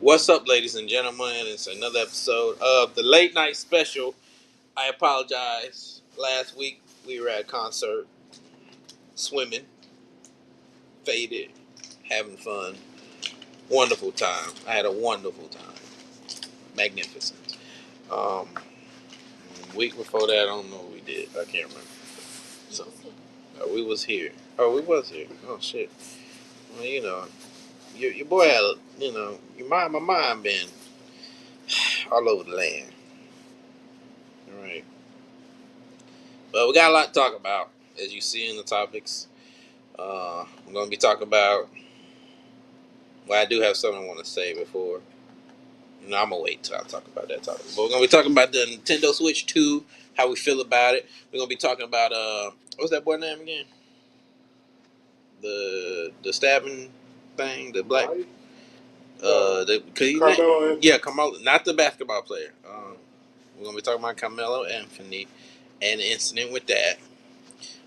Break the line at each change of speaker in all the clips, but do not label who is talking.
What's up, ladies and gentlemen? It's another episode of the Late Night Special. I apologize. Last week we were at a concert, swimming, faded, having fun. Wonderful time. I had a wonderful time. Magnificent. Week before that, I don't know what we did. I can't remember. So, we was here. Oh, we was here. Oh, shit. Well, your boy had, my mind been all over the land. All right. But we got a lot to talk about, as you see in the topics. I'm going to be talking about, well, I do have something I want to say before. I'm going to wait till I talk about that topic. But we're going to be talking about the Nintendo Switch 2, how we feel about it. We're going to be talking about, what's that boy name again? The stabbing thing, the black,
Carmelo.
Yeah, Carmelo, not the basketball player. We're going to be talking about Carmelo Anthony and the incident with that.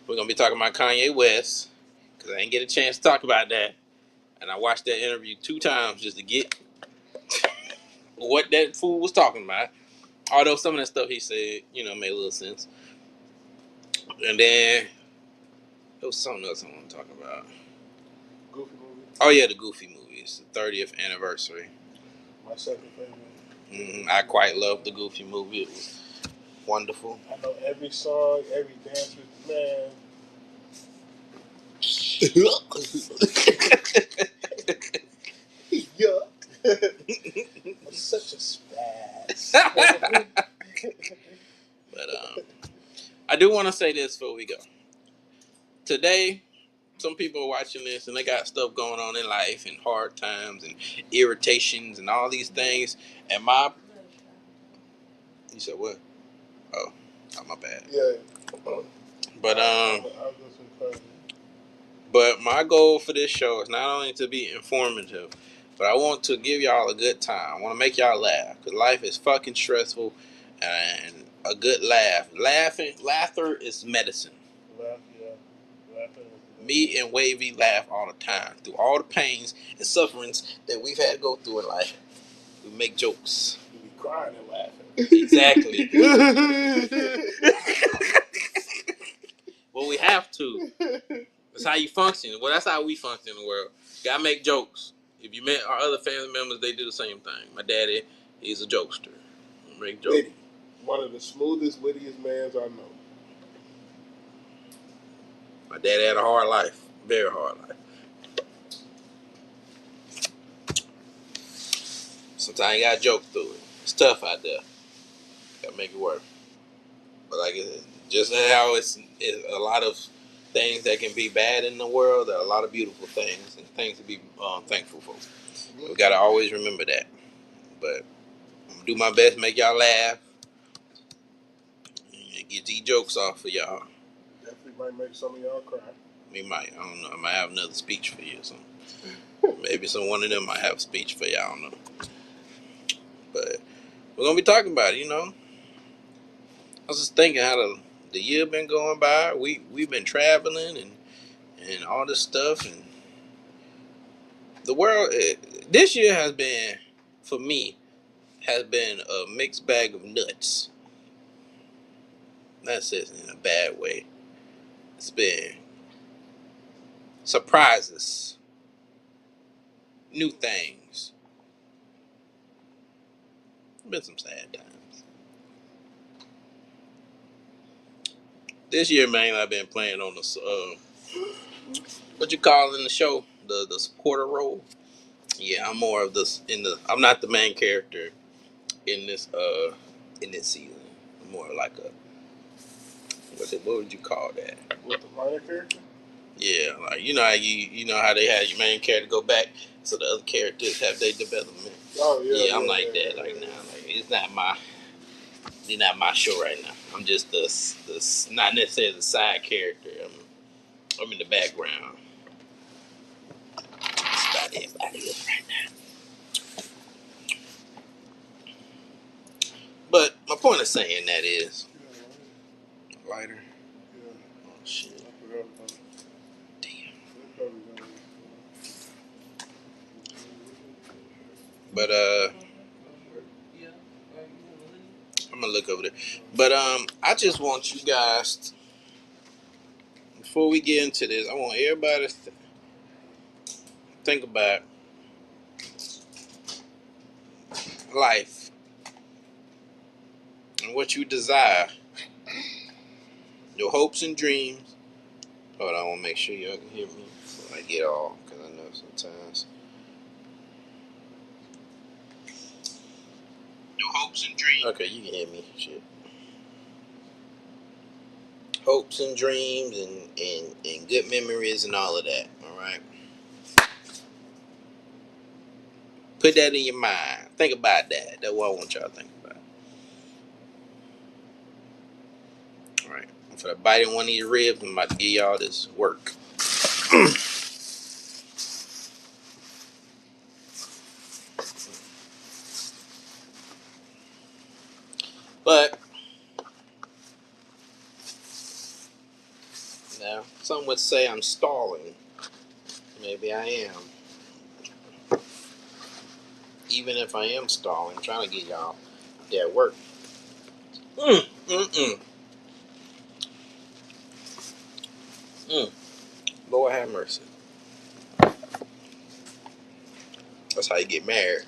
We're going to be talking about Kanye West, because I didn't get a chance to talk about that. And I watched that interview 2 times just to get what that fool was talking about. Although some of the stuff he said, made a little sense. And then there was something else I want to talk about.
Goofy movie.
Oh yeah, the Goofy movie. It's the 30th anniversary.
My second favorite.
I quite loved the Goofy movie. It was wonderful.
I know every song, every dance with the man. Yuck. I'm such a spaz.
But I do want to say this before we go. Today, some people are watching this and they got stuff going on in life and hard times and irritations and all these things. And you said what? Oh, my bad.
Yeah.
But
I'll go some
but my goal for this show is not only to be informative, but I want to give y'all a good time. I want to make y'all laugh, because life is fucking stressful, and a good laughter is medicine. Me and Wavy laugh all the time through all the pains and sufferings that we've had to go through in life. We make jokes.
You be crying and laughing.
Exactly. Well, we have to. That's how you function. Well, that's how we function in the world. You gotta make jokes. If you met our other family members, they do the same thing. My daddy, he's a jokester. Make jokes.
Witty. One of the smoothest, wittiest mans I know.
My daddy had a hard life. Very hard life. Sometimes you gotta joke through it. It's tough out there. Gotta make it work. But like just how it's a lot of things that can be bad in the world, there are a lot of beautiful things and things to be thankful for. We gotta always remember that. But I'm gonna do my best to make y'all laugh and get these jokes off for y'all.
Definitely might make some of y'all cry.
We might. I don't know. I might have another speech for you or something. Maybe one of them might have a speech for y'all. I don't know. But we're gonna be talking about it. I was just thinking how the year been going by. We've been traveling and all this stuff, and the world. This year has been, for me, has been a mixed bag of nuts. Not said in a bad way. It's been surprises, new things. Been some sad times. This year, man, I've been playing on the what you call in the show, the supporter role. Yeah, I'm more of this I'm not the main character in this season. I'm more like a what would you call that?
With the minor character?
Yeah, like how how they had your main character go back so the other characters have their development.
Oh yeah.
Yeah, I'm like that. Like now, like it's not my show right now. I'm just the not necessarily the side character. I'm in the background. That's about it right now. But my point of saying that is lighter.
Yeah.
Oh shit. Damn. But I'm gonna look over there. But I just want you guys before we get into this, I want everybody to think about life and what you desire, your hopes and dreams. Hold on, I want to make sure y'all can hear me before I get off, because I know sometimes. Your hopes and dreams. Okay, you can hear me. Shit. Hopes and dreams and good memories and all of that. All right. Put that in your mind. Think about that. That's what I want y'all to think about. All right. For the biting one of your ribs, I'm about to give y'all this work. But now, some would say I'm stalling. Maybe I am. Even if I am stalling, I'm trying to get y'all that work. Lord have mercy. That's how you get married.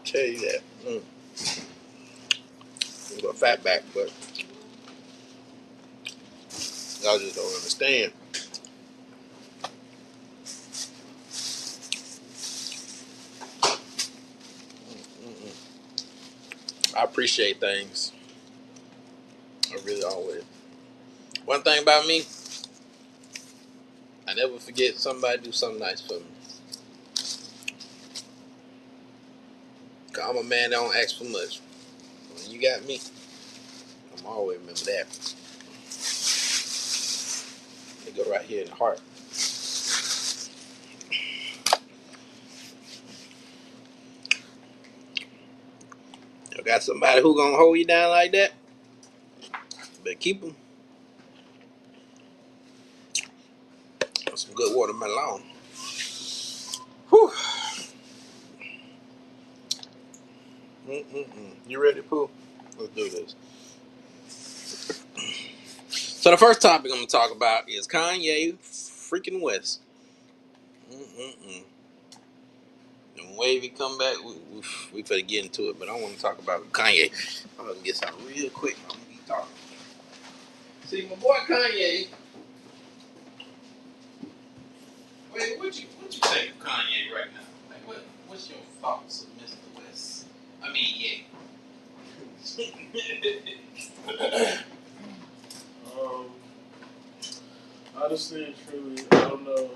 Tell you that. I'm a fat back, but y'all just don't understand. I appreciate things. I really always. One thing about me, I never forget somebody do something nice for me. Cause I'm a man that don't ask for much. When you got me, I'm always remember that. They go right here in the heart. You got somebody who gonna hold you down like that? Better keep them. Some good watermelon. Whew. You ready, Pooh? Let's do this. So the first topic I'm gonna talk about is Kanye freaking West. And Wavy come back, we better get into it, but I want to talk about Kanye. I'm gonna get something real quick. I'm gonna be talking. See, my boy Kanye. Wait, what you think of Kanye right now? Like, what's your thoughts of Mr. West? I mean, yeah.
Honestly and truly, I don't know.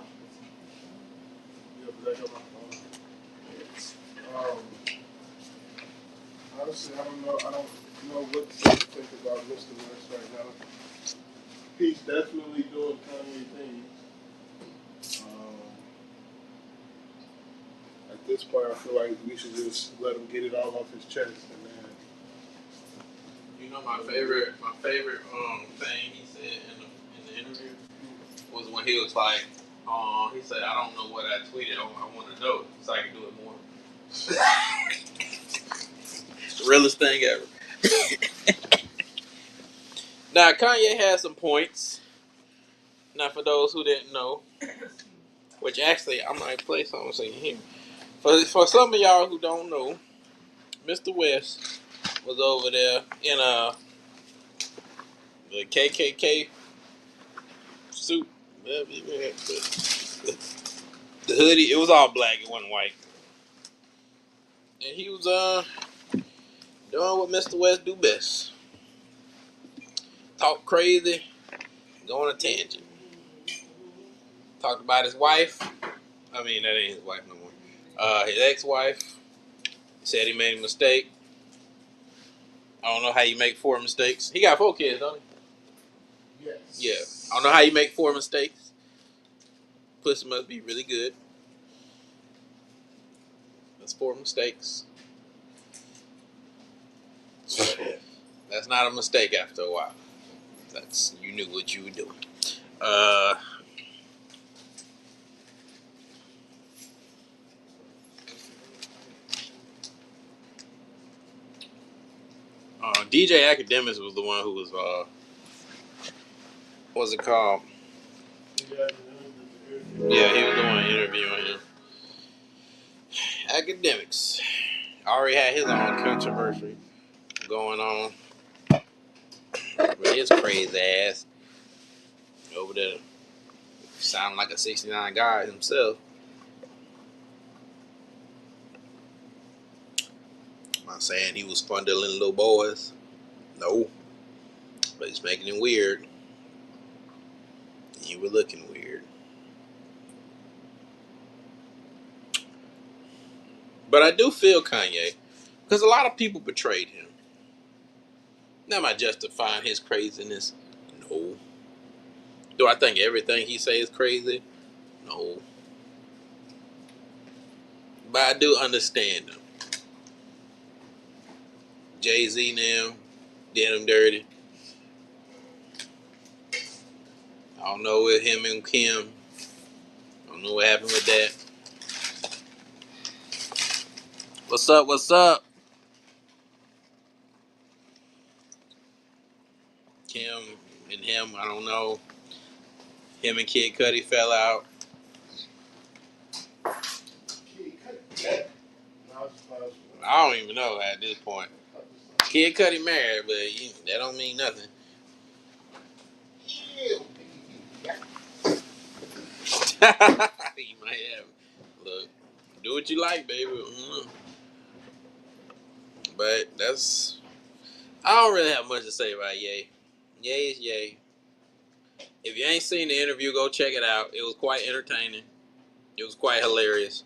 Yeah, but I got my phone. Honestly, I don't know. I don't know what to think about Mr. West right now. He's definitely doing Kanye things. At this point, I feel like we should just let him get it all off his chest, and then.
You know, my favorite thing he said in the interview was when he was like, he said, "I don't know what I tweeted. I want to know so I can do it more." It's the realest thing ever. Now, Kanye has some points. Now, for those who didn't know, which actually I might play something so you can hear. For some of y'all who don't know, Mr. West was over there in the KKK suit. The hoodie, it was all black, it wasn't white. And he was doing what Mr. West do best. Talk crazy, go on a tangent. Talked about his wife. I mean, that ain't his wife no more. His ex-wife. Said he made a mistake. I don't know how you make 4 mistakes. He got 4 kids, don't he?
Yes.
Yeah. I don't know how you make 4 mistakes. Pussy must be really good. That's 4 mistakes. That's not a mistake after a while. That's, you knew what you were doing. DJ Academics was the one who was what's it called? Yeah, he was the one interviewing him. Academics already had his own controversy going on with his crazy ass over there, sounding like a 69 guy himself. I'm not saying he was fondling little boys. No. But he's making it weird. You were looking weird. But I do feel Kanye, because a lot of people betrayed him. Now am I justifying his craziness? No. Do I think everything he says is crazy? No. But I do understand him. Jay-Z now did him dirty. I don't know with him and Kim. I don't know what happened with that. What's up? What's up? Kim and him, I don't know. Him and Kid Cudi fell out. I don't even know at this point. Kid Cudi married, but that don't mean nothing. You might have. Look, do what you like, baby. But that's. I don't really have much to say about Ye. Ye is Ye. If you ain't seen the interview, go check it out. It was quite entertaining. It was quite hilarious.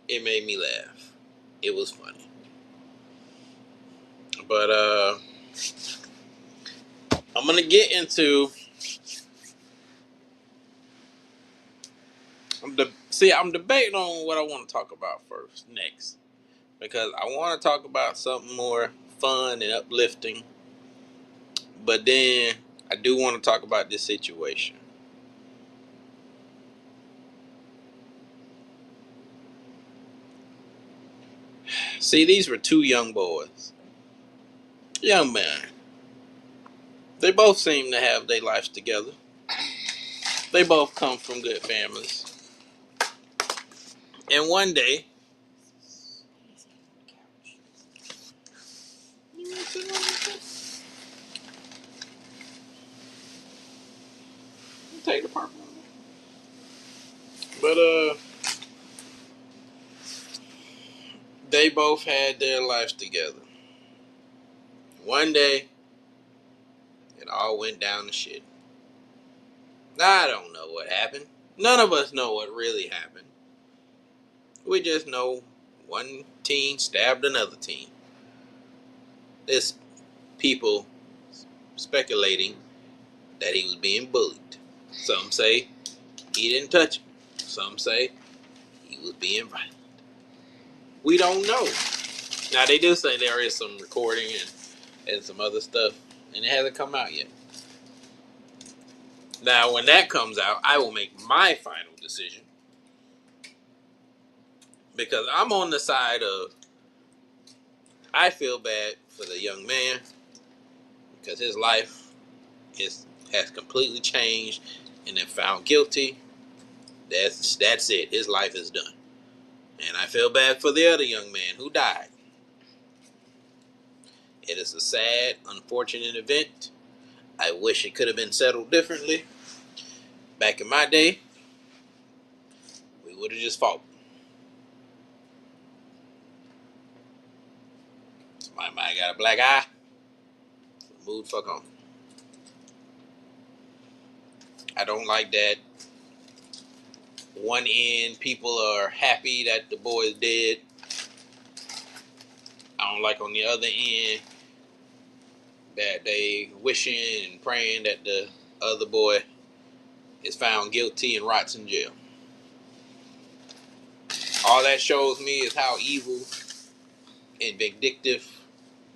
It made me laugh. It was funny. But I'm gonna get into. I'm debating on what I want to talk about next, because I want to talk about something more fun and uplifting. But then I do want to talk about this situation. See, these were two young boys, young men. They both seem to have their lives together. They both come from good families. And one day, take the purple. But they both had their lives together. One day, it all went down to shit. I don't know what happened. None of us know what really happened. We just know one teen stabbed another teen. There's people speculating that he was being bullied. Some say he didn't touch him. Some say he was being violent. We don't know. Now, they do say there is some recording and some other stuff, and it hasn't come out yet. Now, when that comes out, I will make my final decision, because I'm on the side of, I feel bad for the young man, because his life has completely changed, and then found guilty. That's it. His life is done. And I feel bad for the other young man who died. It is a sad, unfortunate event. I wish it could have been settled differently. Back in my day, we would have just fought. Somebody might have got a black eye. Move the fuck on. I don't like that. One end, people are happy that the boy is dead. I don't like on the other end that they wishing and praying that the other boy is found guilty and rots in jail. All that shows me is how evil and vindictive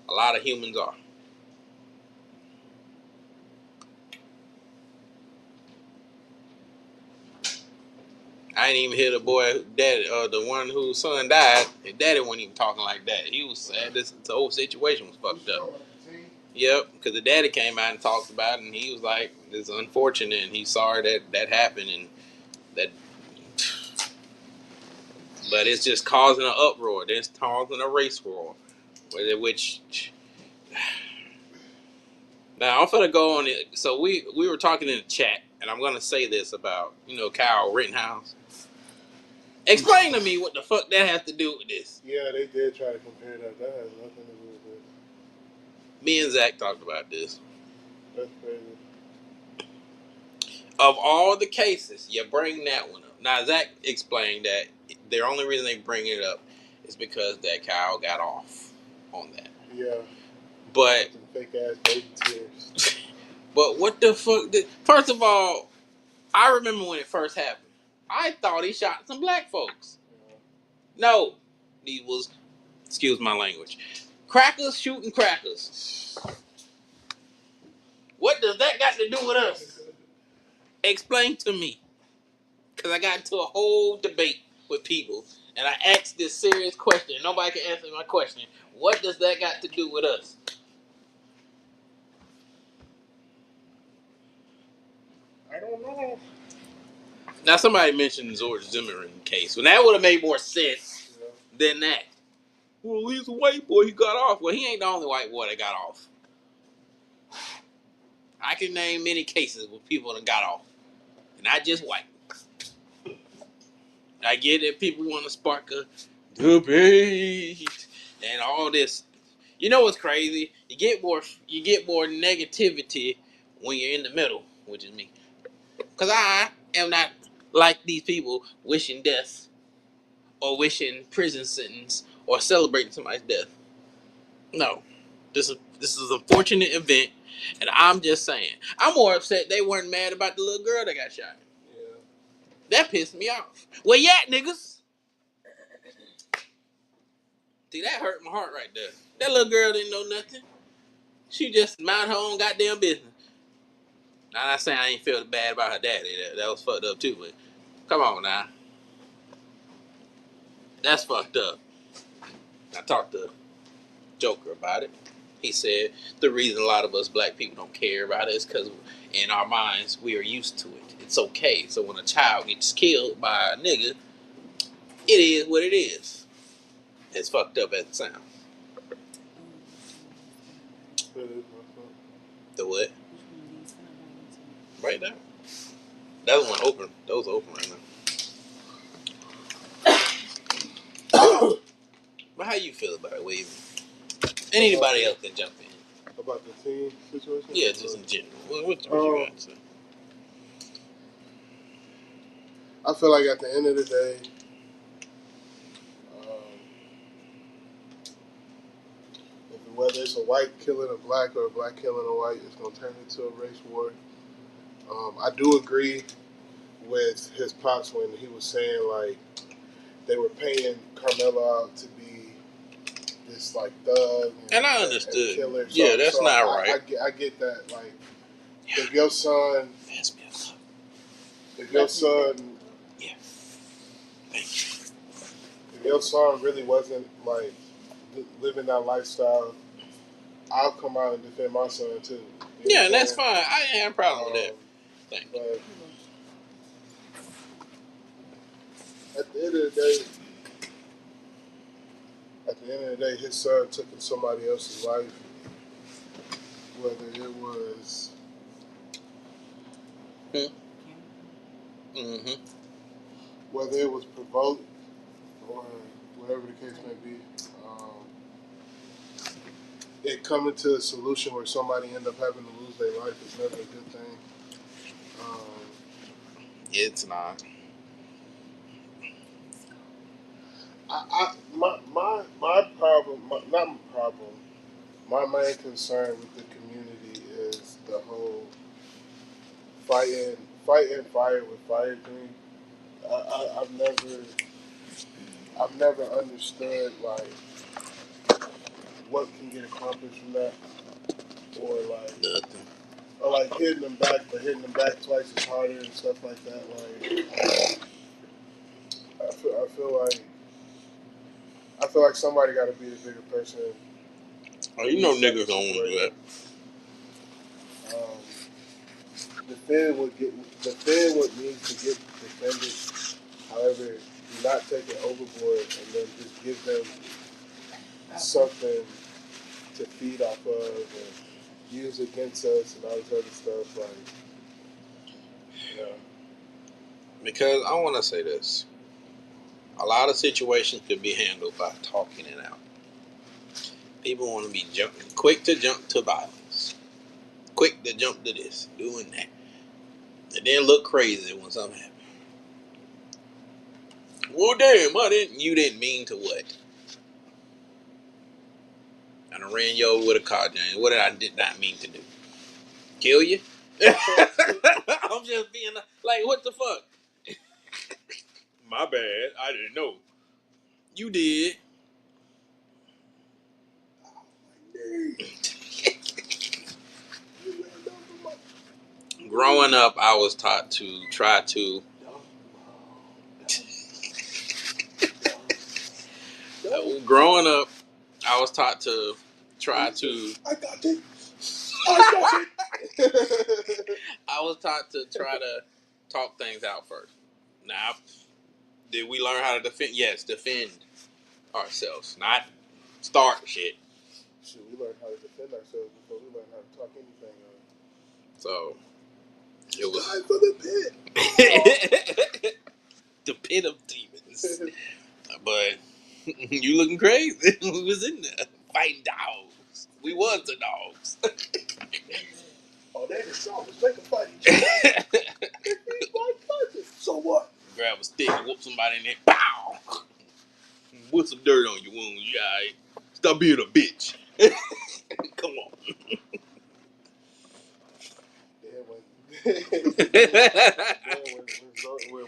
a lot of humans are. I didn't even hear the boy, daddy, the one whose son died. His daddy wasn't even talking like that. He was sad. The whole situation was fucked up. Yep, because the daddy came out and talked about it, and he was like, "It's unfortunate," and he's sorry that happened, and that. But it's just causing an uproar. It's causing a race war, which. Now I'm gonna go on it. So we were talking in the chat, and I'm gonna say this about Kyle Rittenhouse. Explain to me what the fuck that has to do with this.
Yeah, they did try to compare that. That has nothing to do with this.
Me and Zach talked about this.
That's crazy.
Of all the cases, you bring that one up. Now Zach explained that the only reason they bring it up is because that Kyle got off on that.
Yeah.
But
fake ass baby tears.
But what the fuck? First of all, I remember when it first happened. I thought he shot some black folks. No, he was, excuse my language, crackers shooting crackers. What does that got to do with us? Explain to me. Because I got into a whole debate with people, and I asked this serious question. Nobody can answer my question. What does that got to do with us?
I don't know.
Now, somebody mentioned the George Zimmerman case. Well, that would have made more sense than that. Well, he's a white boy. He got off. Well, he ain't the only white boy that got off. I can name many cases where people that got off. Not just white. I get that people want to spark a debate and all this. You know what's crazy? You get more negativity when you're in the middle, which is me. Because I am not like these people wishing death or wishing prison sentence or celebrating somebody's death. No. This is an unfortunate event, and I'm just saying. I'm more upset they weren't mad about the little girl that got shot.
Yeah.
That pissed me off. Where you at, niggas? See, that hurt my heart right there. That little girl didn't know nothing. She just mind her own goddamn business. Now, I'm not saying I ain't feel bad about her daddy. That was fucked up too, but come on now. That's fucked up. I talked to Joker about it. He said the reason a lot of us black people don't care about it is because in our minds we are used to it. It's okay. So when a child gets killed by a nigga, it is what it is. It's fucked up as it sounds. The what? Right now. That one open. Those are open right now. But how you feel about it, Wavy? And anybody else can jump in.
About the team situation?
Yeah, just in general. What you got to say?
I feel like at the end of the day, whether it's a white killing a black or a black killing a white, it's going to turn into a race war. I do agree with his pops when he was saying, like, they were paying Carmelo out to be this, like, thug
and I understood.
and killer.
Yeah, that's not right.
I get that. Like, if your son... If your son...
Yeah. Thank you.
If your son really wasn't, like, living that lifestyle, I'll come out and defend my son, too.
Yeah, and that's fine. I ain't have a problem with that. Thank you.
At the end of the day, his son took somebody else's life, whether it was whether it was provoked or whatever the case may be. It coming to a solution where somebody end up having to lose their life is never a good thing.
It's not.
My problem, not my problem, my main concern with the community is the whole fighting fire with fire thing. I've never understood, like, what can get accomplished from that, or like hitting them back, but hitting them back twice as harder and stuff like that. Like, feel like somebody got to be the bigger person.
Oh, you know niggas don't want to do that.
Defend what needs to get defended. However, do not take it overboard and then just give them something to feed off of and use against us and all this other stuff. Like,
Because I want to say this. A lot of situations could be handled by talking it out. People want to be quick to jump to violence. Quick to jump to this, doing that. And then look crazy when something happens. Well, damn, you didn't mean to what? I done ran you over with a car, James. What did not mean to do? Kill you? I'm just being like, what the fuck? My bad. I didn't know. You did. Growing up, I was taught to try to. Growing up, I was taught to try to.
I got it. I got it.
I was taught to try to talk things out first. Now, did we learn how to defend? Yes, defend ourselves, not start shit.
Shit, we learned how to defend ourselves before we learned how to talk anything.
So it was
time for the pit.
the pit of demons. But you looking crazy. We was in there fighting dogs. We was the dogs.
Oh, they just saw us make a fight each other. So what?
Grab a stick and whoop somebody in there. Pow! Put some dirt on your wounds. You alright? Stop being a bitch. Come on.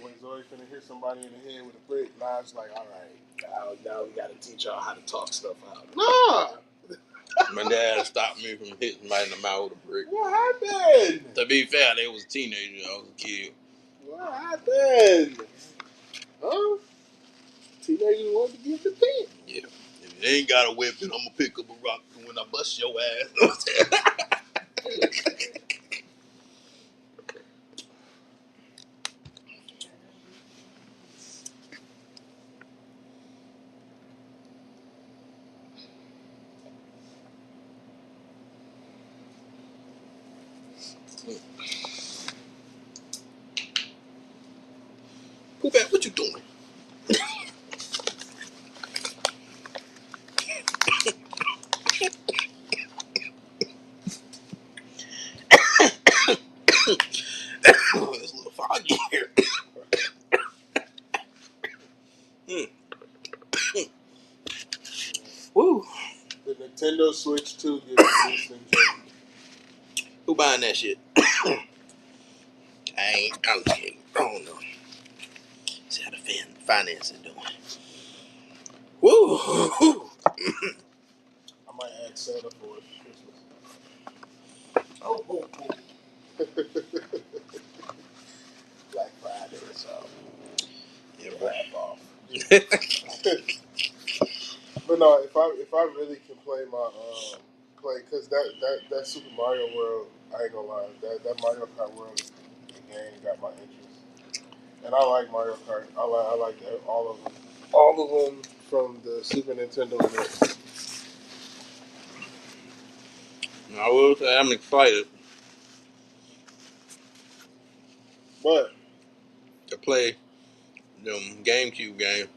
When Zoe finna hit somebody in the head with a brick, Live's like, all right, now we gotta teach y'all how to talk stuff out. Nah!
My dad stopped me from hitting somebody in the mouth with a brick.
What happened?
To be fair, they was teenagers. I was a kid.
What happened? Huh? Teenagers want to get the pit.
Yeah. If you ain't got a weapon, I'm gonna pick up a rock when I bust your ass. Poopette, what you doing? Oh, it's a little foggy here. Woo.
The Nintendo Switch 2 gets released in June.
Who buying that shit? I don't know. See how the finance is doing. Woo.
I might add Santa for it for Christmas. Oh. Black Friday, so
Yeah,
half off. But no, if I really can play my because that Super Mario World, I ain't gonna lie, that Mario Kart World game got my interest, and I like Mario Kart. I like all of them from the Super Nintendo NES.
I will say I'm excited
But
to play them GameCube game,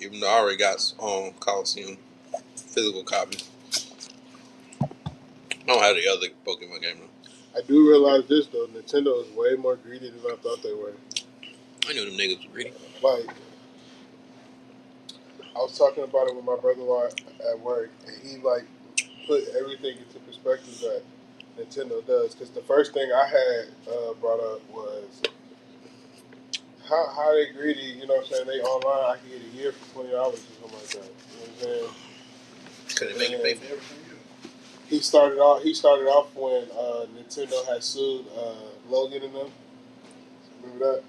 even though I already got Coliseum physical copy. I don't have the other Pokemon game though.
I do realize this though, Nintendo is way more greedy than I thought they were.
I knew them niggas was greedy.
Like, I was talking about it with my brother-in-law at work, and he like put everything into perspective that Nintendo does. Because the first thing I had brought up was how they greedy. You know what I'm saying? They online, I can get a year for $20 or something like that. You know what I'm saying?
Couldn't make it pay for everything.
He started off when Nintendo had sued Logan and them. Remember that?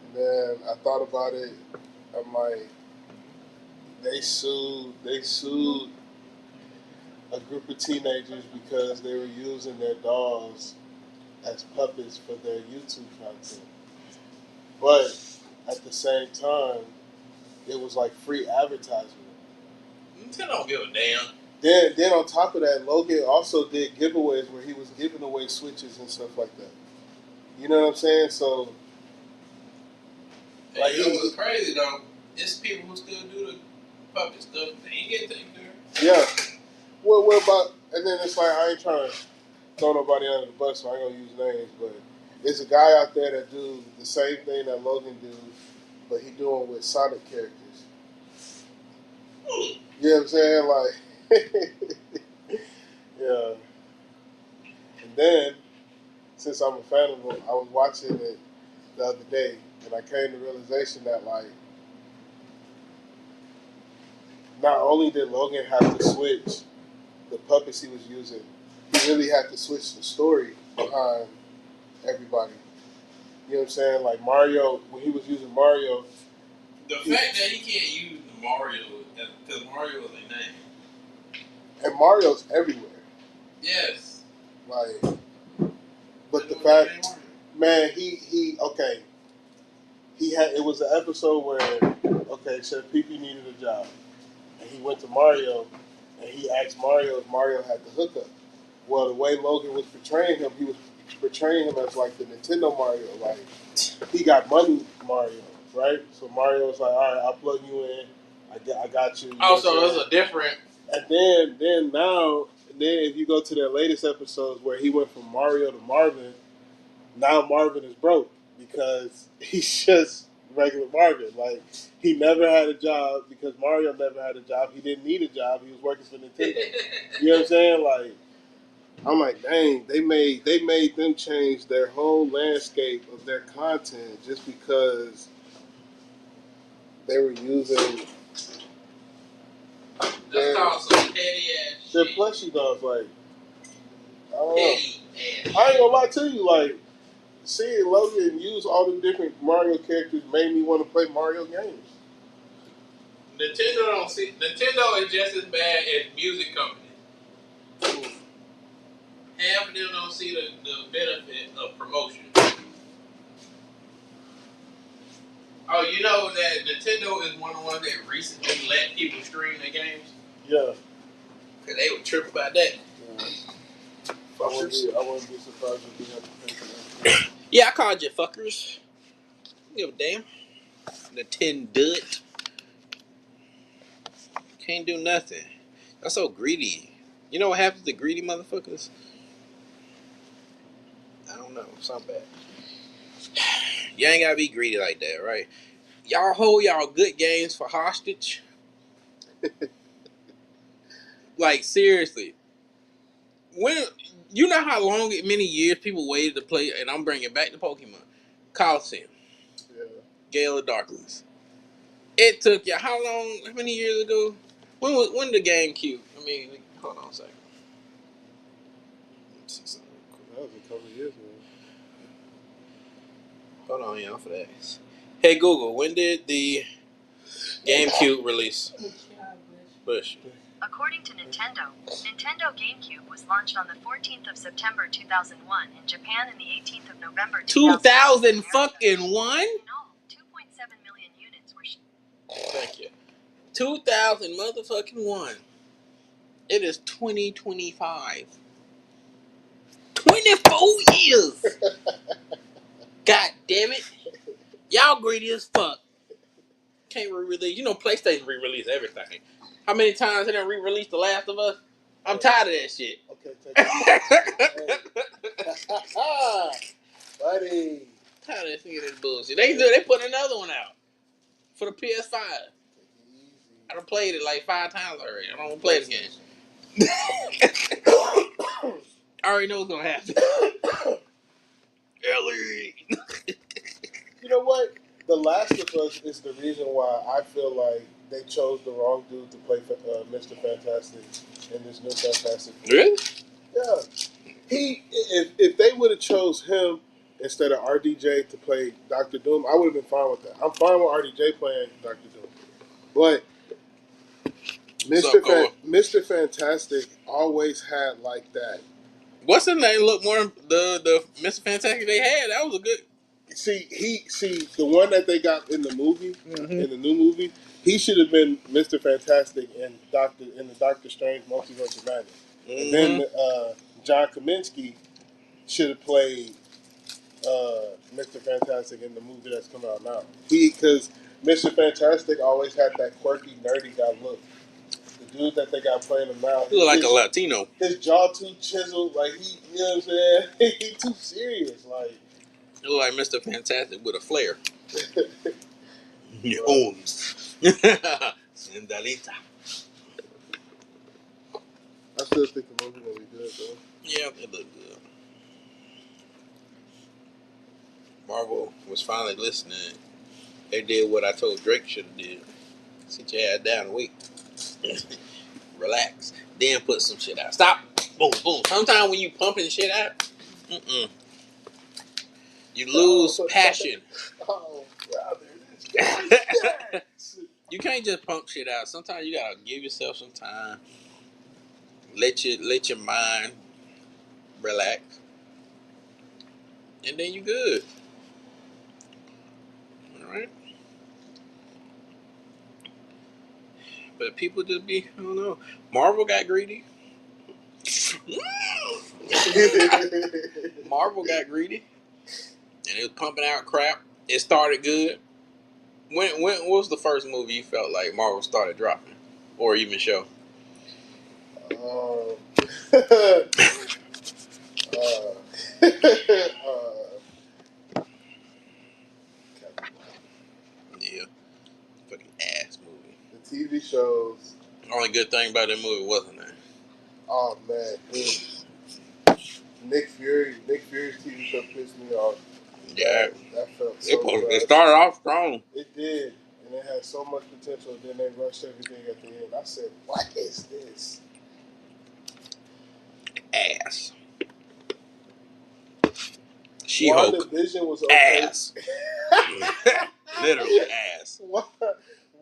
And then and I thought about it. I'm like, they sued a group of teenagers because they were using their dolls as puppets for their YouTube content. But at the same time, it was like free advertisement.
I don't give a damn.
Then on top of that, Logan also did giveaways where he was giving away Switches and stuff like that. You know what I'm saying? So,
like, you know what's crazy though? It's people who still do the puppet stuff. They ain't getting taken care of.
Yeah. What about? And then it's like I ain't trying to throw nobody under the bus, so I ain't gonna use names, but there's a guy out there that do the same thing that Logan do, but he doing with Sonic characters. You know what I'm saying? Like, yeah. And then, since I'm a fan of him, I was watching it the other day, and I came to the realization that, like, not only did Logan have to switch the puppets he was using, he really had to switch the story behind everybody. You know what I'm saying? Like Mario, when he was using Mario.
The fact that he can't use the Mario, because Mario is a name.
And Mario's everywhere.
Yes.
Like, but the fact, man, he okay. He had, it was an episode where, okay, so Pee-Pee needed a job. And he went to Mario, and he asked Mario if Mario had the hookup. Well, the way Logan was portraying him, he was portraying him as like the Nintendo Mario. Like, he got money Mario, right? So Mario was like, all right, I'll plug you in. I got you.
Oh, so it's a different.
And then if you go to their latest episodes where he went from Mario to Marvin, now Marvin is broke because he's just regular Marvin. Like, he never had a job because Mario never had a job. He didn't need a job. He was working for Nintendo. You know what I'm saying? Like, I'm like, dang, they made them change their whole landscape of their content just because they were using
That's called some petty ass
their
shit.
plushie dolls. Like, I don't know.
Petty ass.
I ain't gonna lie to you, like, seeing Logan use all the different Mario characters made me want to play Mario games.
Nintendo is just as bad as music companies. Half of them don't see the benefit of promotion. Oh, you know that Nintendo is one of the ones that recently let people stream their games?
Yeah.
Because they would trip about that.
Yeah. I wouldn't be surprised if we had to pay for that.
Yeah, I called you fuckers. Give a damn. Nintendo. Can't do nothing. That's so greedy. You know what happens to greedy motherfuckers? I don't know. Something bad. You ain't gotta be greedy like that, right? Y'all hold y'all good games for hostage. Like, seriously. When you know how many years people waited to play, and I'm bringing back the Pokemon Coliseum,
Yeah.
Gale of Darkness. It took you how long? How many years ago? When the GameCube? I mean, hold on a second.
That was a couple of years ago.
Hold on, y'all, for that. Hey Google, when did the GameCube release? Bush.
According to Nintendo, Nintendo GameCube was launched on the 14th of September 2001 in Japan and the 18th of November
2000 fucking one?
In all, 2.7 million units were shipped.
Thank you. 2000 motherfucking one. It is 2025. 24 years. God damn it. Y'all greedy as fuck. Can't re-release. You know PlayStation re-release everything. How many times they done re-release The Last of Us? I'm tired of that shit.
Okay, take it. Buddy.
Tired of this bullshit. They put another one out for the PS5. I done played it like 5 times already. I don't want to play it again. I already know what's gonna happen. Ellie.
You know what? The Last of Us is the reason why I feel like they chose the wrong dude to play Mr. Fantastic in this new Fantastic.
Really?
Yeah. If they would have chose him instead of RDJ to play Doctor Doom, I would have been fine with that. I'm fine with RDJ playing Doctor Doom, but Mr. Fantastic always had like that.
What's his name? Look more the Mr. Fantastic they had. That was a good.
See the one that they got in the movie, in the new movie. He should have been Mr. Fantastic in the Doctor Strange Multiverse of Madness, and then John Kaminsky should have played Mr. Fantastic in the movie that's coming out now. Because Mr. Fantastic always had that quirky, nerdy guy look. The dude that they got playing him now,
He look like a Latino.
His jaw too chiseled, like he, you know what I'm saying? He too serious, like.
He look like Mr. Fantastic with a flair. Holmes. Sandalita.
I still think the movie will be good though.
Yeah, it looked good. Marvel was finally listening. They did what I told Drake should have did. Sit your ass down and wait. Relax. Then put some shit out. Stop. Boom, boom. Sometimes when you pumping shit out, you lose passion.
Oh, brother.
You can't just pump shit out. Sometimes you gotta give yourself some time. Let your mind relax. And then you good. Alright? But people just be, I don't know. Marvel got greedy. Marvel got greedy. And it was pumping out crap. It started good. When was the first movie you felt like Marvel started dropping? Or even show? Yeah. Fucking ass movie.
The TV shows.
The only good thing about that movie wasn't that.
Oh man, Nick Fury's TV show pissed me off.
Yeah.
That felt so bad.
It started off strong.
It did. And it had so much potential, then they rushed everything at the end. I said, what is this?
Ass. She-Hulk.
WandaVision was okay.
Ass. Literally ass.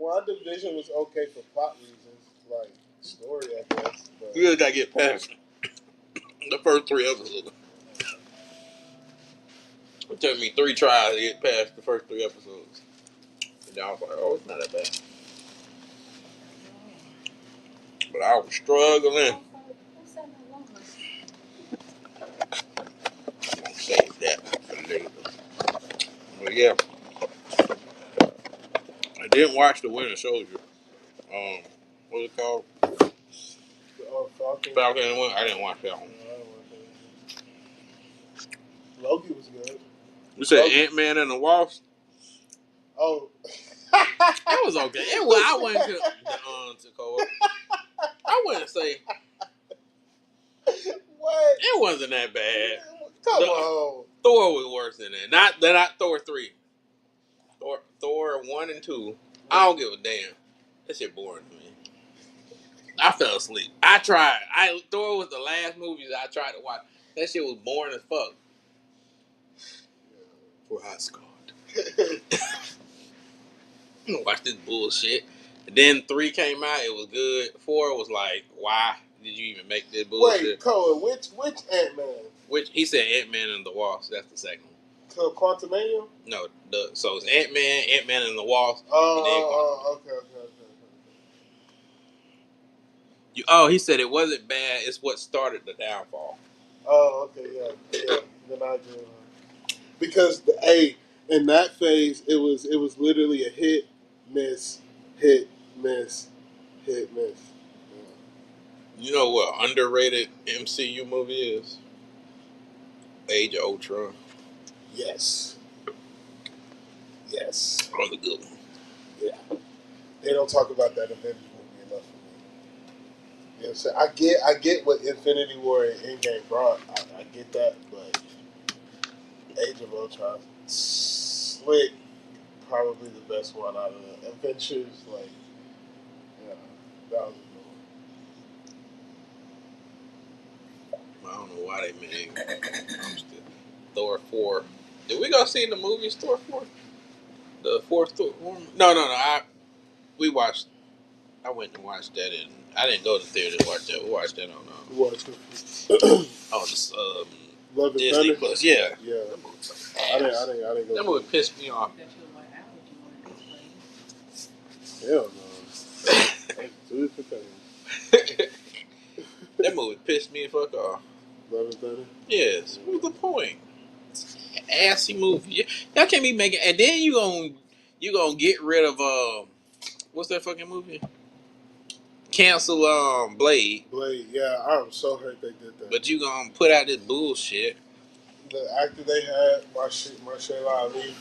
WandaVision was okay for plot reasons, like story, I guess. But
You just gotta get past the first 3 episodes. It took me 3 tries to get past the first 3 episodes. And then I was like, oh, it's not that bad. But I was struggling. I'm gonna save that for later. But yeah. I didn't watch The Winter Soldier. What's it called? Falcon and Winter. I didn't watch that one.
Loki was good.
You said Ant-Man and the Wasp?
Oh.
It was okay. I wouldn't to co-op. I wouldn't say.
What?
It wasn't that bad.
Come on.
Thor was worse than that. Not Thor 3. Thor 1 and 2. I don't give a damn. That shit boring to me. I fell asleep. I tried. Thor was the last movie that I tried to watch. That shit was boring as fuck. For high school. Watch this bullshit. And then 3 came out. It was good. 4 was like, why did you even make this bullshit?
Wait, Cole, which Ant-Man?
Which he said Ant-Man and the Wasp. That's the second one.
So Quantumania?
No, so it's Ant-Man and the Wasp.
Okay.
He said it wasn't bad. It's what started the downfall.
Oh, okay, yeah. Then I do. Because in that phase, it was literally a hit, miss, hit, miss, hit, miss. Yeah.
You know what underrated MCU movie is? Age of Ultron.
Yes.
Really good one.
Yeah. They don't talk about that Avengers movie enough for me. You know what I'm saying? I get what Infinity War and Endgame brought. I get that, but Age of Ultron, slick, probably the best one out of the Avengers. Like, yeah, that was a good one.
I don't know why they made Thor 4 Did we go see in the movie store for the fourth Thor? No. We watched. I went and watched that, and I didn't go to the theater to watch that. We watched that on this
Love and
Disney
Thunder?
Plus. Yeah,
Yeah.
that movie was
I didn't
ass.
go.
That movie pissed me off.
Hell no. That's too pathetic.
That movie pissed me the fuck off.
Love and Thunder?
Yes. What was the point? It's an assy movie. Y'all can't be making. And then you gonna get rid of what's that fucking movie? Cancel Blade.
Blade, yeah, I'm so hurt they did that.
But you gonna put out this bullshit.
The actor they had, Marshall Ali,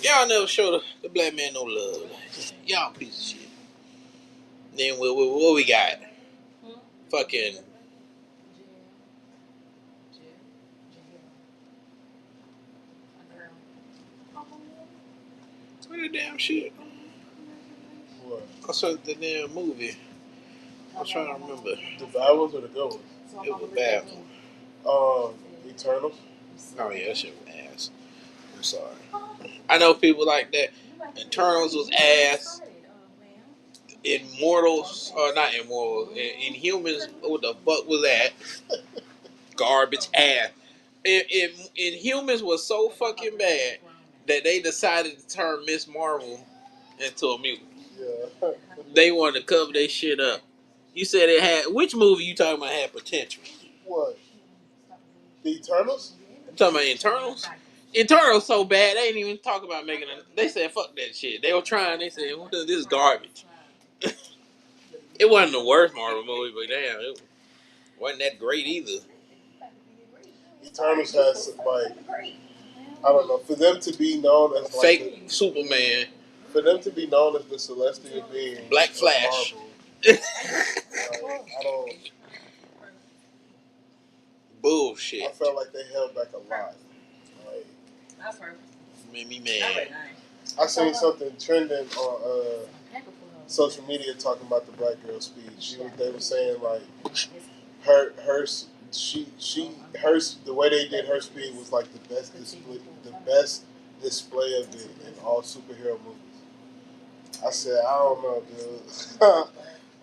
Y'all never show the black man no love. Y'all piece of shit. Then what we got? Fucking. What the damn shit?
What?
I saw the damn movie. I'm trying to remember.
The bad ones or the good ones?
It was a bad one.
Eternals?
Oh yeah, that shit was ass. I'm sorry. I know people like that. Eternals was ass. Immortals, or not Immortals, Inhumans, what the fuck was that? Garbage ass. Inhumans was so fucking bad that they decided to turn Miss Marvel into a mutant.
Yeah.
They wanted to cover their shit up. You said it had, which movie you talking about had potential?
What? The Eternals?
You talking about Eternals? Eternals so bad, they didn't even talk about making it. They said, fuck that shit. They were trying, they said, this is garbage. It wasn't the worst Marvel movie, but damn, it wasn't that great either.
Eternals has, like, I don't know, for them to be known as, like,
fake Superman.
For them to be known as the celestial being,
Black Flash.
Marvel, I don't.
Bullshit.
I felt like they held back a lot. Like,
made me mad.
I seen something trending on social media talking about the black girl speech. They were saying like her the way they did her speech was like the best display of it in all superhero movies. I said, I don't know, dude. I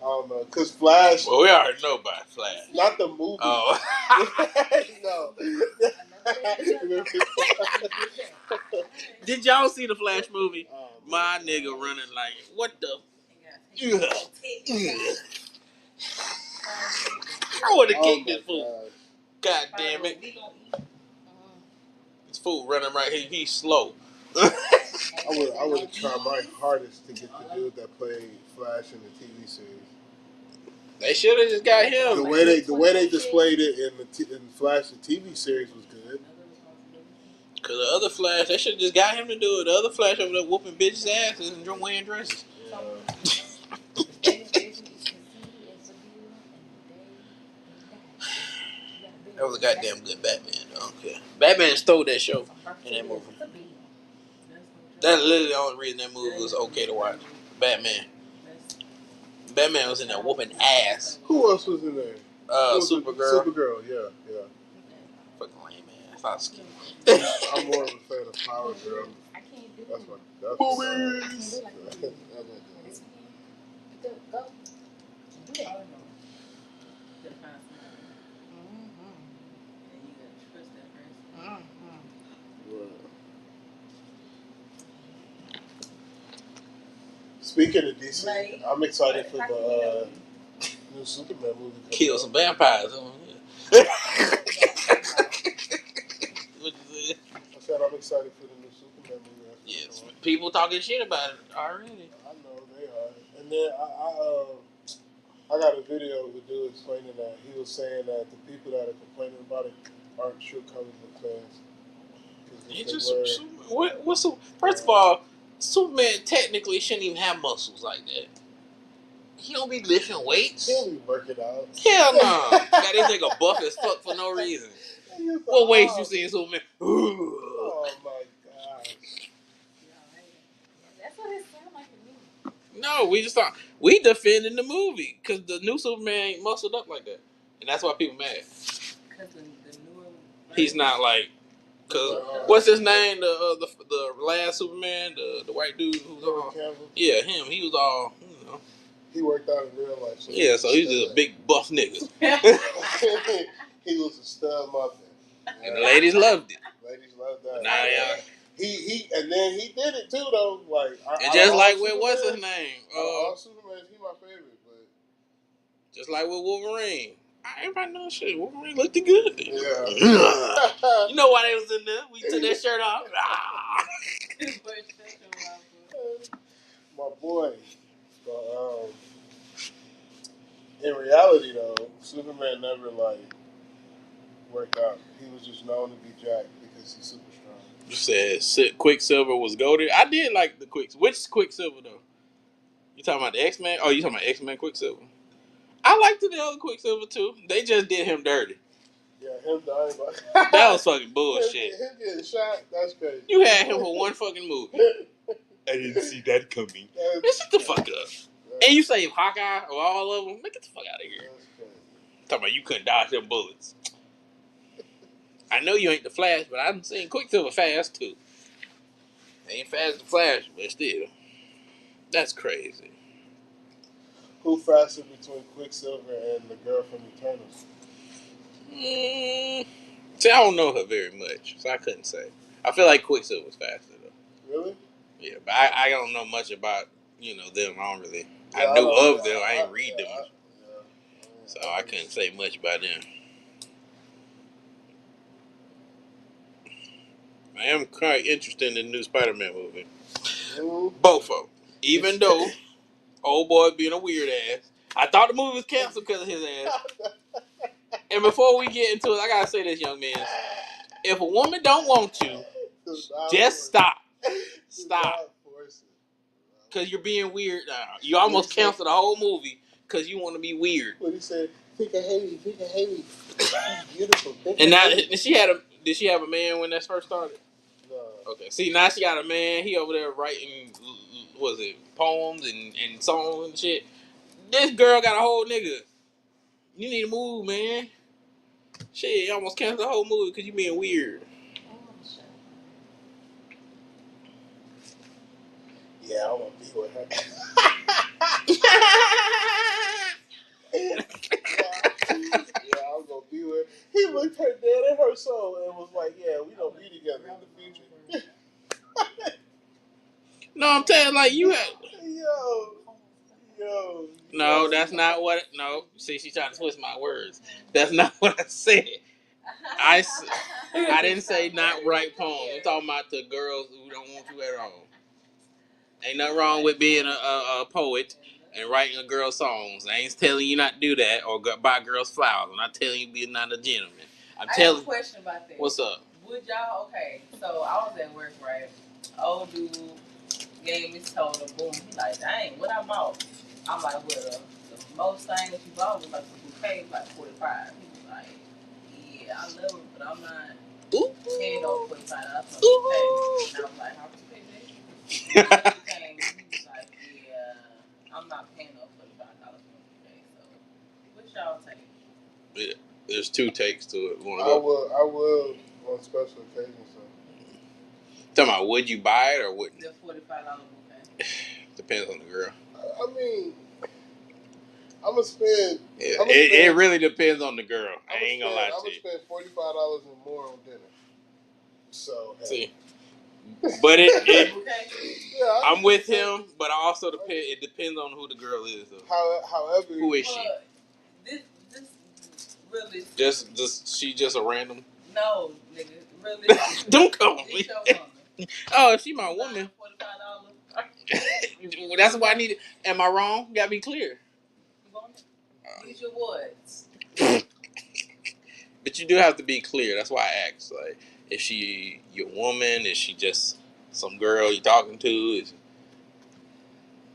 don't know, cause Flash.
Well, we already know about Flash.
Not the movie.
Oh.
No.
Did y'all see the Flash movie? My nigga running like, what the? I would have kicked this fool. God damn it. This fool running right here, he's slow.
I would have tried my hardest to get the dude that played Flash in the TV series.
They should have just got him.
The way they displayed it in Flash the TV series was good.
Cause the other Flash, they should have just got him to do it. The other Flash over there whooping bitches' asses and wearing dresses.
Yeah.
That was a goddamn good Batman, though. Okay. Batman stole that show in that movie. That's literally the only reason that movie was okay to watch. Batman. Batman was in there whooping ass.
Who else was in there?
Supergirl.
Supergirl, yeah.
Fucking lame, man. I thought skinny.
I'm more of a fan of Power Girl. That's movies. Speaking of DC, I'm excited for the new Superman movie.
Kill some vampires. What you say?
I said I'm excited for the new Superman movie.
Yes, people talking shit about it already.
I know they are. And then I got a video of the dude explaining that. He was saying that the people that are complaining about it aren't true comic book fans.
He just first of all, Superman technically shouldn't even have muscles like that. He don't be lifting weights.
He don't be working out.
Hell no. Got this nigga buff as fuck for no reason. What weights you seen Superman?
Oh my gosh.
That's what it sounds like to me.
No, we just thought we defending the movie because the new Superman ain't muscled up like that, and that's why people mad.
Because the newer.
He's not like. Cause what's his name? The last Superman, the white dude who's all.
Campbell.
Yeah, him. He was all.
He worked out in real life. So
yeah, so he's just a big buff nigga.
He was a stud muffin. Yeah.
And the ladies loved it.
Ladies loved that.
Now, yeah.
He and then he did it too though. Like
And just like with what's his name?
All Superman, he my favorite, but
just like with Wolverine. Everybody knows shit. Wolverine looked good.
Yeah.
You know why they was in there? We took that shirt off.
My boy. But in reality though, Superman never like worked out. He was just known to be jacked because he's super strong.
You said Quicksilver was goated. I did like the Which Quicksilver though? You talking about the X-Men? Oh, you talking about X-Men Quicksilver? I liked the other Quicksilver too. They just did him dirty.
Yeah, him dying.
That was fucking bullshit.
Him getting shot, that's crazy.
You had him for one fucking movie. I didn't see that coming. Man, shut the fuck up. And you save Hawkeye or all of them? Get the fuck out of here. Talking about you couldn't dodge them bullets. I know you ain't the Flash, but I've seen Quicksilver fast too. Ain't fast as the Flash, but still. That's crazy.
Who faster between Quicksilver and the girl from Eternals?
See, I don't know her very much, so I couldn't say. I feel like Quicksilver was faster though.
Really?
Yeah, but I don't know much about them. I don't really. Yeah, I knew of them. I ain't read them, so I couldn't say much about them. I am quite interested in the new Spider-Man movie. Both of them. Even though old boy being a weird ass, I thought the movie was canceled because of his ass. And before we get into it, I gotta say this, young man. If a woman don't want you, just stop. Stop. Because you're being weird now. You almost canceled the whole movie because you want to be weird.
What he said, think of Haley. Beautiful.
And now, did she have a man when that first started?
No.
Okay. See, now she got a man. He over there writing, poems and songs and shit. This girl got a whole nigga. You need to move, man. Shit, you almost canceled the whole movie because you being weird.
Yeah, I want to be with her. Yeah, I'm going to be with her. He looked her dead in her soul and was like, yeah, we don't be together in the future.
No, I'm telling like you had...
Yo.
No, that's not what... No. See, she trying to twist my words. That's not what I said. I didn't say not write poems. I'm talking about the girls who don't want you at all. Ain't nothing wrong with being a poet and writing a girl's songs. I ain't telling you not to do that or buy girls flowers. I'm not telling you be not a gentleman.
I have a question about that.
What's up?
Would y'all... Okay, so I was at work, right? Old dude gave me soda. Boom. He like, dang, what I bought? I'm like, well, the most thing that you bought was like the bouquet, like $45. He was like, yeah, I love it, but I'm not paying no $45 for a bouquet. And I was like, how much you pay that? He was like, yeah, I'm not paying no $45 for a bouquet. So, what y'all take?
Yeah, there's two takes to it.
I will on special occasions. So.
Talking about would you buy it or wouldn't?
The $45 bouquet.
Depends on the girl.
I mean, I'm gonna spend.
Yeah, it really depends on the girl. I ain't gonna lie to you.
I'm gonna spend $45 or more on dinner. So hey.
See, but I'm with him, but I also it depends on who the girl is. Though.
However,
who is she?
This really
she just a random.
No, nigga, really.
Don't come on me. Oh, if she my woman. $45. That's why I need it. Am I wrong? You gotta be clear.
Use your words.
But you do have to be clear. That's why I asked. Like, is she your woman? Is she just some girl you talking to?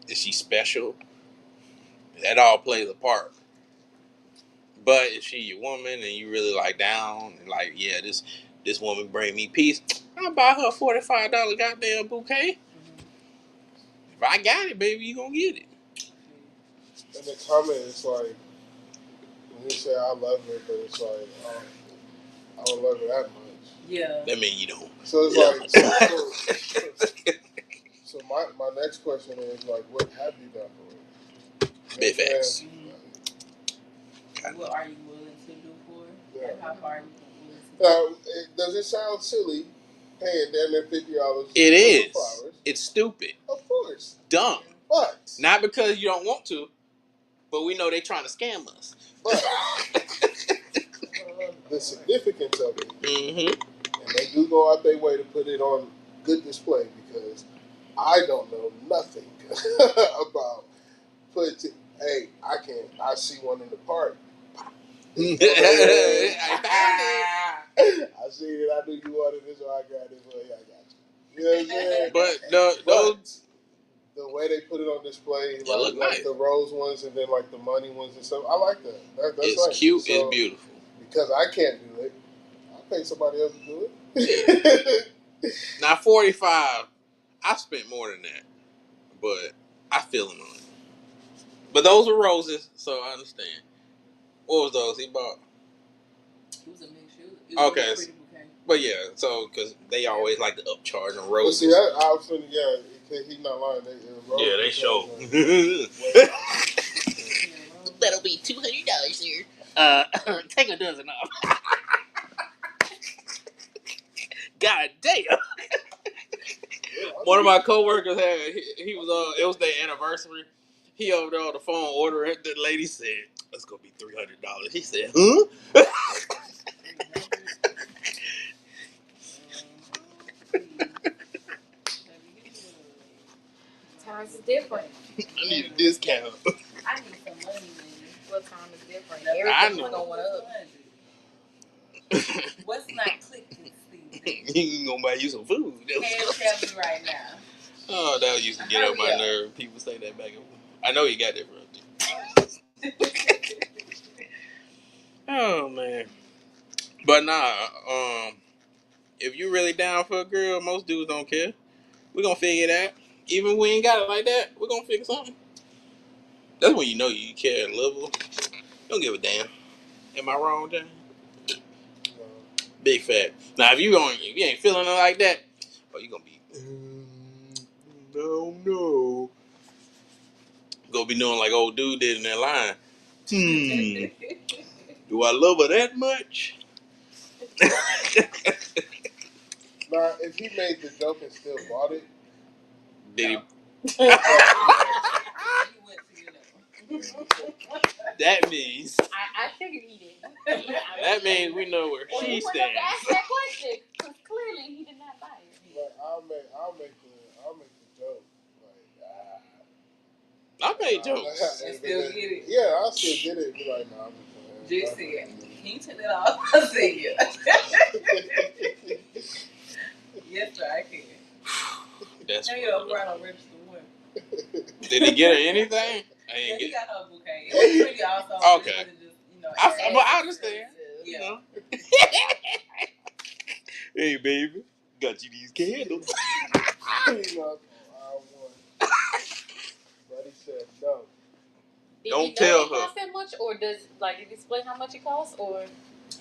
Is she special? That all plays a part. But if she your woman and you really like down and like, yeah, this woman bring me peace, I'll buy her a $45 goddamn bouquet. If I got it, baby, you gonna get it.
In the comment, it's like when you say I love her, but it's like I don't love her that much.
Yeah.
That means you don't.
So it's so my next question is like, what have you done for her?
Big facts.
What are you willing to do for her?
Yeah.
And how far are you willing to
Does it sound silly paying damn near $50?
It is.
For flowers?
It's stupid.
Of course.
Dumb.
But
not because you don't want to, but we know they trying to scam us.
But the significance of it,
mm-hmm.
and they do go out their way to put it on good display because I don't know nothing about hey, I see one in the park. I found it. I seen it. I knew you wanted this, so I got this. Well, yeah, I got you. You know what I'm saying?
But
the way they put it on display, like
nice.
The rose ones and then like the money ones and stuff, I like that. That's
it's
nice.
Cute.
So,
it's beautiful.
Because I can't do it, I'll pay somebody else to do it.
Now 45, I spent more than that, but I feel them on it. But those were roses, so I understand. What was those he bought?
It was a mixed shoe.
Okay. But yeah, so because they always like to upcharge on roses.
Well, see, I was thinking, he's not lying.
They show. That'll be $200, sir. Take a dozen off. God damn. One of my coworkers he was it was their anniversary. He over there on the phone ordering. The lady said, "It's gonna be $300." He said, "Huh?"
Times is different.
I need a discount.
I need some money, man.
What time is different?
I
Everything's
know.
going up.
What's not clicking, Steve?
You gonna buy you some food?
Can't tell me right now.
Oh, that used to get on my nerve. People say that back and forth. I know you got that, bro. Oh man. But nah, if you really down for a girl, most dudes don't care. We're gonna figure it out. Even if we ain't got it like that, we're gonna figure something. That's when you know you care and love her. Don't give a damn. Am I wrong, John? Big fat. Now if you ain't feeling it like that, you gonna be no. Gonna be doing like old dude did in that line. Do I love her that much?
Now, if he made the joke and still bought it,
did he? That means.
I figured he did.
That means we know where she stands.
You wouldn't have to ask that question because clearly he did not buy it.
Like, I'll make the joke.
I made jokes.
And still get it.
Yeah, I'll still get it. Be like, nah, I'm
just said, can you turn it off? I see you. Yes, sir, I can.
That's
now you're right on register one.
Did he get her anything?
He got her bouquet. It was pretty awesome.
Okay.
Just,
I understand.
Yeah.
You know. Hey, baby. Got you these candles.
But he said no.
Don't tell her.
It cost that much, or did it explain how much it costs, or
it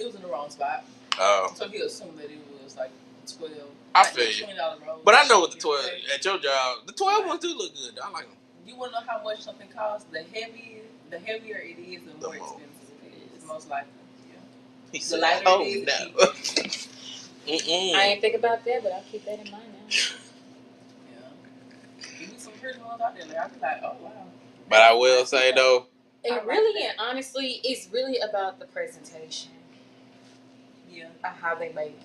was in the wrong spot?
Oh.
So he assumed that it was like 12.
I feel you.
$20
But I know what the 12 at your job. The 12 ones do look good. I like them.
You want to know how much something costs? The heavier it is, the more expensive it is. Most likely. Yeah.
He
the lighter it is,
no.
I ain't think about that, but I'll keep that in mind now.
Yeah. Give me some pretty ones out there. I'll be like, oh wow.
But I will say though.
And really and honestly, it's really about the presentation.
Yeah.
How they make it.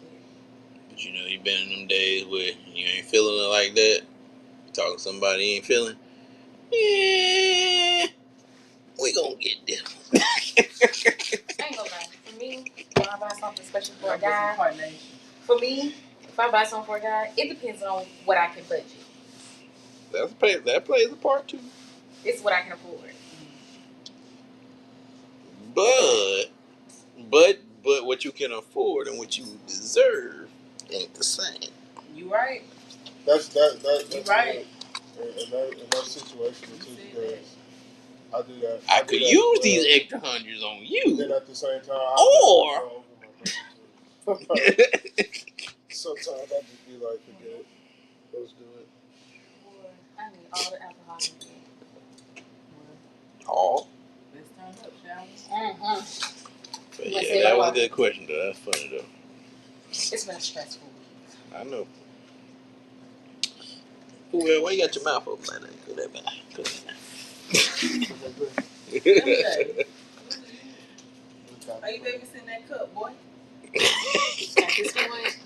But you've been in them days where you ain't feeling it like that. Talking to somebody you ain't feeling. Yeah, we gonna get them.
I ain't gonna lie. For me, when I buy something special for a guy, if I buy something for a guy, it depends on what I can budget.
That plays a part too.
It's what I can afford.
But what you can afford and what you deserve ain't the same.
You right.
That's
you right.
In that situation too, because I do that.
I could use these extra hundreds on you.
Then at the same time, Sometimes I just be like, forget it. Let's do it.
Boy, I need all the alcohol you get.
Oh.
Let's turn up, shall we?
But yeah, that was a good question, though. That's funny, though.
It's been a stressful week.
I know. Well, why you got your mouth open like that? Good that man.
Are you babysitting that cup, boy?
At this point,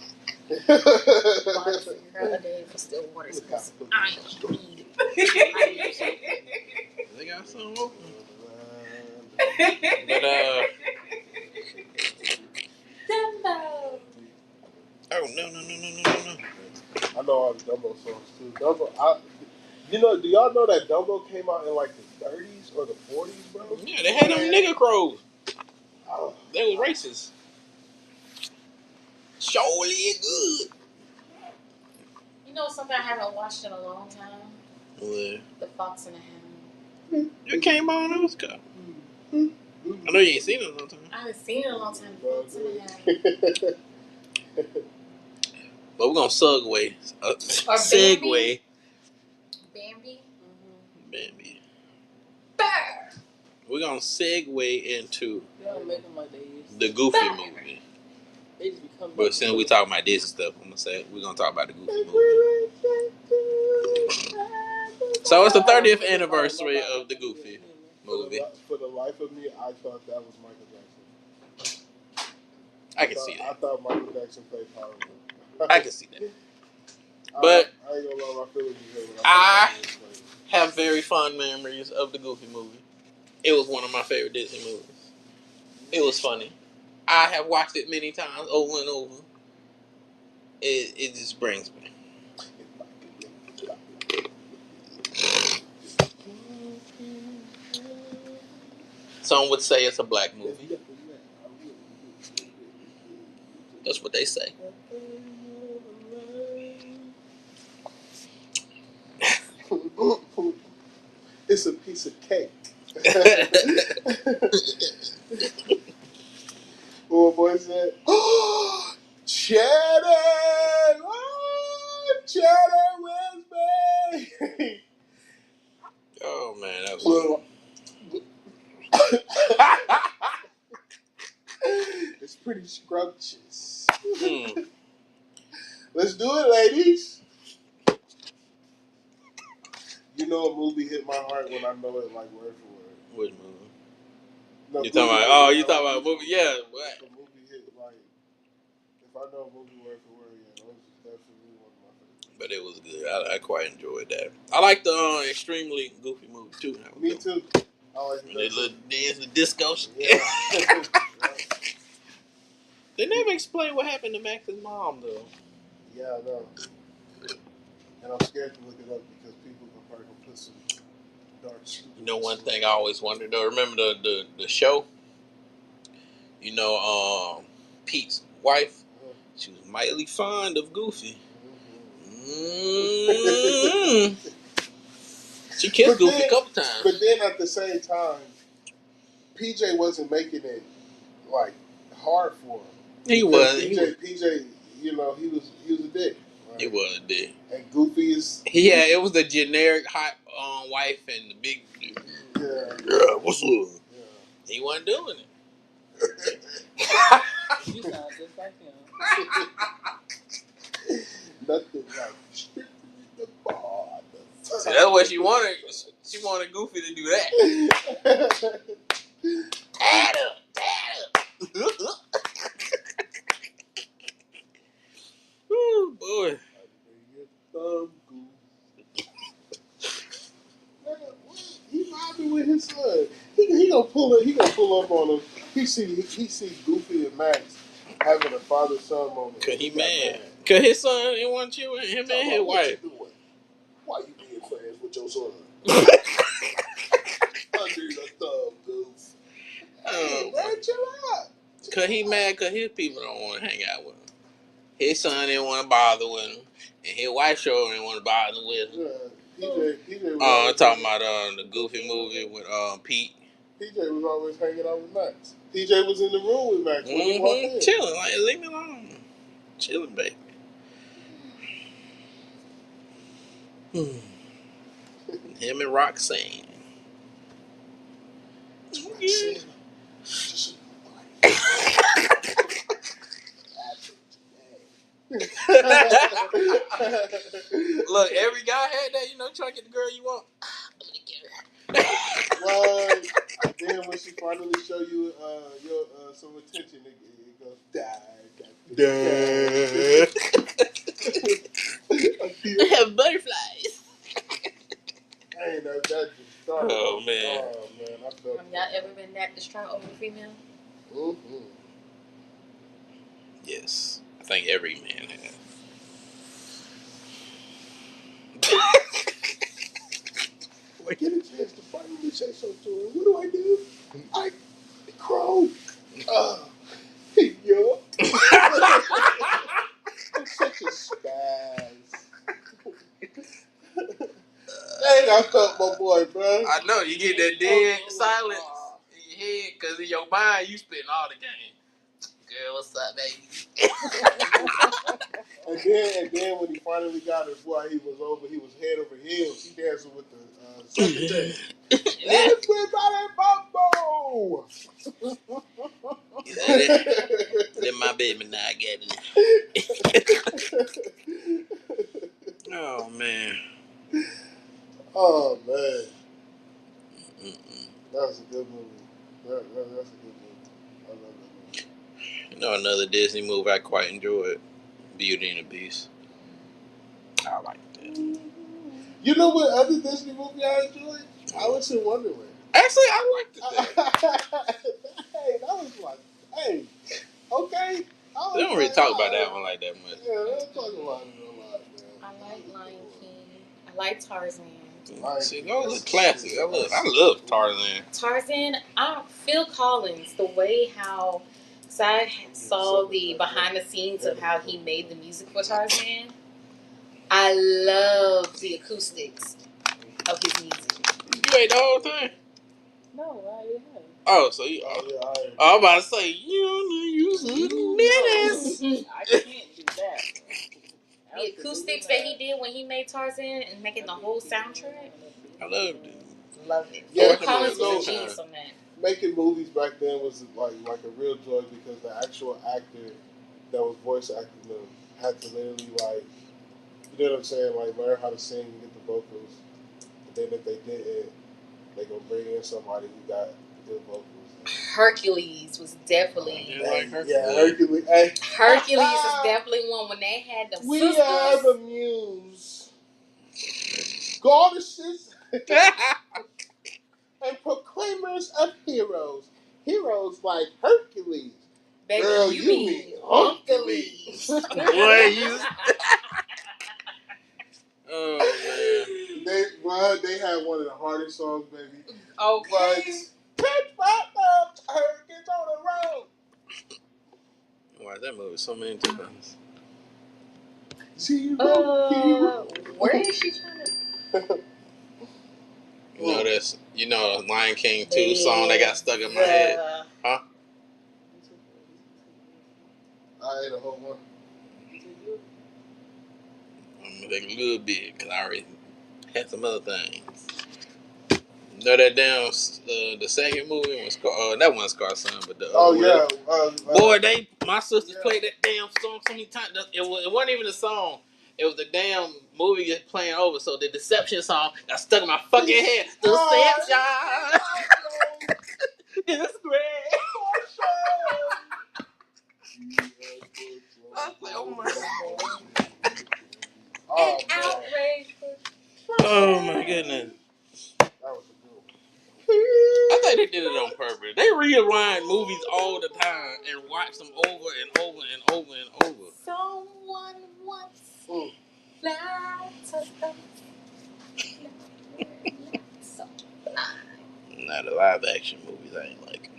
bought a day for still waters because I need it.
They got something open. But,
Dumbo.
Oh, no.
I know all the Dumbo songs, too. Do y'all know that Dumbo came out in, like, the 30s or the 40s, bro?
Yeah, they had them nigger crows.
Oh.
They was racist. Surely good.
You know something I haven't watched in a long time?
What?
The Fox and the Hound.
It came out on Oscar. I know you ain't seen it in a long time.
I haven't seen it in a long time. The Fox and the Hound.
But we're gonna segue.
Bambi.
Bambi.
Burr.
We're gonna segue into the
the
Goofy movie. But since we talking about this stuff, I'm gonna say we're gonna talk about the Goofy movie. So it's the 30th anniversary of the Goofy movie.
For the life of me, I thought that was Michael Jackson.
I can see
I
that.
thought Michael Jackson played Power.
I can see that. But
I ain't gonna lie, my feelings is hurt.
I have very fond memories of the Goofy movie. It was one of my favorite Disney movies. It was funny. I have watched it many times, over and over. It just brings me. Some would say it's a black movie. That's what they say.
It's a piece of cake. What boy said? Oh, Cheddar! Oh, Cheddar Wednesday!
Oh man, that was.
It's pretty scrumptious. Let's do it, ladies. You know, a movie hit my heart when I know it like word for word.
Which movie?
No,
you talking about? Oh, you talking about a movie? Yeah.
What? The movie hit like. If I know a movie word for word, yeah, that was definitely one of my favorites.
But it was good. I quite enjoyed that. I like the extremely Goofy movie too.
Me too. I like
the disco shit.
Yeah.
They never explain what happened to Max's mom though.
Yeah, I know. And I'm scared to look it up because people can probably put some dark shit.
You know, one thing I always wondered though. Remember the show? You know, Pete's wife. She was mightily fond of Goofy. Mm-hmm. She kissed Goofy a couple times.
But then at the same time, PJ wasn't making it like hard for him.
He wasn't.
PJ, you know, he was a dick. Right?
He was a dick.
And Goofy is.
Yeah, it was the generic hot wife and the big. Yeah, what's up? Yeah. He wasn't doing it.
You sound just like him.
Nothing like strictly the bar.
See, that's what she wanted. She wanted Goofy to do that. Add up. Woo, boy.
He vibing with his son. He gonna pull up on him. He see Goofy and Max having a father-son moment.
Cause he mad. Cause his son didn't want you and him and his wife.
Why you being friends with your son? Under the thumb, Goof. Hey, man, chill out.
Cause he mad cause his people don't want to hang out with him. His son didn't want to bother with him. And his wife sure didn't want to bother with him.
PJ
I'm talking about the Goofy movie with Pete.
PJ was always hanging out with Max. DJ was in the room with Max when he walked in.
Chilling, like leave me alone. Chilling, baby. Him and Roxanne.
Roxanne.
Look, every guy had that, you know, trying to get the girl you want.
Well, then when she finally show you your some attention, it goes
I have butterflies.
Hey, that just started.
Oh man.
Oh man, I felt.
Have y'all ever been that distraught over a female?
Mm-hmm.
Yes, I think every man has.
I get a chance to finally say something to her. What do? I croak. Yo. I'm such a spaz. Dang, I felt my boy, bro.
I know, you get that dead silence in your head, because in your mind, you spitting all the game. Girl, what's up, baby?
and then when he finally got her, boy, he was head over heels. He dancing with the secretary. That's with my bumbo.
Then my baby not getting it. Oh man.
Oh man.
Mm-mm.
That's a good movie. That's a good movie. I love that movie.
You know another Disney movie I quite enjoyed? Beauty and the Beast. I like that.
You know what other Disney movie I enjoyed? Alice in Wonderland.
Actually, I liked it.
Hey, that was like, hey, okay.
They don't really talk about that one like that much.
Yeah, they don't talk about it a lot, man.
I like Lion King. I like Tarzan.
See, those are classics. I love Tarzan.
Tarzan, Phil Collins, the way how I saw the behind the scenes of how he made the music for Tarzan. I love the acoustics of his music.
You ate the whole thing?
No, I didn't.
Oh, so you? I'm about to say you minutes.
I can't do that.
The acoustics that he did when he made Tarzan and making the whole soundtrack.
I loved it.
Love it.
Yeah,
Phil Collins was a genius on that.
Making movies back then was like a real joy because the actual actor that was voice acting them had to literally you know what I'm saying, learn how to sing and get the vocals. And then if they didn't, they gonna bring in somebody who got good vocals.
Hercules was definitely.
Hercules. Yeah, Hercules. Hey.
Hercules is definitely one when they had the
We
sisters.
are the muse, goddesses, and proclaimers of heroes. Heroes like Hercules.
Baby,
girl,
you mean
Hercules.
Boy, you. Oh man.
They had one of the hardest songs, baby.
Okay.
Pitch my love, Hercules on the road.
Why that movie so many times?
Where is she trying to?
You know Lion King 2 song that got stuck in my head. Huh?
I ate a whole one.
I'm gonna take a little bit because I already had some other things. Know that damn the second movie was called that wasn't Scar Son, but the boy, my sisters played that damn song so many times. It wasn't even a song. It was the damn movie just playing over. So the Deception song got stuck in my fucking head. Deception. It's great. I was like, oh my god.
Outrage.
Oh my goodness.
That was a good one.
I think they did it on purpose. They rewind movies all the time and watch them over and over and over and over.
Someone once fly to
Nah, the live action movies I ain't like.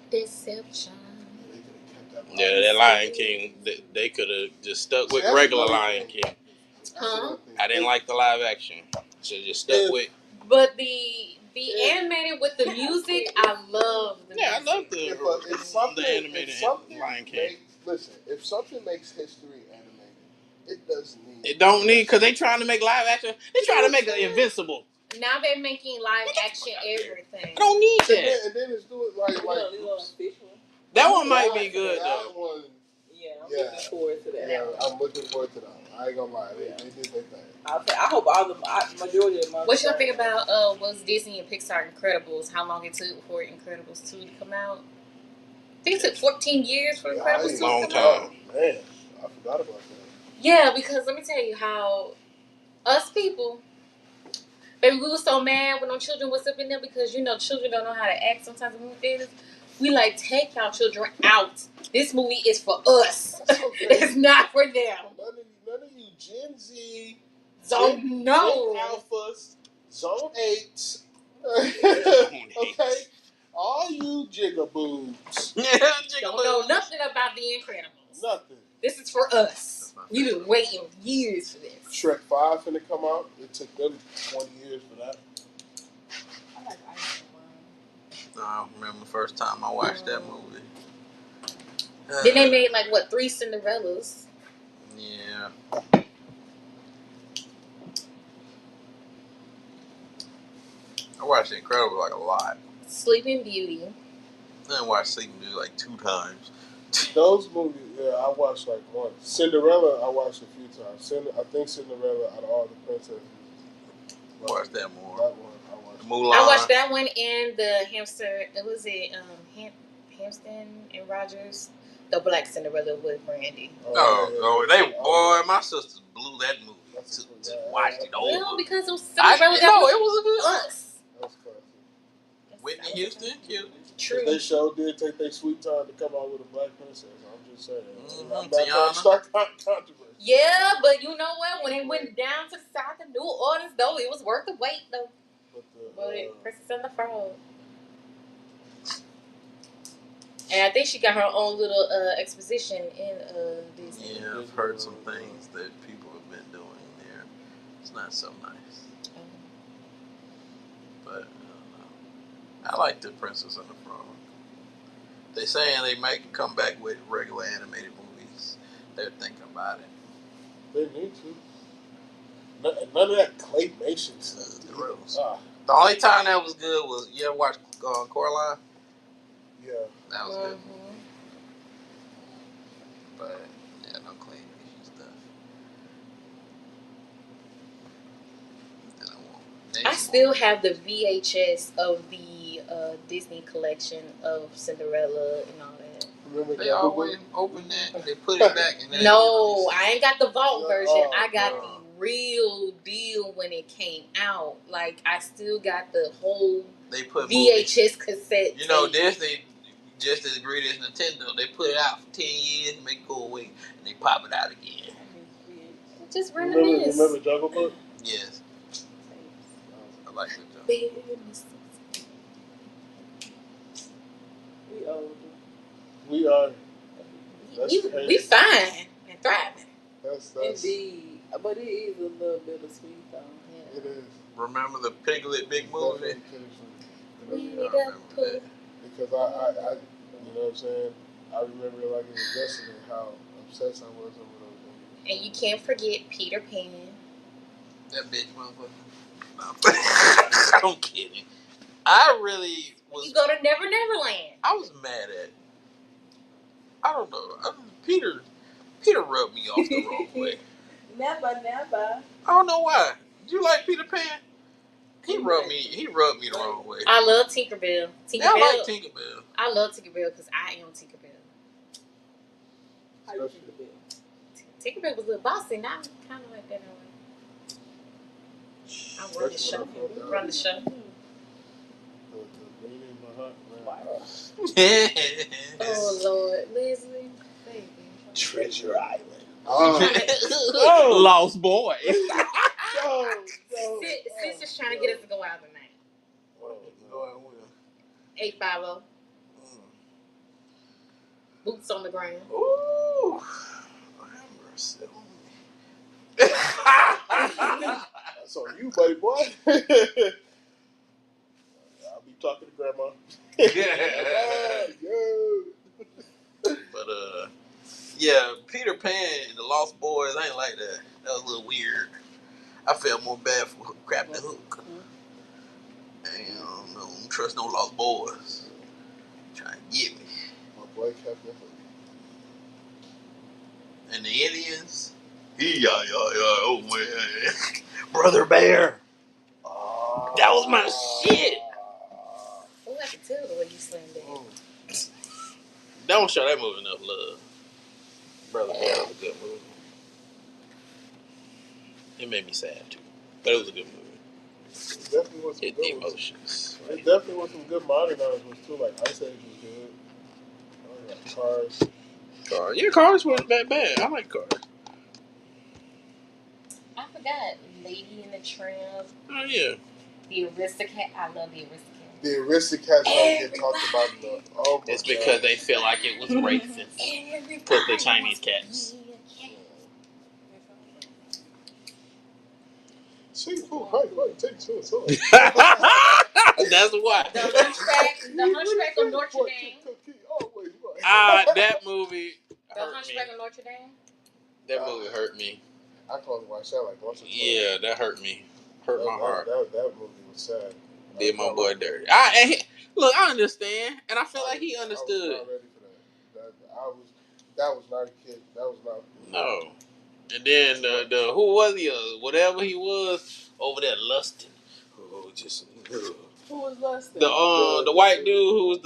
Deception.
Yeah, that Lion King, they could have just stuck with regular Lion King.
Huh?
I didn't like the live action. Should just stuck with.
But the The animated with the music, I love the music.
I love
If
the animated Lion King.
Listen, if something makes history animated, it doesn't need.
It don't need because they trying to make live action. They trying to make an Invincible.
Now they're making live action everything.
I don't need that.
And then it's doing like
That one might be good though.
That one,
I'm looking forward to that.
Yeah, I'm looking forward to that. I ain't gonna lie, they did their thing.
I hope all the majority of them.
What y'all think about was Disney and Pixar Incredibles? How long it took for Incredibles 2 to come out? I think it took 14 years for Incredibles 2 to come out.
Man, I forgot about that.
Yeah, because let me tell you how us people, baby, we were so mad when our children was up in there because children don't know how to act sometimes in movie theaters. We like, take y'all children out. This movie is for us.
Okay.
It's not for them.
None of you Gen Z,
Gen
Alphas, Zone 8s. Okay? All you jigaboos.
Don't know nothing about the Incredibles.
Nothing.
This is for us. We've been waiting years for this.
Shrek 5 finna come out. It took them 20 years for that.
I like Ice Cream.
I remember the first time I watched that movie.
Then they made 3 Cinderellas.
Yeah. I watched Incredible a lot.
Sleeping Beauty.
I didn't watch Sleeping Beauty 2 times.
Those movies, I watched once. Cinderella, I watched a few times. I think Cinderella, out of all the princesses,
Watched that more.
That one, I watched.
Mulan.
I watched that one and the hamster. It was Hampton and Rogers. The Black Cinderella with Brandy.
My sisters blew that movie to watch it over.
Well, because it was Cinderella.
It was a good
us.
That was classic.
Whitney Houston killed it.
True.
They sure did take their sweet time to come out with a black princess. I'm just saying. I'm not
Tiana.
trying to start controversy.
Yeah, but you know what? When it went down to the south of New Orleans, though, it was worth the wait, though. But Princess and the Frog. And I think she got her own little exposition in Disney.
Yeah, I've heard some things that people have been doing there. It's not so nice. But I don't know. I like the Princess and the Frog. They saying they might come back with regular animated movies. They're thinking about it.
They need to. None of that claymation stuff.
The only time that was good was, you ever watch Coraline?
Yeah.
That was good. But, yeah, no claymation stuff.
I still have the VHS of the Disney collection of Cinderella and all that.
Remember
They always open that, they put it back. And then
No, I ain't got the vault version. I got the real deal when it came out. I still got the whole VHS cassette.
You know, Disney, just as great as Nintendo, they put it out for 10 years, make it go away, and they pop it out again.
Just reminisce.
Remember Jungle Book?
Yes. I like that joke.
We old.
We are.
We fine and thriving.
That's
Indeed. But it is a little bit of sweet though.
Yeah. It is.
Remember the Piglet big movie?
Because I you know what I'm saying? I remember it like it was yesterday how obsessed I was over those movies.
And you can't forget Peter Pan.
That bitch motherfucker. I'm kidding. I really was.
You go to Never Neverland.
I was mad at. I don't know. Peter rubbed me off the wrong way.
Never.
I don't know why. Do you like Peter Pan? He rubbed me the wrong way.
I love Tinkerbell.
I like Tinkerbell.
I love Tinkerbell because I am Tinkerbell.
How you Tinkerbell?
Tinkerbell was a little bossy, and I'm kind of like that. I run the show. Run the show. Oh Lord, Leslie, baby.
Treasure Island.
Lost Boys.
Sis is trying to get us to go out tonight. 850. Boots on the ground.
Ooh.
That's on you, buddy boy. talking to grandma.
Yeah. But yeah, Peter Pan and the Lost Boys, I ain't like that. That was a little weird. I felt more bad for Captain Hook. And I don't trust no Lost Boys. Trying to get me.
My boy Captain Hook.
And the Indians. Oh man. Brother Bear. That was my shit.
Oh, I can tell the way you slammed that.
Don't show that movie enough love. Brother Bear was a good movie. It made me sad too. But it was a good movie.
It definitely was some
Hit
good
the
ones.
emotions.
It definitely was some good modernized ones too. Like Ice Age was good. Cars.
Yeah, Cars wasn't that bad. I like Cars.
I forgot Lady in the Tramp.
Oh yeah.
The Aristocat. I love the Aristocat.
The Aristocats don't get talked about enough. Oh my
It's because they feel like it was racist. Because the Chinese cats.
See, fool, how take two, so.
That's why.
The Hunchback of Notre Dame.
That movie
The
hurt me.
Hunchback of Notre Dame.
That movie hurt me.
I can only watch that like once or twice.
Yeah, that hurt me. Hurt my heart.
That movie was sad.
Did my boy dirty. Look, I understand, and I feel like he understood.
I was not ready for that. That was not a kid. That was not.
No. And then the who was he? Whatever he was over there lusting. Oh, just.
Who was lusting?
The white dude who was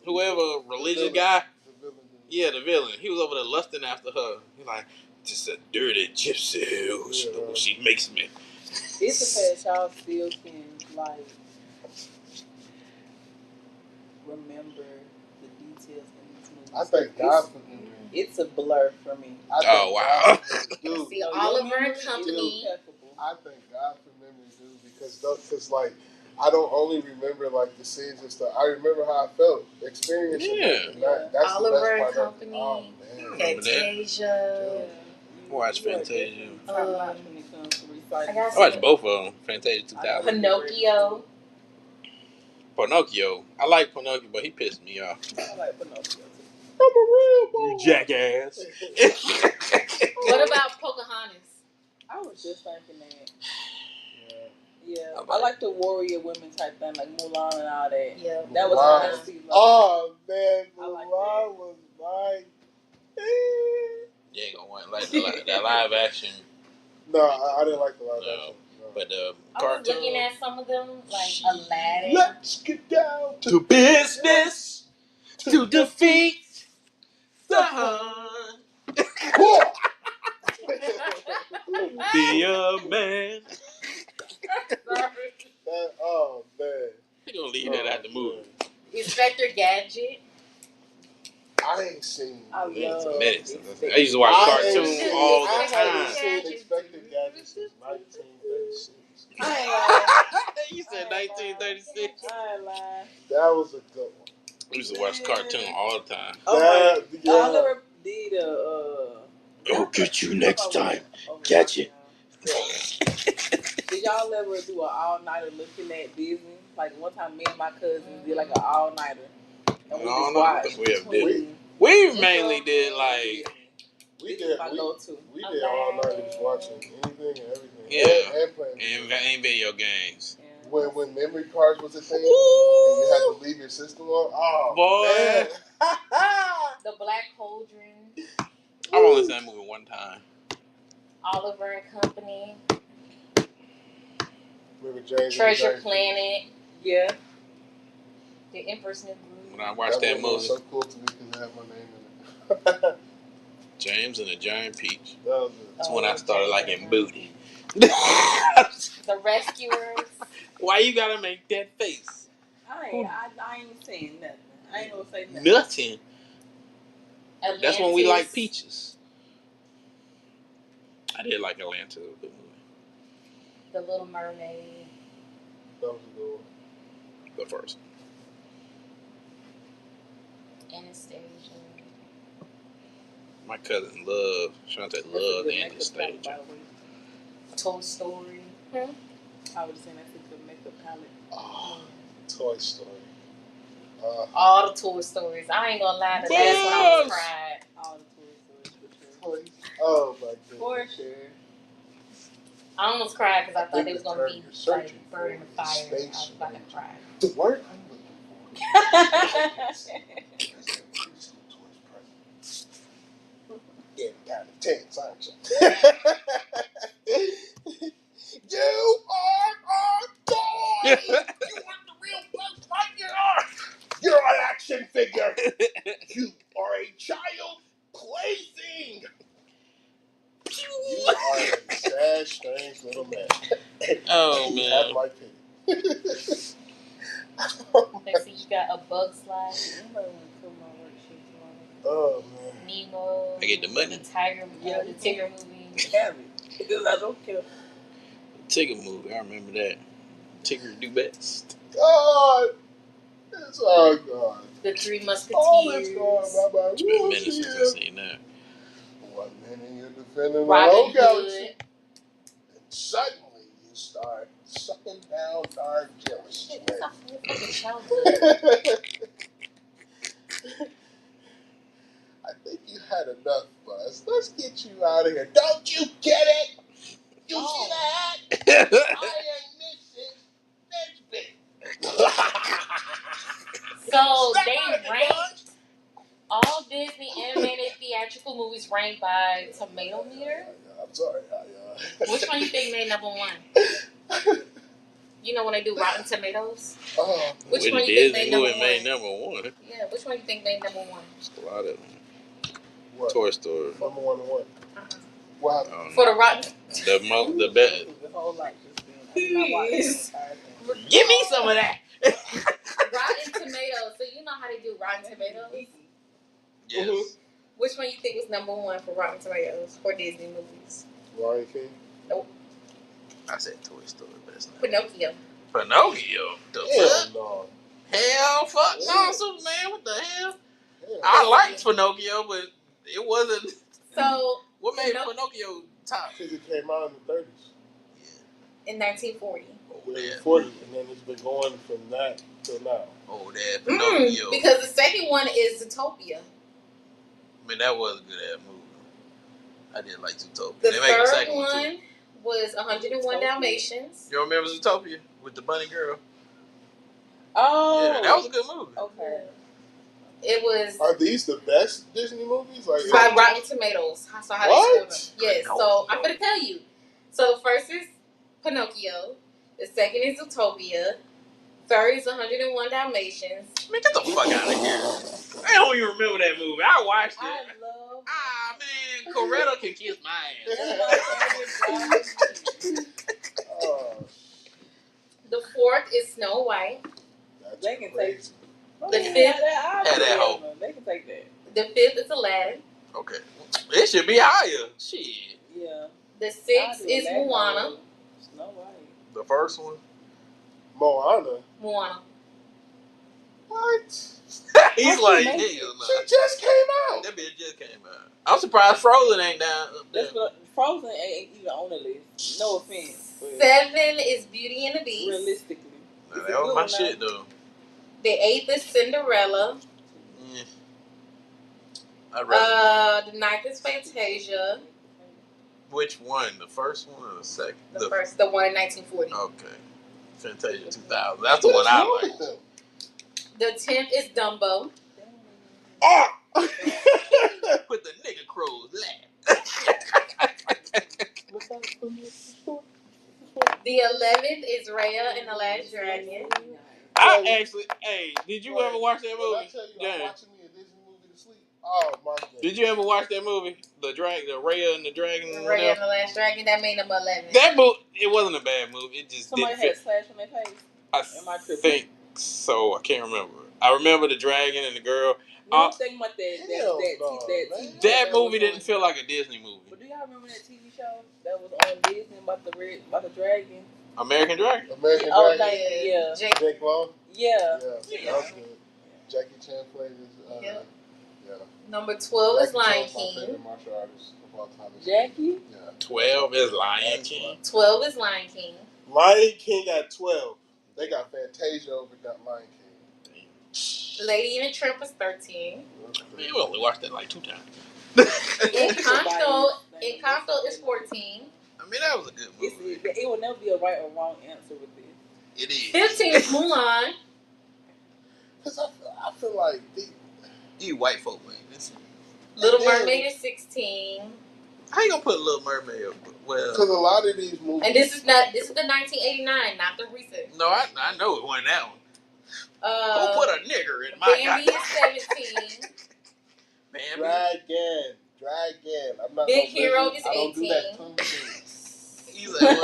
whoever religious guy.
The villain.
Yeah, the villain. He was over there lusting after her. He's like, just a dirty gypsy. She makes me.
It's the fact y'all still can like remember the details in these movies.
I thank God for them.
It's a blur for me.
Oh wow.
Dude, see, Oliver and Company.
I thank God for memory, dude, because like I don't only remember like the scenes and stuff. I remember how I felt experiencing it. And that's
Oliver
the
and
best part
Company.
Oh man.
Fantasia.
Watch Fantasia.
I
watched both of them. Fantasia 2000.
Pinocchio.
Pinocchio. I like Pinocchio, but he pissed me off.
I like Pinocchio too.
I'm a real boy.
You jackass.
What about Pocahontas?
I was just thinking that. Yeah, I like the warrior women type thing, like Mulan and all that.
Yeah,
that was honestly. Like,
oh man, Mulan was like.
You ain't gonna want that live action.
No, I didn't like the live action. No.
But the
I was
cartoon.
looking at some of them, like Aladdin.
Let's get down
to business to defeat the Hun. Be a man.
Oh man.
He gonna leave that out the movie.
Inspector Gadget.
I ain't seen.
I
used to watch cartoons all the time.
I haven't seen Inspector Gadget since 1936.
I ain't lying.
You said 1936.
I ain't lying.
That was a good one.
We used to watch cartoon all the time.
I never did
I'll get you next time. Catch it.
Did y'all ever do an all-nighter looking at Disney? Like one time me and my cousins did like an all-nighter. And we just watched.
We mainly did like...
We did all nighters watching anything and everything.
Yeah.
And playing
and video games.
Yeah. When memory cards was a thing, and you had to leave your system on. Oh,
boy.
The Black Cauldron.
I've only seen that movie one time.
Oliver and Company.
Treasure
Planet.
Yeah.
The Empress New Groove.
When I watched that movie.
Was so cool to me because it had my name in it.
James and the Giant Peach.
That's
when I started liking booty.
The Rescuers.
Why you gotta make that face?
I ain't saying nothing. I ain't gonna say nothing.
Nothing.
Atlantis.
That's when we like peaches. I did like Atlantis. It was a good movie.
The Little Mermaid.
That was a good one.
The first.
Anastasia.
My cousin Shante loved Anastasia.
Toy Story.
I would say that's a good makeup palette.
Oh, Toy Story.
All the Toy Stories. I ain't gonna lie, the last one I was cried.
All the Toy Stories
Oh my goodness.
for sure.
I almost cried because I thought
think
they was
the
gonna
term
be
you're searching
like burned in
for
the
is
fire. I was
space
about to
ranger.
cry.
The word I'm looking for. Getting kind of tense, aren't you? You are a toy! You are the real Buzz Lightyear! You're an action figure! You are a child plaything! You are a sad, strange little man.
Oh,
You
man.
have my pity.
Next thing you got A Bug Slide,
Anybody want to cook my worksheet tomorrow?
Oh, man.
Nemo,
I get the money.
the Tiger, the Tigger movie.
Have it. Because I don't care.
Tigger movie, I remember that. Tigger do best.
God! It's all gone.
The Three
All
Musketeers.
is gone, Baba.
It's been a minute since I seen that.
1 minute you're defending the
Robin
whole galaxy.
Hood.
And suddenly you start sucking down dark jealous.
Shit, that's off your fucking childhood.
I think you had enough, Buzz. Let's get you out of here. Don't you get it? You see that? I am Mrs. Nesbit.
So they ranked all Disney animated theatrical movies ranked by Tomato Meter.
I'm sorry.
Which one you think made number one? You know when they do Rotten Tomatoes? Which one you think made number one?
Made number one.
Yeah, which one you think made number one?
A lot of them.
What?
Toy Story.
Number one and what?
Uh-huh.
What?
For the Rotten.
The best.
The whole lot just being. I'm not watching the entire thing.
Give me some of that.
Rotten Tomatoes. So you know how they do Rotten Tomatoes?
Yes.
Mhm.
Which one you think was number one for Rotten Tomatoes for Disney movies?
Lion King?
Nope.
I said Toy Story, but it's not.
Pinocchio.
Pinocchio? The
Hell
fuck?
no.
Hell fuck no, Superman. What the hell?
Hell.
I liked Pinocchio, but it wasn't.
So
What made Pinocchio top?
Because it came out in the 30s.
in 1940.
Oh,
Yeah,
yeah.
40, and then it's been going from that till now.
Oh, that Pinocchio.
Because the second one is Zootopia.
I mean, that was a good ass movie. I did like Zootopia.
The
They make a
third
second
one
too.
was 101 Dalmatians.
You remember Zootopia with the bunny girl?
Oh.
Yeah, that was a good movie.
Okay.
It was
Are these the best Disney movies? Like
by Rotten Tomatoes. So how
What?
they score them. Yes. So I'm gonna tell you. So the first is Pinocchio. The second is Zootopia. Third is 101 Dalmatians.
Man, get the fuck out of here. I don't even remember that movie. I watched it.
I love.
Ah, man, Coretta can kiss my ass.
Oh,
The fourth is Snow White.
that's
They can
crazy.
The fifth.
that hoe.
They can take that.
The fifth is Aladdin.
Okay. It should be higher. Shit.
Yeah.
The sixth is Moana.
Snow White.
The first one?
Moana?
Moana.
What?
He's
How'd
like,
she make
hell
it?
no.
She just came out.
That bitch just came out. I'm surprised Frozen ain't down up there.
That's what Frozen ain't even on the list. No offense. But
Seven is Beauty and the Beast.
realistically.
Nah,
it's
that
a
was
good
my
one,
shit,
though.
though.
The eighth is Cinderella.
Yeah. I'd rather
The ninth is Fantasia.
which one? The first one or the second?
The first, the one in 1940.
Okay. Fantasia 2000. That's the one I like.
The 10th is Dumbo.
Oh!
With the nigga crows
The 11th is Raya and the Last Dragon.
I actually, hey, did you ever watch that
When I
movie?
tell you
Yeah.
I'm watching me a Disney movie to sleep. Oh my god.
Did you ever watch that movie? The Raya and the Dragon and
Raya
whatever?
and the Last Dragon, that made number 11.
That movie, it wasn't a bad movie. It just
Somebody
didn't
had a
fit.
slash on their face. Am I
I
tripping?
think so. I can't remember. I remember the dragon and the girl.
No, I'm thinking about that
Hell no,
TV.
That
show
movie
was
didn't
on-
feel like a Disney movie.
But do y'all remember that TV show that was on Disney about the dragon?
American Dragon?
American
Oh,
Dragon.
yeah.
Jake.
Jake Long.
Yeah.
Yeah, that was good. Jackie Chan played his.
Yeah.
Yeah.
Number 12 is
Jackie
Lion
Chan's my
King.
favorite martial artist of all time.
Jackie?
Yeah.
12 is Lion King.
12 is Lion King.
Lion King at 12. They got Fantasia over that Lion King.
Lady and the Tramp was 13.
Man, we only watched that like 2 times.
Encanto is 14.
I mean, that was a good movie.
It will never be a right or wrong answer with this.
It is.
15 is Mulan.
Because I feel like
You white folk, man.
Little Mermaid is 16.
How you gonna put Little Mermaid up? Well,
because a lot of these movies.
And this is the 1989, not the recent.
no, I know it wasn't that one. Who put a nigger in my
Bambi is 17.
Bambi.
Dragon. I'm not
Big Hero is
I don't
18.
do that tongue thing.
He's like,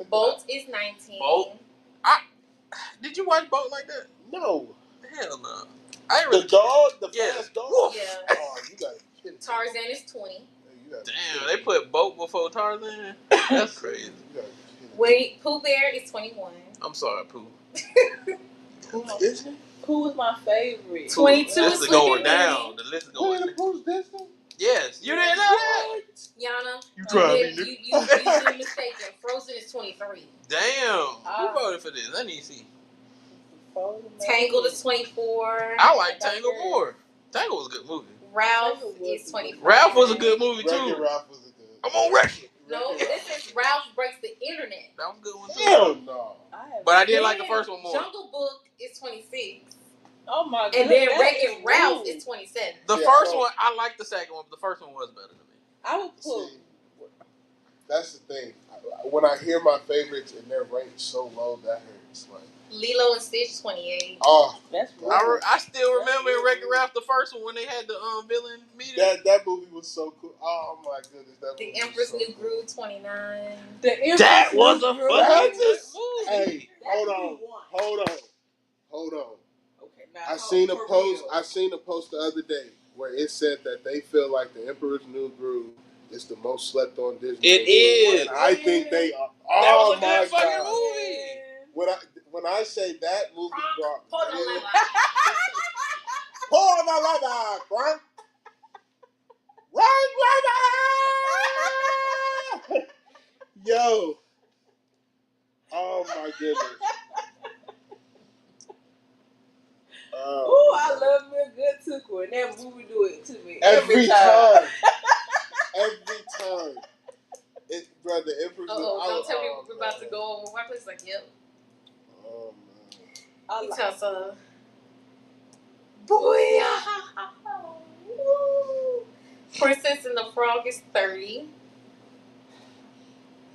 Bolt is 19.
Bolt? Did you watch Boat like that?
No.
Hell no. I ain't really.
The dog? The
Yeah.
fast dog?
Yeah.
Oh, you got to kidding me.
Tarzan is 20.
Damn, they put Boat before Tarzan? That's crazy.
Wait, Pooh Bear is 21.
I'm sorry, Pooh.
Who's Disney?
Who was my favorite?
22
This
is
is going
Sleeping
down. The list is going
Winnie
down.
the Pooh's Disney?
Yes. You didn't know that?
Yana,
You tried me, nigga.
you've been mistaken. Frozen is 23.
Damn. Who voted for this? Let me see.
Tangled is 24.
I like Tangled more. Tangled was a good movie.
Ralph is 25.
Ralph was a good movie, too.
Wreck-It Ralph was a good.
I'm on Wreck-It.
No, this is Ralph Breaks the Internet.
That was a good one, too.
Hell no.
But I did like the first one more.
Jungle Book is 26.
Oh my god.
And then Wreck-It Ralph is 27.
The first one, I liked the second one, but the first one was better to me.
I would put.
See, that's the thing. When I hear my favorites and they're ranked so low, that hurts. Like
Lilo and Stitch 28.
Oh,
That's
I still remember in Wreck-It Ralph the first one when they had the villain meeting.
that movie was so cool. Oh my goodness, that
The
movie
Empress
was so
New
cool.
Groove 29.
That was a fucking
That's
good
just-
movie.
Hey, hold on.
Okay, now
I seen a post the other day where it said that they feel like the Emperor's New Groove is the most slept on Disney.
It
movie.
is.
And I think they are.
That
Oh
was a
my
good fucking
god!
movie.
When I say that movie brought
Hold on, Lila.
Pour my lava, Frank. Right, Yo. Oh my goodness.
Ooh, I love me a good tuku, and that movie do it to me
Every time. Every time. Bro, the Emperor's
Don't tell me we're about to go over my place. Like, yep.
Oh man.
He tells her, Booyah! Princess and the Frog is 30.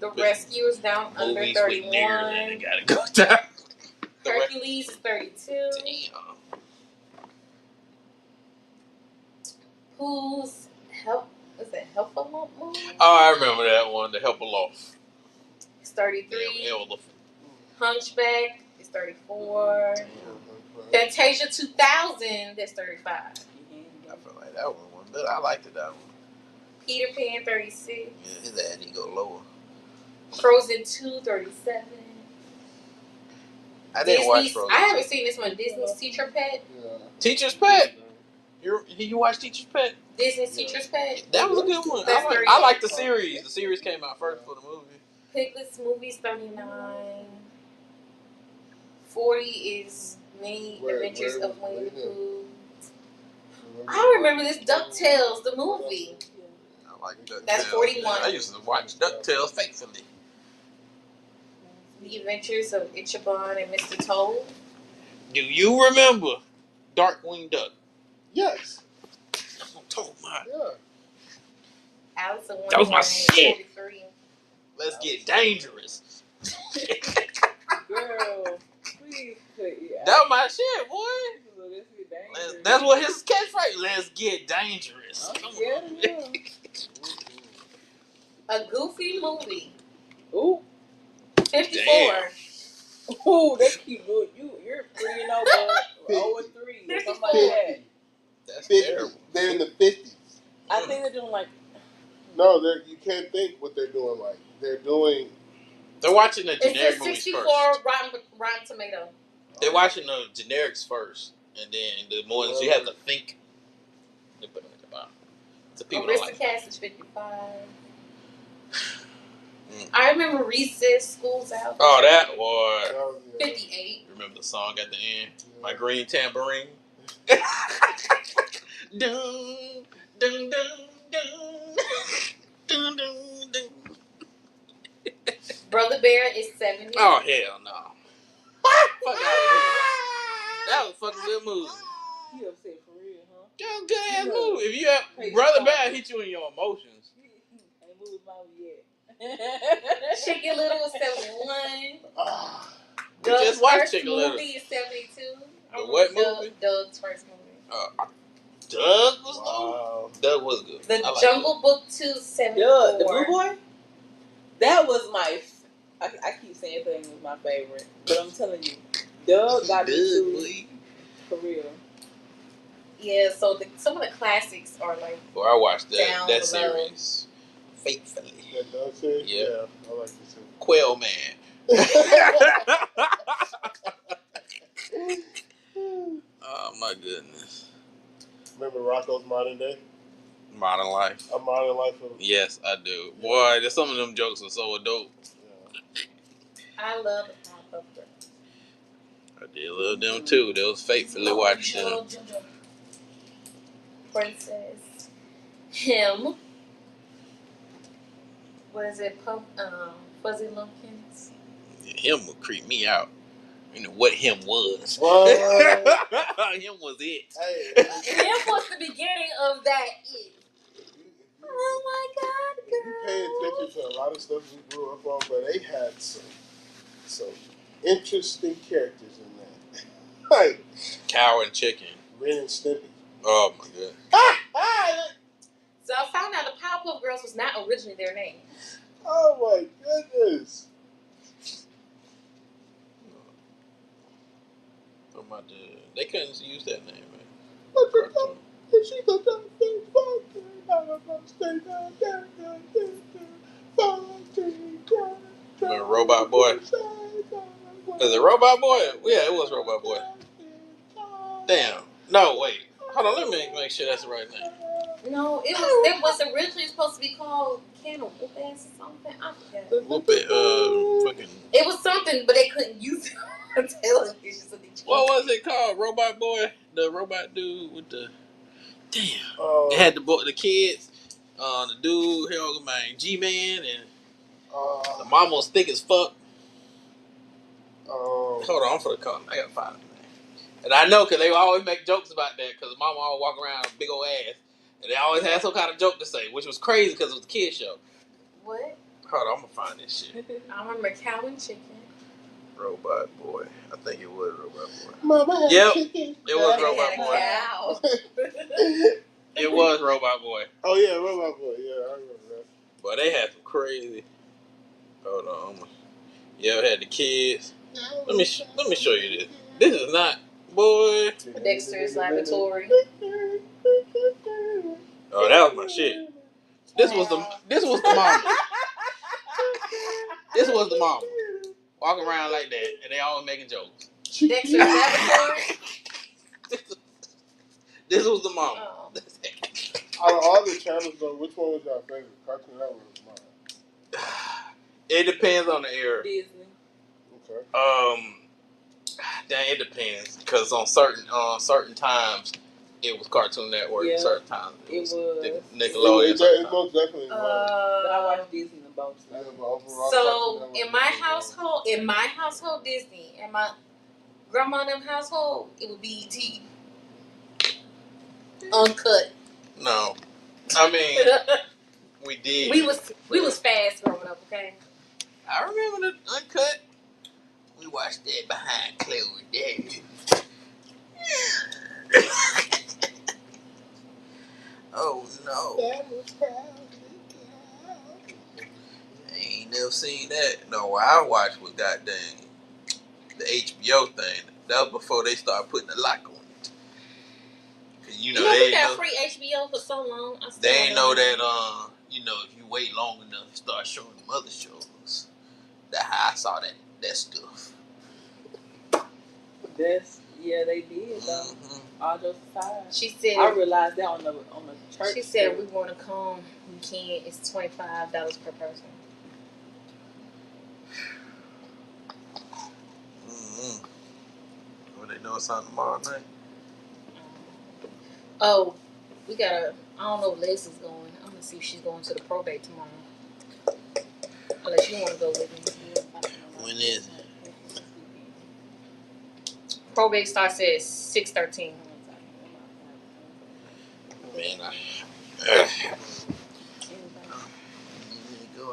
The Rescue is down under
Movies
31.
with niggers and it gotta go down.
Hercules is 32.
Damn.
Who's is it Helpalump movie?
Oh, I remember that one, The Help Aloft.
It's 33.
Damn, elephant.
Hunchback is 34. Fantasia 2000, that's 35.
I feel like that one was better. I liked it, that one.
Peter Pan 36.
Yeah, his ass need to go lower.
Frozen 2 37.
I didn't watch Frozen.
I haven't seen this one. Disney's Teacher Pet.
Yeah.
Teacher's Pet. You watch Teacher's Pet?
Disney's Teacher's Pet.
That was a good one.
That's
I like the series. The series came out first for the movie.
Piglet's Movies 39. 40 is Many Adventures of Winnie the Pooh. I remember this DuckTales, the movie.
I like DuckTales.
That's 41.
I used to watch DuckTales faithfully.
The Adventures of Ichabod and Mr. Toad.
Do you remember Darkwing Duck?
Yes.
I'm talking about.
Yeah.
Alice in
That was my
Wonderland,
shit.
43.
Let's get dangerous.
Girl, please put it out.
That was my shit, boy.
Let's get dangerous.
That's what his catchphrase. Let's get dangerous.
I'm
Come
scared
on.
of him.
A Goofy movie.
Ooh.
54.
Damn.
Ooh, they keep doing you're 3-0, but 0-3 or something like that.
That's
50.
terrible.
They're in the 50s.
I think they're doing like
No, you can't think what they're doing like. They're doing.
They're watching the
It
generic
says
movies
64
first.
Rotten Tomato.
They're watching the generics first, and then the ones you have to think. They put them at the bottom. So people don't like.
Aristocats is 55. I remember Recess, School's Out.
Oh, that was.
58.
Remember the song at the end? My Green Tambourine. Dun, dun, dun, dun. Dun, dun, dun.
Brother Bear is 70.
Oh, hell no. Fuck out of here. That was a fucking good movie.
You upset for real, huh?
That was a good ass movie. If you have Brother Bear hit you in your emotions.
Ain't moved mouth yet.
Chicken Little is 71.
We just watched Chicken
Doug's
Little.
movie is 72.
The what movie?
Doug's first movie.
Doug was good. Doug was good.
The Jungle Book 2, 74.
The Blue Boy? That was my... I keep saying things was my favorite. But I'm telling you, Doug got me too. For real.
Yeah, so some of the classics are like...
Well, I watched that
below.
series faithfully.
That Doug series?
Yeah.
Yeah, I like this too.
Quail Man. Oh, my goodness.
Remember Rocco's Modern Day?
Modern Life.
A Modern Life of...
Yes, I do. Boy, some of them jokes are so adult.
Yeah.
I love the Pop-Up Girls.
I did love them too. They was faithfully watching them.
Princess. Him. What is it? Fuzzy Lumpkins.
Yeah, him would creep me out. You know what him was.
What?
Him was it.
Hey,
Him was the beginning of that it. Oh my God,
if you
girl.
pay attention to a lot of stuff we grew up on, but they had some interesting characters in that. Like
Cow and Chicken.
Ren and Stimpy.
Oh my god.
So I found out the Powerpuff Girls was not originally their name.
Oh my goodness.
They couldn't use that name, man. Remember Robot Boy? Is it Robot Boy? Yeah, it was Robot Boy. Damn. No, wait. Hold on, let me make sure that's the right name.
No, it was originally supposed to be called Can of Whoop Ass or something. I forget.
Whoop it, fucking.
It was something, but they couldn't use it on television, so they changed
What was it called? Robot Boy? The robot dude with the. Damn. It had the kids, the dude, hell, man, G-Man, and the mama was thick as fuck. Hold on, I'm for the call. I gotta find it, man. And I know, because they always make jokes about that, because the mama always walk around with a big old ass. And they always had some kind of joke to say, which was crazy because it was a kid show.
What?
Hold on, I'm gonna find this shit.
I remember Cow and Chicken.
Robot Boy. I think it was Robot Boy.
Mama had chicken.
It was Robot Boy.
Cow.
It was Robot Boy.
Oh yeah, Robot Boy. Yeah, I remember that.
But they had some crazy. Hold on. Yeah, it had the kids. Let me show you this. This is not, boy.
Dexter's Laboratory.
Oh, that was my shit. This was the mama. This was the mama. Walking around like that, and they always making jokes.
Dexter's Laboratory.
This was the mama.
Oh.
Out of all the channels, though, which one was your favorite? Cartoon Network was mine.
It depends on the era.
Disney.
Okay.
It depends, because on certain times it was Cartoon Network.
Yeah,
certain times it was Nickelodeon.
It most definitely was.
But I watched Disney the most.
So in my household, Disney. In my grandma and them household, it would be E.T. Uncut.
No, I mean we did.
We was fast growing up. Okay.
I remember the Uncut. We watched that behind closed doors. Oh no! I ain't never seen that. No, what I watched was goddamn the HBO thing. That was before they started putting the lock on it. Cause
We
they
got free HBO for so long.
They ain't know that if you wait long enough, you start showing them other shows. That's how I saw that stuff.
They did though.
Mm-hmm.
All those aside.
She said.
I realized that on the church.
She said we want to come. We can't. It's $25 per person.
Mm-hmm. Well, they doing something tomorrow night?
Oh, we gotta. I don't know if Lex is going. I'm gonna see if she's going to the probate tomorrow. Unless you want to go with me.
When is it?
Probate starts at 6:13.
Man,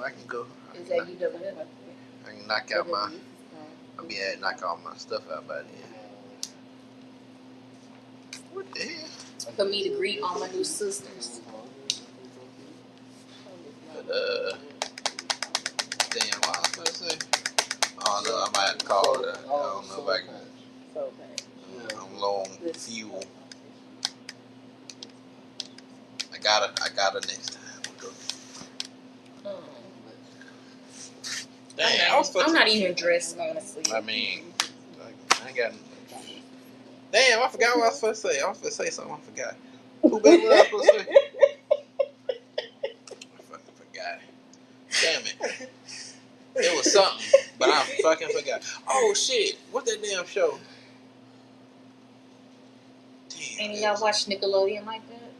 I can go.
Is that you doing it?
I can knock out my. I'll be able to knock all my stuff out by then. What the hell?
For me to greet all my new sisters.
But damn, what I was gonna say? Oh no, I might have to call her. I don't know if I can. I'm low on fuel. I got her next time. Damn,
I'm not even dressed, honestly.
I mean, I ain't got. Damn, I forgot what I was supposed to say. I was supposed to say something. I forgot. Who back what I was supposed to say? I fucking forgot. Damn it. It was something, but I fucking forgot. Oh shit! What that damn show? Damn.
And y'all watch Nickelodeon like that?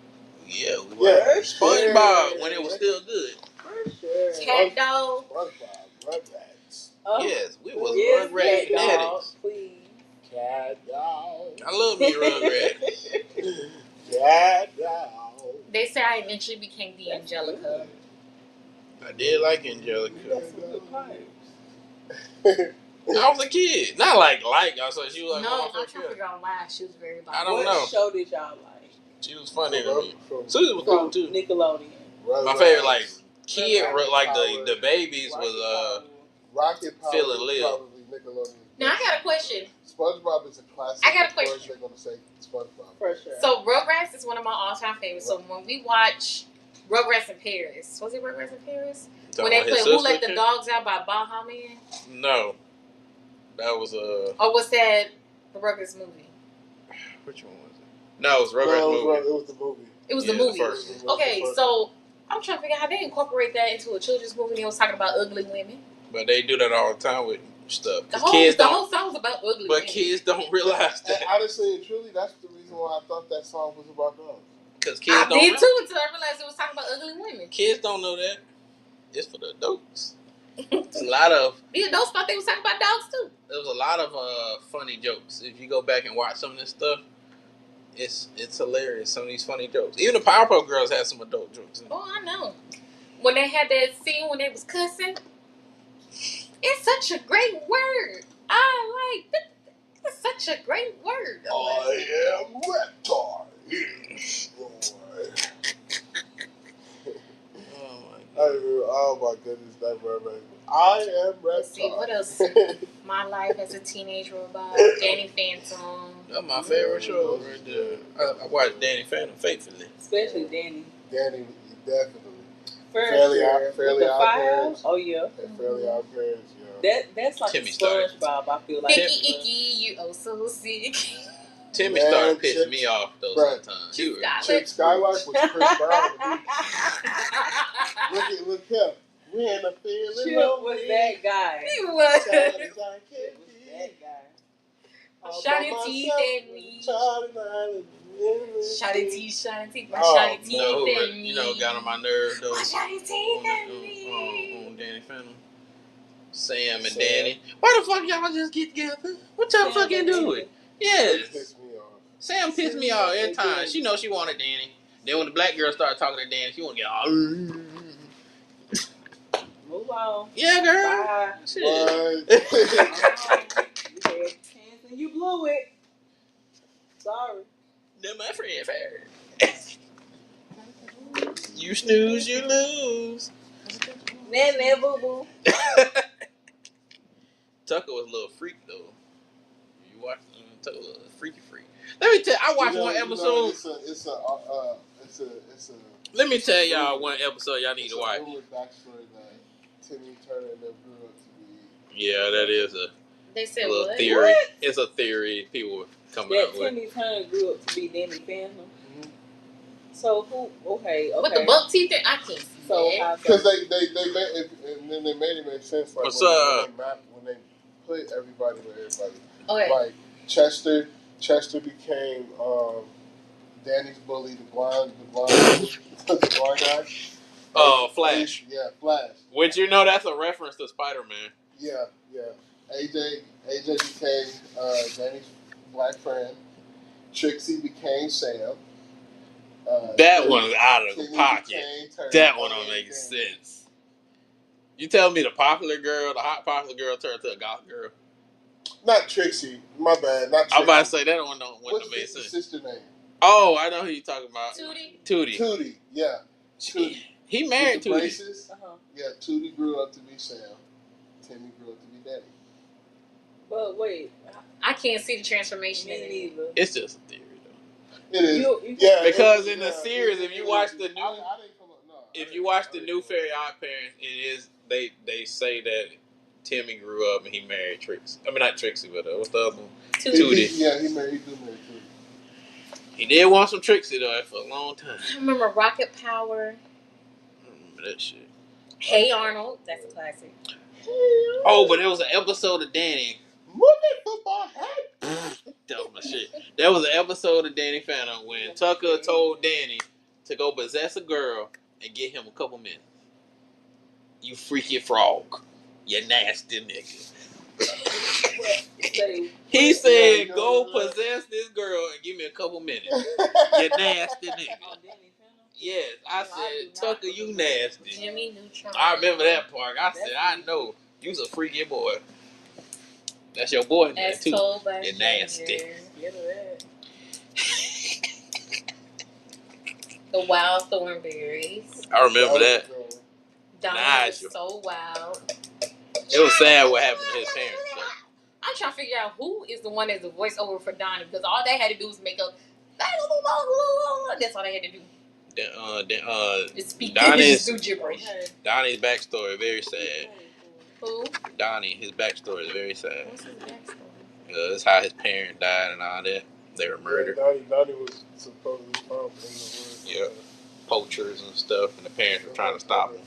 Yeah, we watched SpongeBob when it was still good.
For sure.
Cat dog.
Rugrats.
Yes, we was
Yes,
Rugrat
cat dog,
fanatics.
please.
Cat dog.
I love me Rugrat.
Cat dog.
They say I eventually became the Angelica.
I did like Angelica.
That's some good pipes.
I was a kid. Not like I so she was like
No,
one
I'm
of my
trying
first
to
kids.
figure out why she was very
I don't
What
know.
show did y'all like?
She was funny to me.
From
Susie was cool
From
too.
Nickelodeon.
My favorite like kid
Rocket
like
Power.
the babies was
Rocket Power
Phil and
is
Lil.
probably Nickelodeon.
Now I got a question.
SpongeBob is a classic.
I got a
Of course
question.
they're gonna say SpongeBob.
For sure.
So Rugrats is one of my all-time favorites. So when we watch Rugrats in Paris, was it Rugrats in Paris? When they played Who Let the Dogs Out by Baha Man?
No, that was
Or was that the Rugrats movie?
which one was it? No, it was Rugrats movie.
It was the movie.
It was
Yeah,
the
the
movie.
first one.
Okay, so I'm trying to figure out how they incorporate that into a children's movie. They was talking about ugly women.
But they do that all the time with stuff.
The
Kids don't.
whole song was about ugly
But
women.
kids don't realize
And
that.
honestly and truly, that's the reason why I thought that song was about dogs.
Because kids
I
don't.
did too until I realized it was talking about ugly women.
Kids don't know that. It's for the adults. It's a lot of.
The adults thought they was talking about dogs too.
There was a lot of funny jokes. If you go back and watch some of this stuff, it's hilarious. Some of these funny jokes. Even the Powerpuff Girls had some adult jokes.
Oh, I know. When they had that scene when they was cussing, it's such a great word. I like that. It's such a great word.
I am Reptar. Yes, Lord. Oh my goodness, that mermaid. I am Reptar.
Let's see, what else? My Life as a Teenage Robot, Danny Phantom.
That's my favorite show right there. I watch Danny Phantom faithfully.
Especially Danny.
Danny, definitely.
Fairly
Odd Parents.
Oh yeah.
Fairly Odd Parents, yeah.
That's like
Timmy
SpongeBob. I feel like.
Icky, you oh so sick.
Timmy
Man,
started pissing
Chip-
me off though
Bruh.
sometimes.
Chip Skylark was Chris Brown. Look here. We in the feeling.
Chip was that guy.
He was.
That guy.
Shiny teeth and me. Shiny teeth, my
Oh,
shiny teeth
You know who
and me.
got on my nerves though.
My shiny teeth and me.
On Danny Phantom. Sam and Danny. Why the fuck y'all just get together? What y'all fucking doing? Yes.
Pissed me off.
Sam pissed me off every time. She know she wanted Danny. Then when the black girl started talking to Danny, she want to get all.
Move on.
Yeah, girl.
Bye.
Shit.
What?
You had a chance and you blew it. Sorry.
They're my friend, fair. You snooze, you lose.
Nah, boo boo.
Tucker was a little freak though. You watched Tucker was a freaky freak. Let me tell you, I watched one episode. Let me tell y'all one episode y'all need to watch.
It's a rumored backstory that Timmy Turner and them grew up to be.
Yeah, that is a
They said
little
what?
theory.
What?
It's a theory people were coming
That
up with.
Timmy Turner grew up to be Danny Phantom. So who? Okay.
With the buck teeth, I can't see
So
that.
Because they made it, and then they made it make sense. Like
What's
when
up?
when they put everybody with everybody.
Okay.
Like Chester became Danny's bully, the blind guy.
Flash.
Yeah, Flash.
Which you know that's a reference to Spider-Man.
Yeah. AJ became Danny's black friend. Trixie became Sam.
That one's out of the
Timmy
pocket.
became Turtle.
That one don't make sense. You tell me the hot popular girl turned to a goth girl.
Not Trixie. My bad. Not Trixie.
I'm about to say that one wouldn't
What's
have made
Trixie's
sense.
sister name?
Oh, I know who you talking about. Tootie.
Tootie. Yeah. Tootie.
He married
With the
Tootie.
braces. Yeah. Tootie grew up to be Sam. Timmy grew up to be Daddy.
But wait,
I can't see the transformation in it either.
It's just a theory, though.
It is.
Because in the series, if you watch the new, if you watch the new Fairy Odd Parents, it is they say that Timmy grew up and he married Trixie. I mean, not Trixie, but what's the other one? Tootie.
He did marry Tootie.
He did want some Trixie though for a long time.
I remember Rocket Power.
I remember that shit.
Hey Arnold, that's a classic.
Oh, but there was an episode of Danny.
Football hat.
That was my shit. There was an episode of Danny Phantom when Tucker told Danny to go possess a girl and get him a couple minutes. You freaky frog. You nasty nigga. He said, go possess this girl and give me a couple minutes. You nasty nigga. Yes, I said, Tucker, you nasty.
Jimmy Neutron.
I remember that part. I said, I know. You's a freaky boy. That's your boy name, too. You're nasty.
The Wild Thornberries.
I remember that.
Donnie was so wild.
It was sad what happened to his parents, though.
I'm trying to figure out who is the one that's the voiceover for Donnie, because all they had to do was make up. That's all they had to do. Donnie's
backstory very sad.
Who?
Donnie, his backstory is very sad.
What's his backstory?
It's how his parents died and all that. They were murdered.
Yeah, Donnie was supposedly found in the woods.
Yeah, poachers and stuff, and the parents were trying to stop him.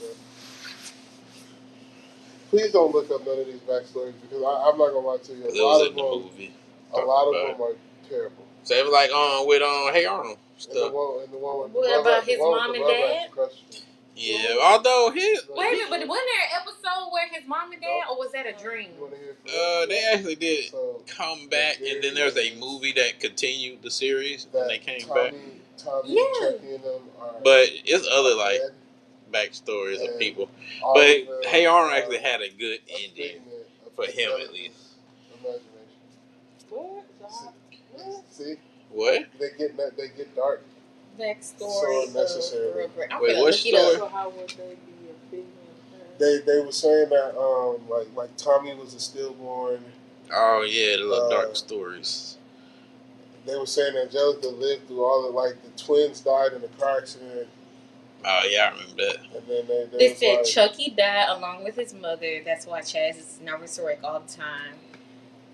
Please don't look up none of these backstories because I'm not gonna lie to you.
It was in the movie.
A lot of them are terrible.
So it was like with Hey Arnold stuff.
And the one with
what about his mom and dad?
Yeah, although his
wait a minute, but wasn't there an episode where his mom and dad, or was that a dream?
They actually did come back, and then there's a movie that continued the series, and they came back.
Tommy, Chucky, and them are
but it's other like backstories of people. But Hey Arnold actually had a good ending for him at least.
What?
See?
What?
They get dark.
Backstory.
So unnecessary.
Wait, what story?
So how would they be a female?
They were saying that like Tommy was a stillborn.
Oh yeah, the little dark stories.
They were saying Angelica lived through all of the twins died in a car accident.
Oh yeah, I remember that.
And then
they said Chucky died along with his mother. That's why Chaz is nervous to wreck all the time.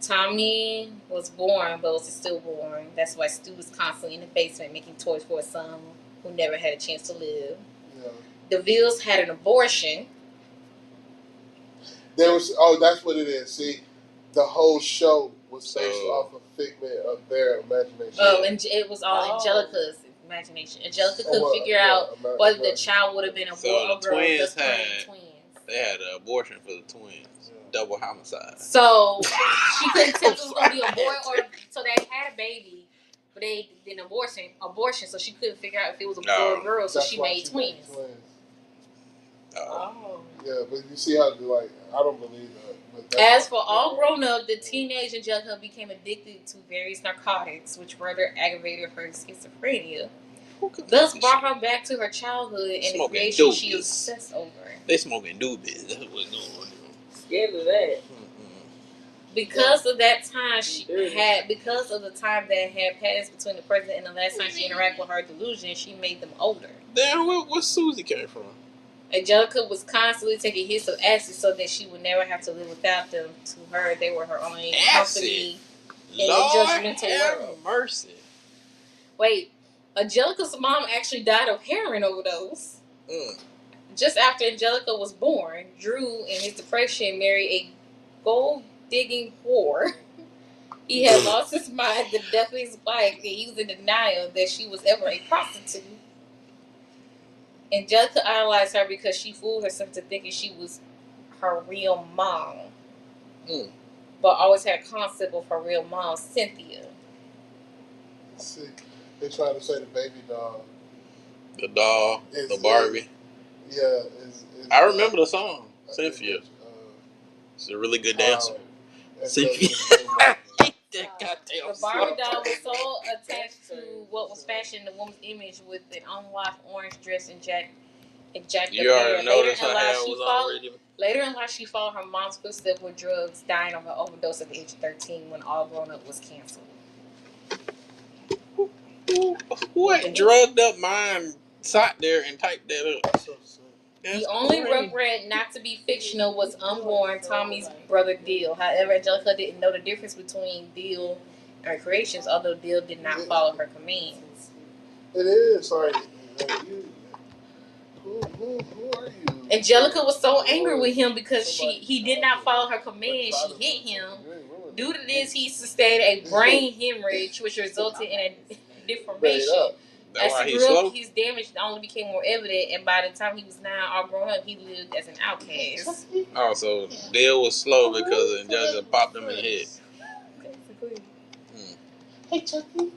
Tommy was born, but was stillborn. That's why Stu was constantly in the basement making toys for a son who never had a chance to live.
Yeah.
The Villes had an abortion.
That's what it is. See, the whole show was based off a figment of their imagination.
Oh, and it was all Angelica's imagination. Angelica couldn't figure out whether the child would have been a boy or girl.
Twins. They had an abortion for the twins. Double homicide.
So she couldn't tell if it was going to be a boy or so they had a baby, but they did an abortion. So she couldn't figure out if it was a boy or girl. So she made twins.
Oh. Yeah, but you see how I don't believe that.
As for all grown up, the teenage Angelica became addicted to various narcotics, which further aggravated her schizophrenia. Thus brought her back to her childhood and the creation she was obsessed over.
They smoking doobies. That's what's going on.
Scared of that.
Because of that time because of the time that had passed between the present and the last time she interacted with her delusion, she made them older.
Then where Susie came from?
Angelica was constantly taking hits of acid so that she would never have to live without them. To her, they were her only company in the judgmental world.
Mercy.
Wait, Angelica's mom actually died of heroin overdose.
Mm.
Just after Angelica was born, Drew, in his depression, married a gold-digging whore. He had lost his mind the death of his wife, and he was in denial that she was ever a prostitute. Angelica idolized her because she fooled herself into thinking she was her real mom.
Mm.
But always had a concept of her real mom, Cynthia.
See, they trying to say the baby doll.
The doll,
Is,
the Barbie.
Is
I remember the song, Cynthia. It's a really good dancer. Cynthia.
The Barbie doll was so attached to what was fashioned the woman's image with an unwashed orange dress and Jack the
You already
Bear.
noticed her hair was already.
Later in life, she followed her mom's footsteps with drugs, dying of an overdose at the age of 13 when All Grown Up was canceled.
Who ain't drugged up mine sat there and typed that up?
The only Rugrat not to be fictional was unborn Tommy's brother Dill. However, Angelica didn't know the difference between Dill and her creations, although Dill did not follow her commands.
It is like you. Who are you?
Angelica was so angry with him because he did not follow her commands. She hit him. Due to this, he sustained a brain hemorrhage, which resulted in a deformation. As he grew up, his damage only became more evident, and by the time he was 9, all grown up, he lived as an outcast.
Oh, so Dale was slow because Angelica popped him in the head.
Basically.
Hey, Chucky,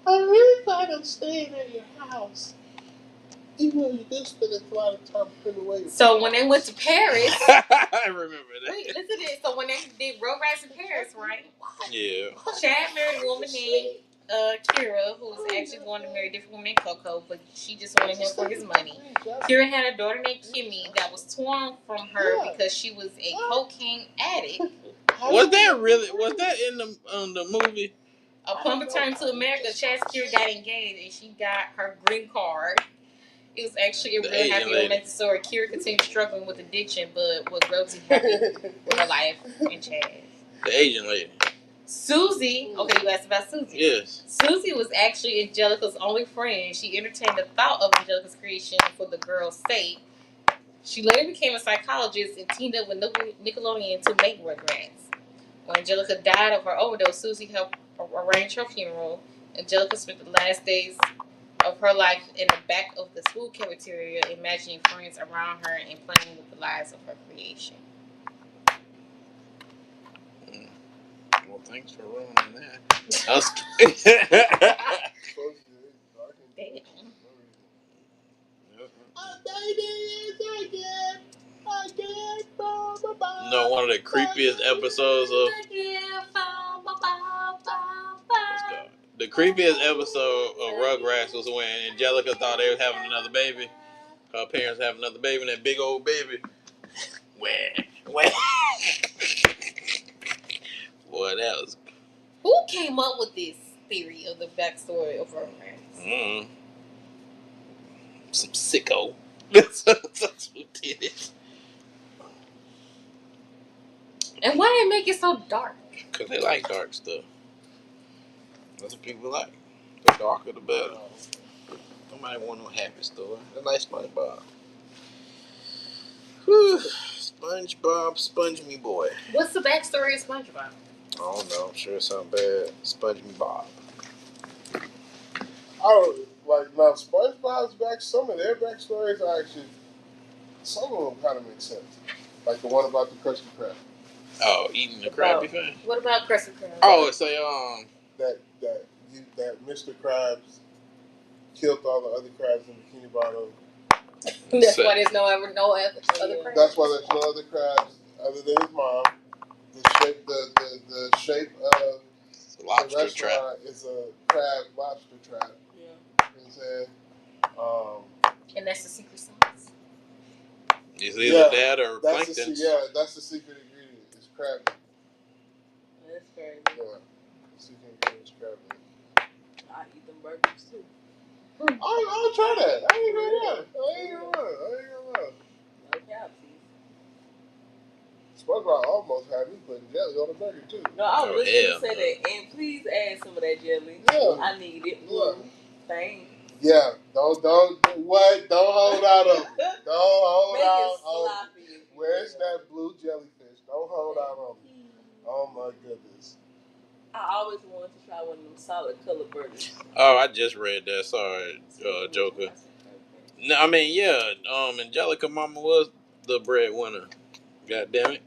I'm really glad I'm staying at your house. Even though you do spend a lot of time putting away.
So when they went to Paris,
I remember that.
wait, listen to this. So when they did road race in Paris, right?
Yeah.
Chad married a woman named Kira, who was actually going to marry a different woman named Coco, but she just wanted him for his money. Kira had a daughter named Kimmy that was torn from her because she was a cocaine addict.
Was that in the movie?
Upon return to America, Chad's Kira got engaged and she got her green card. It was actually a real happy romantic story. Kira continued struggling with addiction, but was relatively happy with her life and Chad.
The Asian lady.
Susie, okay, you asked about Susie.
Yes.
Susie was actually Angelica's only friend. She entertained the thought of Angelica's creation for the girl's sake. She later became a psychologist and teamed up with Nickelodeon to make Rugrats. When Angelica died of her overdose, Susie helped arrange her funeral. Angelica spent the last days of her life in the back of the school cafeteria, imagining friends around her and playing with the lives of her creation.
Well, thanks for ruining that. I was
Damn.
No, one of the creepiest episodes of. The creepiest episode of Rugrats was when Angelica thought they were having another baby. Her parents having another baby, and that big old baby. Where? Boy, that was.
Who came up with this theory of the backstory of Rugrats?
Some sicko. That's who did it.
And why did it make it so dark?
Because they like dark stuff. That's what people like. The darker, the better. Nobody want no happy story. They like SpongeBob. Whew. SpongeBob, Sponge Me Boy.
What's the backstory of SpongeBob?
I don't know. I'm sure it's something bad. Sponge Me Bob.
Oh, like now SpongeBob's back. Some of their backstories are actually. Some of them kind of make sense. Like the one about the Krusty Krab.
Oh, eating the Krabby thing.
What about Krusty Krab?
Oh, it's a
that Mr. Krabs killed all the other crabs in Bikini Bottom.
That's why there's no other crabs.
That's why there's no other crabs other than his mom. The shape of
lobster
the restaurant
trap
is a crab lobster trap.
Yeah.
You know what I'm saying?
And that's the secret sauce.
It's either that or plankton.
That's the secret ingredient. It's crab.
That's crazy.
Yeah. The secret ingredient is crab.
I eat them burgers too.
I'll try that. I ain't gonna lie.
No capsies.
SpongeBob almost had me putting jelly on the burger too.
No, I was listening to say that, and please add some of that jelly.
Yeah.
I need it.
Yeah.
thing.
Yeah, don't what? Don't hold out on me. Don't hold
Make
out
it
on me.
sloppy. if you
Where's
will.
that blue jellyfish? Don't hold out on me. Oh my goodness.
I always wanted to try one of them solid color burgers.
Oh, I just read that. Sorry, Joker. No, I mean, yeah. Angelica Mama was the breadwinner. God damn it.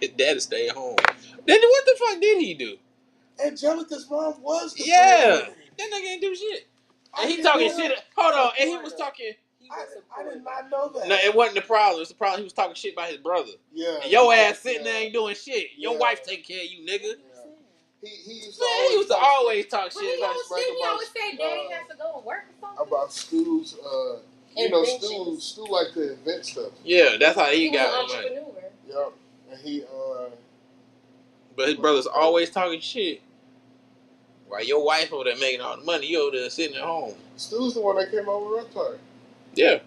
His daddy stayed home. Then what the fuck did he do?
Angelica's mom was the
Yeah,
breadwinner.
that nigga ain't do shit.
I
And he
didn't
talking
know
shit.
that.
Hold on, and he was talking.
I did not know that.
No, it wasn't the problem. It was the problem. He was talking shit about his brother.
Yeah.
And your ass sitting there ain't doing shit. Your
Yeah.
wife taking care of you, nigga.
Yeah. He used
Man, he used to always talk
But
shit
he
about
always, didn't he always say daddy has to go to work or something?
about Stu's, you know, Stu like to invent stuff.
Yeah, that's how he
was
got
an
the money.
entrepreneur.
Yep. And he,
But his brother's always talking shit. While your wife over there making all the money, you over there sitting at home.
Stu's the one that came over with Reptar.
Yeah.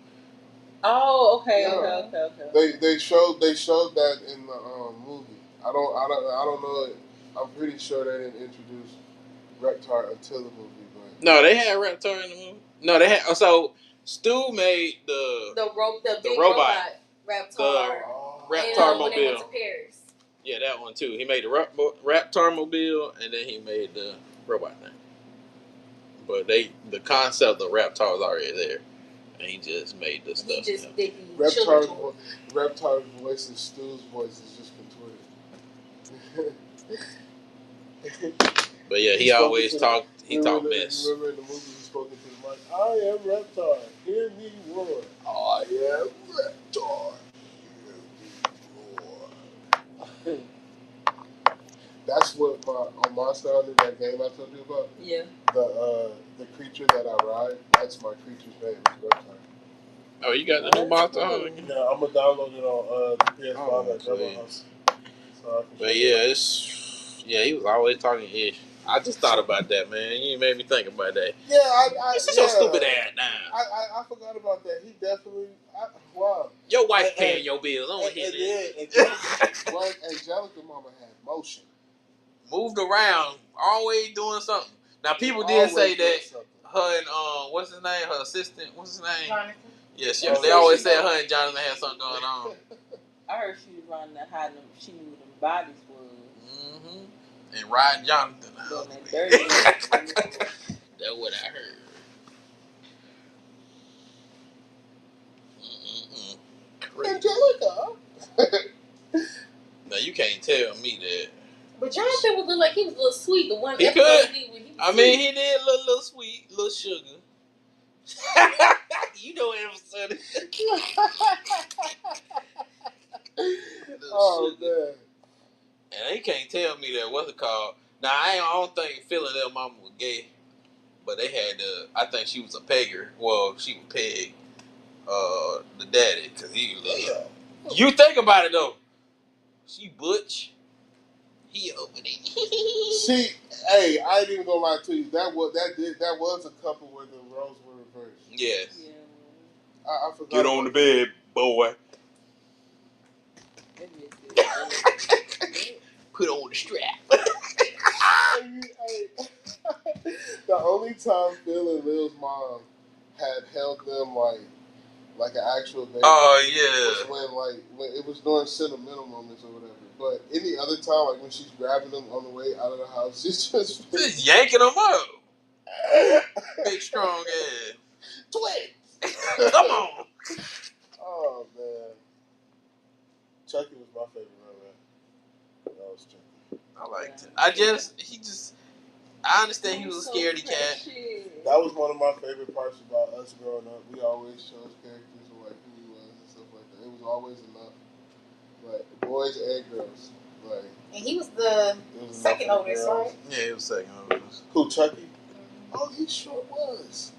Oh, okay,
Yeah.
okay.
They showed that in the movie. I don't know. I'm pretty sure they didn't introduce Reptar until the movie, but
No, they had Reptar in the movie. No, they had. So Stu made the
big
robot
Reptar.
Reptar
When they went
mobile.
to Paris.
Yeah, that one too. He made the Reptar mobile, and then he made the robot thing. But the concept of Reptar was already there, and he just made the stuff.
He just did
Reptar's voice and Stu's voice is just contorted.
But yeah, he always talked. He talked mess.
Remember in the movie he spoke into the mic. I am Reptar. Hear me roar. I am Reptar. Hear me roar. That's what on Monster Hunter, that game I told you about.
Yeah.
The creature that I ride. That's my creature's name. It's Reptar.
Oh, you got the new Monster Hunter?
Yeah, I'm gonna download it on the PS5 at Grandma's house.
But yeah, he was always talking ish. I just thought about that, man. You made me think about that.
Yeah,
Sit your stupid ass down.
I forgot about that. He definitely. Wow.
Your wife paying your bills. I don't hear
that. Angelica Mama had motion.
Moved around, always doing something. Now people did say that her and what's his name? Her assistant, what's his name?
Jonathan.
Yes, they always said her and Jonathan had something going on.
I heard she was running that hiding them. She knew them bodies was.
And riding Jonathan out. That's what I heard.
Angelica.
Now you can't tell me that.
But Jonathan was like he was a little sweet. The one
he
episode
could.
He
did a little sweet, little sugar. You know what I'm saying?
Oh man.
And he can't tell me that what's it called. Now I don't think Phil and their mama was gay, but they had I think she was a pegger. Well, she would peg the daddy because he was. You think about it though. She butch. He over there.
See, hey, I ain't even gonna lie to you. That was a couple where the roles were reversed.
Yes.
Yeah.
I forgot.
Get on the bed, boy. Put on the strap.
The only time Phil and Lil's mom had held them like an actual baby.
Oh yeah.
Was when it was during sentimental moments or whatever. But any other time, like when she's grabbing them on the way out of the house, she's
just yanking them up. Big strong ass.
Twins.
Come on.
Oh man. Chucky was my favorite man. That was Chucky.
I liked it. I understand he was a scaredy cat.
That was one of my favorite parts about us growing up. We always chose characters of like who he was and stuff like that. It was always enough. Like boys and girls. Like
And he was the second oldest, right?
Yeah, he was second oldest.
Who, Chucky? Mm-hmm. Oh, he sure was.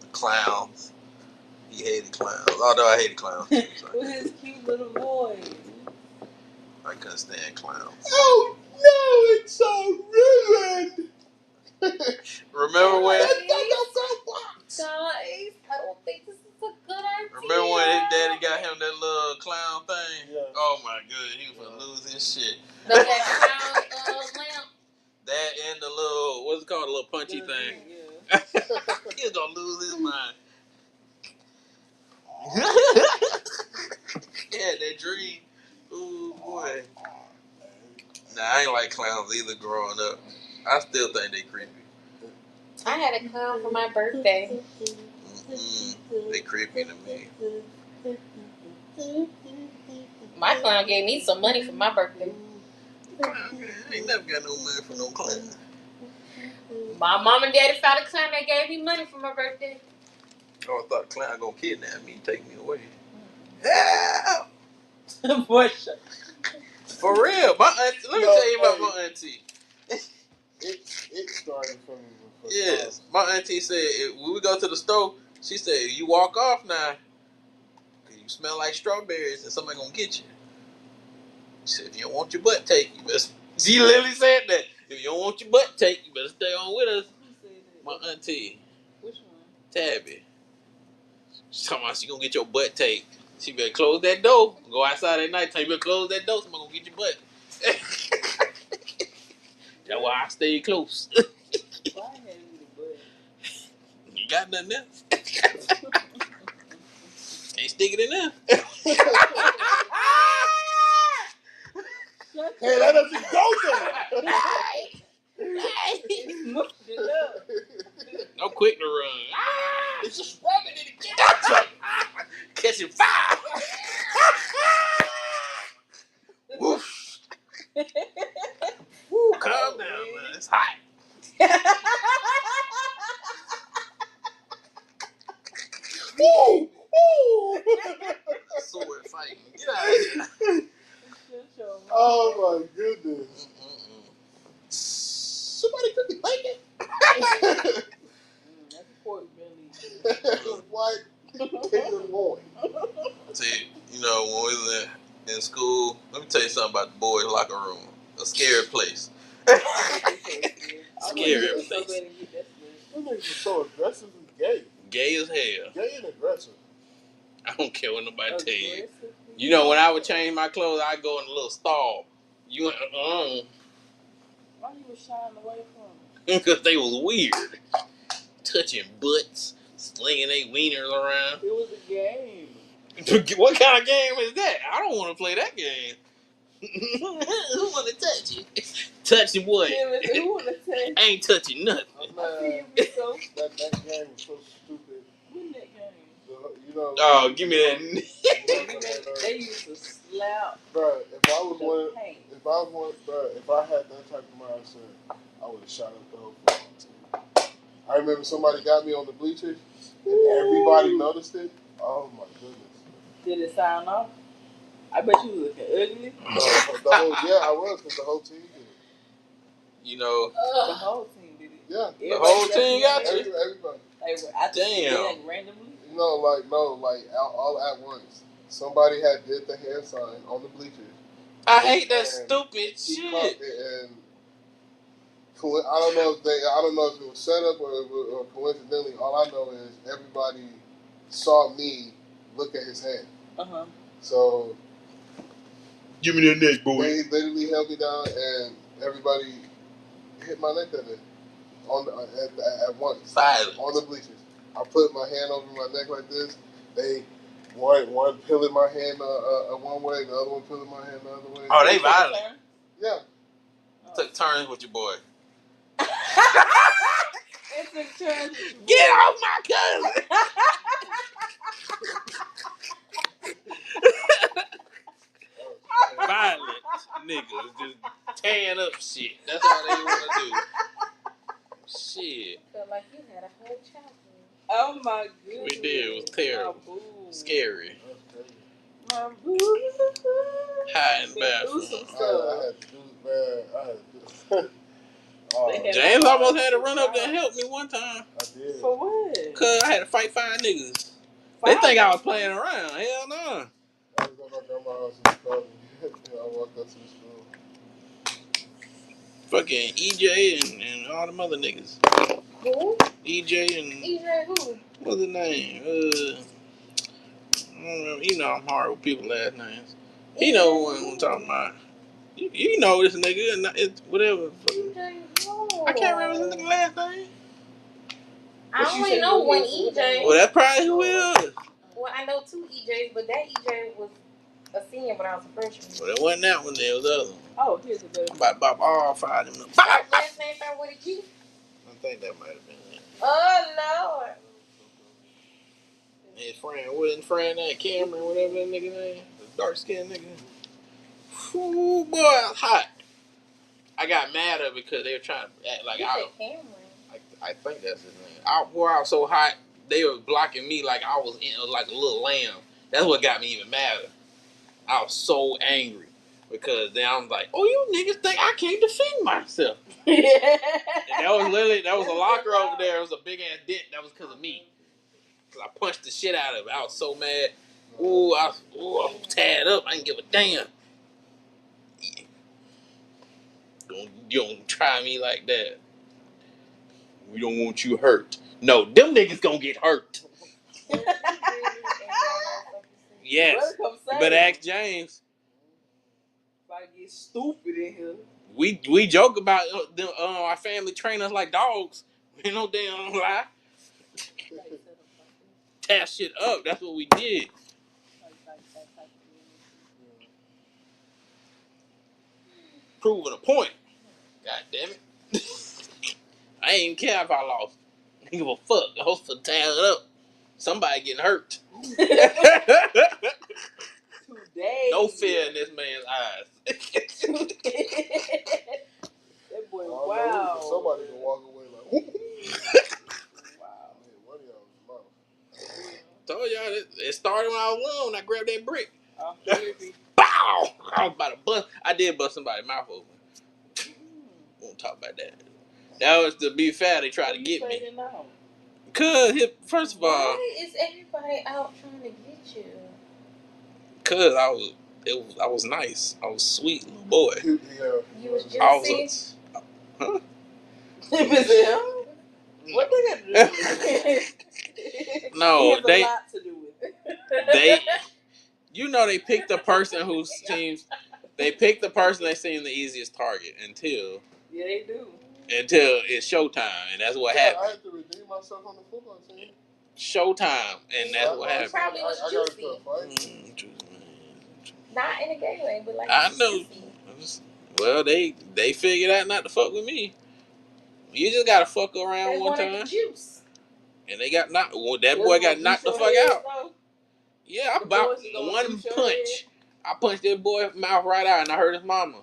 The clowns. He hated clowns. Although I hated clowns too.
With his cute little voice.
I couldn't stand clowns.
Oh no, it's so ruined.
Remember when?
Guys, I don't think this is a good idea.
Remember when his daddy got him that little clown thing?
Yeah.
Oh my god, he was gonna lose his shit.
That clown lamp.
That and the little, what's it called, the little punchy thing.
Yeah.
He was gonna lose his mind. Yeah, that dream. Ooh, boy. Nah, I ain't like clowns either growing up. I still think they creepy.
I had a clown for my birthday.
They creepy to me.
My clown gave me some money for my birthday.
I ain't never got no money for no clown.
My mom and daddy found a clown that gave me money for my birthday.
Oh, I thought the clown gonna kidnap me and take me away. Help!
Boy, shut.
For real, my auntie. Let me tell you about my auntie.
It started from
Yes, my auntie said when we go to the store, she said you walk off now, 'cause you smell like strawberries and somebody gonna get you. She said if you don't want your butt take, you better. She literally said that. If you don't want your butt take, you better stay on with us.
Who said that?
My auntie,
Which one?
Tabby. She's talking about she gonna get your butt take. She better close that door. Go outside at night. Tell you better close that door. Somebody gonna get your butt. That's why I stay close.
Why I had you the butt?
You got nothing else. Can't stick it in there.
Hey, that doesn't go there.
Moved it up.
I'm quick to run. It's just rubbing in the kitchen. Catching fire. Woof. Woo, calm down, man. It's hot. Woo! Woo! Sword fighting. Get out of here.
Oh my goodness. Somebody could be blanket.
That's pork belly.
White tenderloin.
See, you know, when we was in school, let me tell you something about the boys' locker room. A scary place. Scary place.
Them niggas are so aggressive and gay.
Gay as hell.
Gay and aggressive.
I don't care what nobody tell you. You know, when I would change my clothes, I'd go in a little stall. You went,
Why you was shying away from
because they was weird. Touching butts, slinging their wieners around.
it? It was a game.
What kind of game is that? I don't want to play that game. Who want to touch you? Touching what?
Who wanna say?
I ain't touching nothing.
Man, that game was so stupid.
Win that game.
You know.
Oh, give me that.
They used to slap.
Bro, if I was one,
paint.
if I had that type of mindset, I would have shot up the whole football team. I remember somebody got me on the bleachers, and everybody noticed it. Oh my goodness.
Did it sign off? I bet you was looking ugly.
I was, because the whole team did it.
You know,
The whole team did it.
Yeah.
the whole team got you.
Everybody.
Damn.
Randomly.
Like all at once. Somebody had did the hand sign on the bleachers.
I hate that
And
stupid
he
shit.
caught it, and I don't know if it was set up or coincidentally. All I know is everybody saw me look at his hand. So
Give me that neck, boy.
they literally held me down, and everybody hit my neck at once.
Silence.
On the bleachers. I put my hand over my neck like this. They one peeling my hand one way, the other one peeling my hand the other way.
Oh, they violent.
Yeah.
Took turns with your boy.
It took turns.
Get off my cousin. Violent niggas just tearing up shit. That's all they want to do. Shit.
Felt like you had a whole childhood.
Oh my goodness.
We did. It was terrible. Scary.
My boo.
High and
Do
bathroom.
some
I
stuff.
had to do it.
James almost had to run up there and help me one time.
I did.
For what?
Cause I had to fight 5 niggas. They think I was playing around. Hell no.
I was at my grandma's house in Chicago. I walked up to the school.
Fucking EJ and all them other niggas.
Who?
EJ and
EJ who?
what's his name? I don't remember. You know I'm hard with people last names. He know what I'm talking about. You know this nigga and it's whatever.
EJ who?
I can't remember his nigga last name.
I only know one EJ.
Well, that's probably who it is.
Well, I know two EJs, but that EJ was a senior when I was a freshman.
Well, it wasn't that one. There was the other one.
Oh, here's the better.
I'm about to bop all five of them.
Last name started with a Q.
I think that might have been it.
Oh Lord.
His friend, wasn't friend that Cameron, whatever that nigga name, the dark skinned nigga. Ooh, boy, I was hot. I got mad at because they were trying to act like I think that's his name. I was so hot, they were blocking me like I was like a little lamb. That's what got me even madder. I was so angry because then I was like, "Oh, you niggas think I can't defend myself?" And that was a locker over there. It was a big ass dent. That was because of me. Cause I punched the shit out of it. I was so mad. Ooh, I was tied up. I didn't give a damn. Yeah. You don't try me like that. We don't want you hurt. No, them niggas gonna get hurt. Yes. You better ask James.
If I get stupid in here.
We joke about them, our family train us like dogs. Ain't no damn lie. Tear shit up. That's what we did. Proving a point. God damn it. I ain't even care if I lost. I ain't give a fuck. I was for tearing it up. Somebody getting hurt.
Today.
No fear in this man's eyes.
That boy,
wow.
wow.
Somebody can walk away like,
wow.
Man, what y'all mouth?
Told y'all it started when I was little when I grabbed that brick.
Bow!
I was about to bust. I did bust somebody's mouth open. Won't talk about that. That was to be fair. They tried to get me. Cause first of all,
why is everybody out trying to get you?
Cause I was nice. I was sweet little boy.
Yeah.
You was juicy.
Huh?
What they got to do with it?
No,
it has a lot to do with it.
They picked the person who seems. They picked the person they seem the easiest target until.
Yeah, they do.
Until it's showtime, and that's what happened.
I had to redeem myself on the football team.
Showtime, and that's what happened.
Probably was juicy. Not in a gay way, but like I know.
Juicy. Well, they figured out not to fuck with me. You just gotta fuck around
they
one time.
The juice.
And they got knocked. Well, that boy got knocked the fuck out. Though? Yeah, I about one punch. I punched that boy's mouth right out, and I heard his mama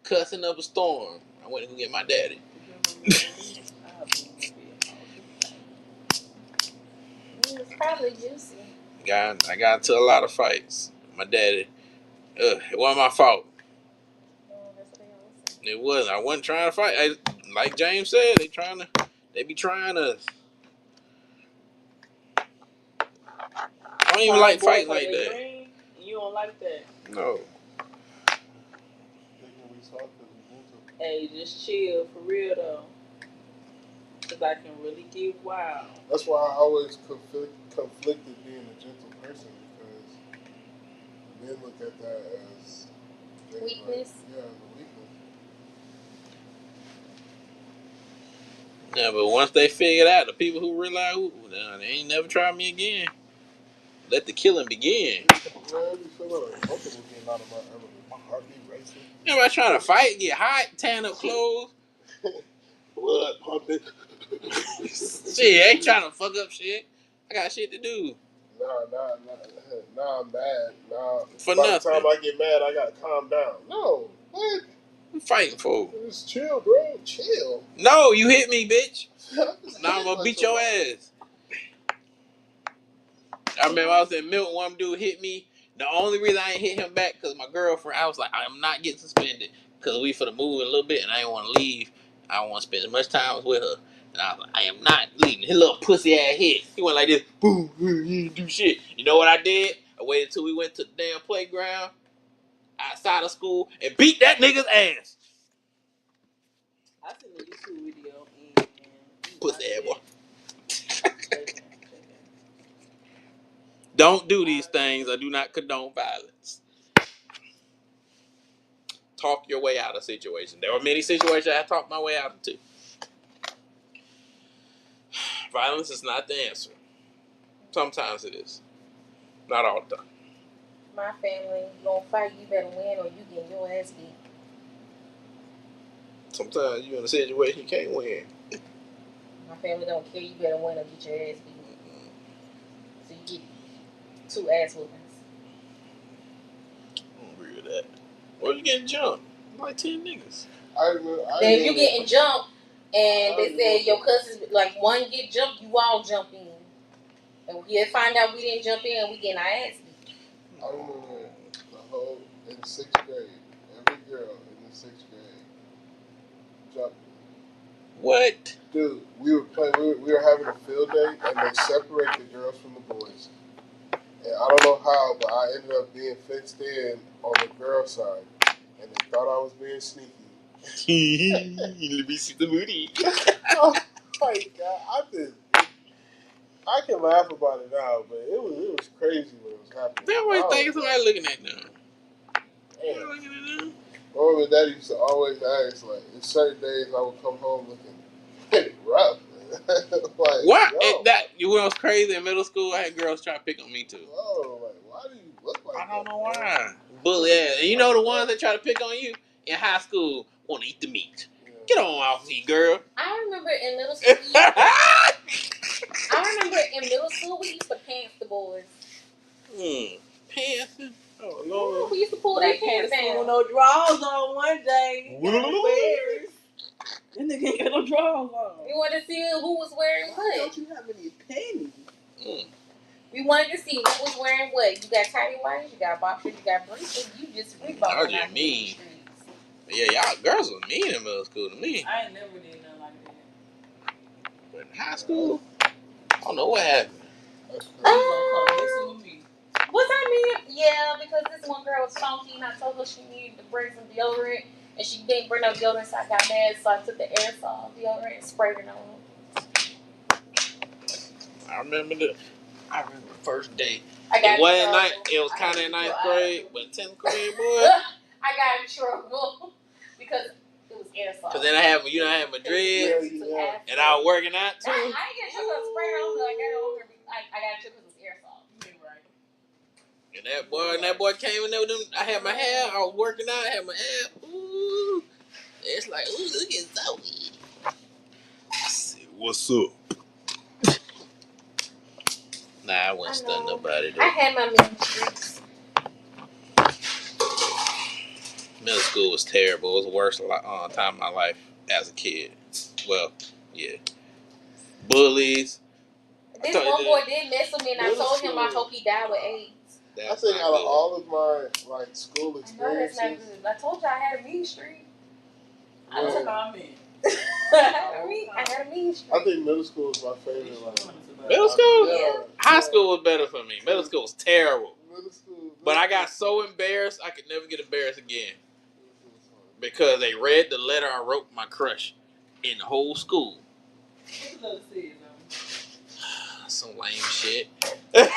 cussing up a storm. I went to go get my daddy.
He was probably juicy.
I got into a lot of fights. My daddy. It wasn't my fault. It wasn't. I wasn't trying to fight. Like James said, they be trying us. I don't even like fighting like that.
You don't like that?
No.
Hey, just chill for real though. Because I can really get wild.
That's why I always conflicted being a gentle person, because men look at that as
weakness.
Like, yeah, as a weakness.
Yeah, but once they figured out, the people who realize, they ain't never tried me again. Let the killing begin.
Man, I be feeling uncomfortable getting out of my element. My heart be racing.
Everybody trying to fight, get hot, tan up clothes.
Blood pumping.
Shit, I ain't trying to fuck up shit. I got shit to do.
Nah, I'm bad. Nah,
for
by
nothing.
the time I get mad, I gotta calm down. No, what?
I'm fighting for.
Just chill, bro. Chill.
No, you hit me, bitch. Now I'm gonna beat your ass. I remember I was in Milton, one dude hit me. The only reason I ain't hit him back because my girlfriend, I was like, I'm not getting suspended because we for the move a little bit and I didn't want to leave. I don't want to spend as much time with her. And I was like, I am not leaving. His little pussy ass hit. He went like this, boom, he didn't do shit. You know what I did? I waited till we went to the damn playground outside of school and beat that nigga's ass.
I seen the YouTube video and
pussy ass boy. Don't do these things. I do not condone violence. Talk your way out of situations. There were many situations I talked my way out of too. Violence is not the answer. Sometimes it is. Not all the time.
My family gonna fight, you better win or you get your ass beat.
Sometimes you're in a situation you can't win.
My family don't care, you better win or get your ass beat. So you get 2 ass whoopings.
I don't agree with that. Or you getting jumped. Like 10 niggas.
Then if you getting jumped and they say your cousins, like one get jumped, you all jump in. And we find out we didn't jump in and we getting our ass beat.
I remember in 6th grade, every girl in the 6th grade jumped.
What?
Dude, we were having a field day and they separate the girls from the boys. And I don't know how, but I ended up being fenced in on the girl side. And they thought I was being sneaky.
Let me see the booty.
Oh my God, I can laugh about it now, but it was crazy when it was happening.
That was thinking somebody looking at them.
Damn. My daddy used to always ask, like, in certain days I would come home looking rough. Like,
what?
Yo,
You know what's crazy? In middle school, I had girls try to pick on me too.
Oh, like, why do you look like that?
I don't know why. Bully ass. And you know the ones that try to pick on you in high school want to eat the meat. Yeah. Get on off me, girl.
I remember in middle school. We used to pants the boys.
Pants? Oh Lord.
Yeah, we used to pull their pants down.
With no drawers on one day. That nigga ain't got no drawers on.
We wanted to see who was wearing what.
Don't you have any panties?
We wanted to see who was wearing what. You got tidy whities, you got boxers, you got briefs. You just free balling out here in the streets.
Yeah, y'all girls was mean in middle school to me.
I ain't never did nothing like that.
But in high school, I don't know what happened.
Was I mean? Yeah, because this one girl was funky and I told her she needed to bring some deodorant and she didn't bring no deodorant, so I got mad, so I took the aerosol deodorant and sprayed it on her.
I remember the first day. It was kind of in 9th grade, but 10th grade, boy.
I got in trouble because it was aerosol. Because
then I had my dreads, and I was working out too.
I didn't get in trouble because I sprayed it on her. I got in trouble because it was aerosol. Right.
And that boy came in there with them. I had my hair. I was working out. I had my hair. Ooh, it's like, ooh, look at Zoe. I said, what's up? Nah, I wasn't stunning nobody though.
I had my mean streaks.
Middle school was terrible. It was the worst time of my life as a kid. Well, yeah. Bullies.
This one boy did mess with me, and I told him I hope he died with AIDS.
I think out of all of my school experiences,
I know that's not good. I told you I had a mean streak.
I took all men.
I had a mean streak.
I think middle school is my favorite.
Middle school?
Yeah.
High school was better for me. Middle school was terrible. But I got so embarrassed, I could never get embarrassed again. Because they read the letter I wrote my crush in the whole school.
What's the letter say,
Some lame shit.
Man.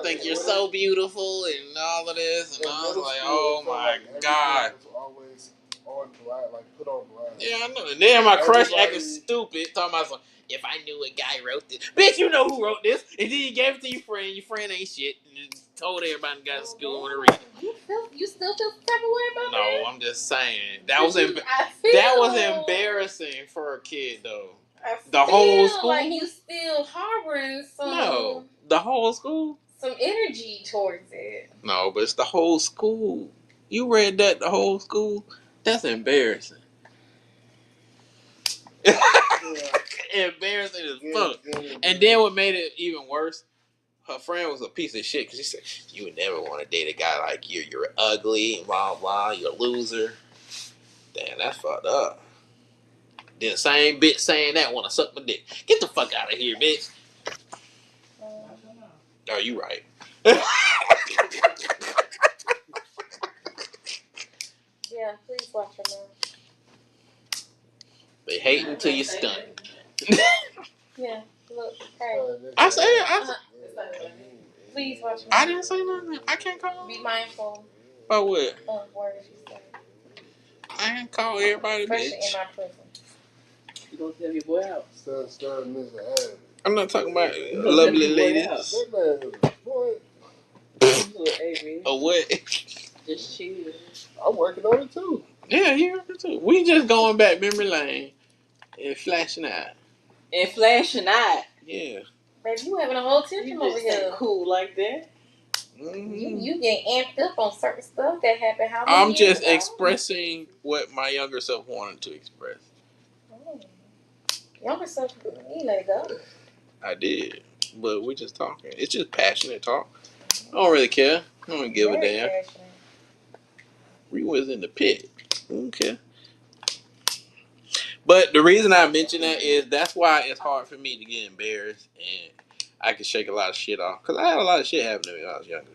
Think you're so beautiful and all of this. And I was like, oh my God.
Always on blast, like put on blast.
Yeah, I know. And then my crush acting stupid, talking about something. If I knew a guy wrote this. Bitch, you know who wrote this. And then you gave it to your friend. Your friend ain't shit. And you told everybody and got to school and read it.
You still feel some type of way about that?
No, I'm just saying. That was embarrassing for a kid, though. The whole school?
Like you still harboring some...
No. The whole school?
Some energy towards it.
No, but it's the whole school. You read that, the whole school? That's embarrassing. Embarrassing as fuck. And then what made it even worse, her friend was a piece of shit because she said, you would never want to date a guy like you. You're ugly, blah, blah, you're a loser. Damn, that's fucked up. Then the same bitch saying that want to suck my dick. Get the fuck out of here, bitch. Oh, you right.
Yeah, please watch your mouth.
They hate until you stunt.
Yeah, look, hey.
I say it.
Please watch your mouth.
I didn't say nothing. I can't call.
Be mindful
About what?
of words you say.
I I ain't call everybody
Pressure
bitch.
in my prison.
You gonna tell your boy out?
Starting this ass.
I'm not talking about
You gonna
lovely
tell your boy
ladies.
out?
That man is a boy.
Look, hey, man.
Or what?
Just chill.
I'm working on it too.
Yeah, you too. We just going back memory lane and flashing out.
And flashing out.
Yeah.
Baby, you having a whole
You
tantrum over
just ain't
here.
cool like that.
Mm-hmm.
You get amped up on certain stuff that happened. How many
I'm
years
just
ago?
expressing what my younger self wanted to express.
Oh. Younger self, you let it go.
I did. But we just talking. It's just passionate talk. I don't really care. I don't give a damn.
Passionate.
We was in the pit. I don't care. But the reason I mention that is that's why it's hard for me to get embarrassed and I can shake a lot of shit off. Because I had a lot of shit happen to me when I was younger.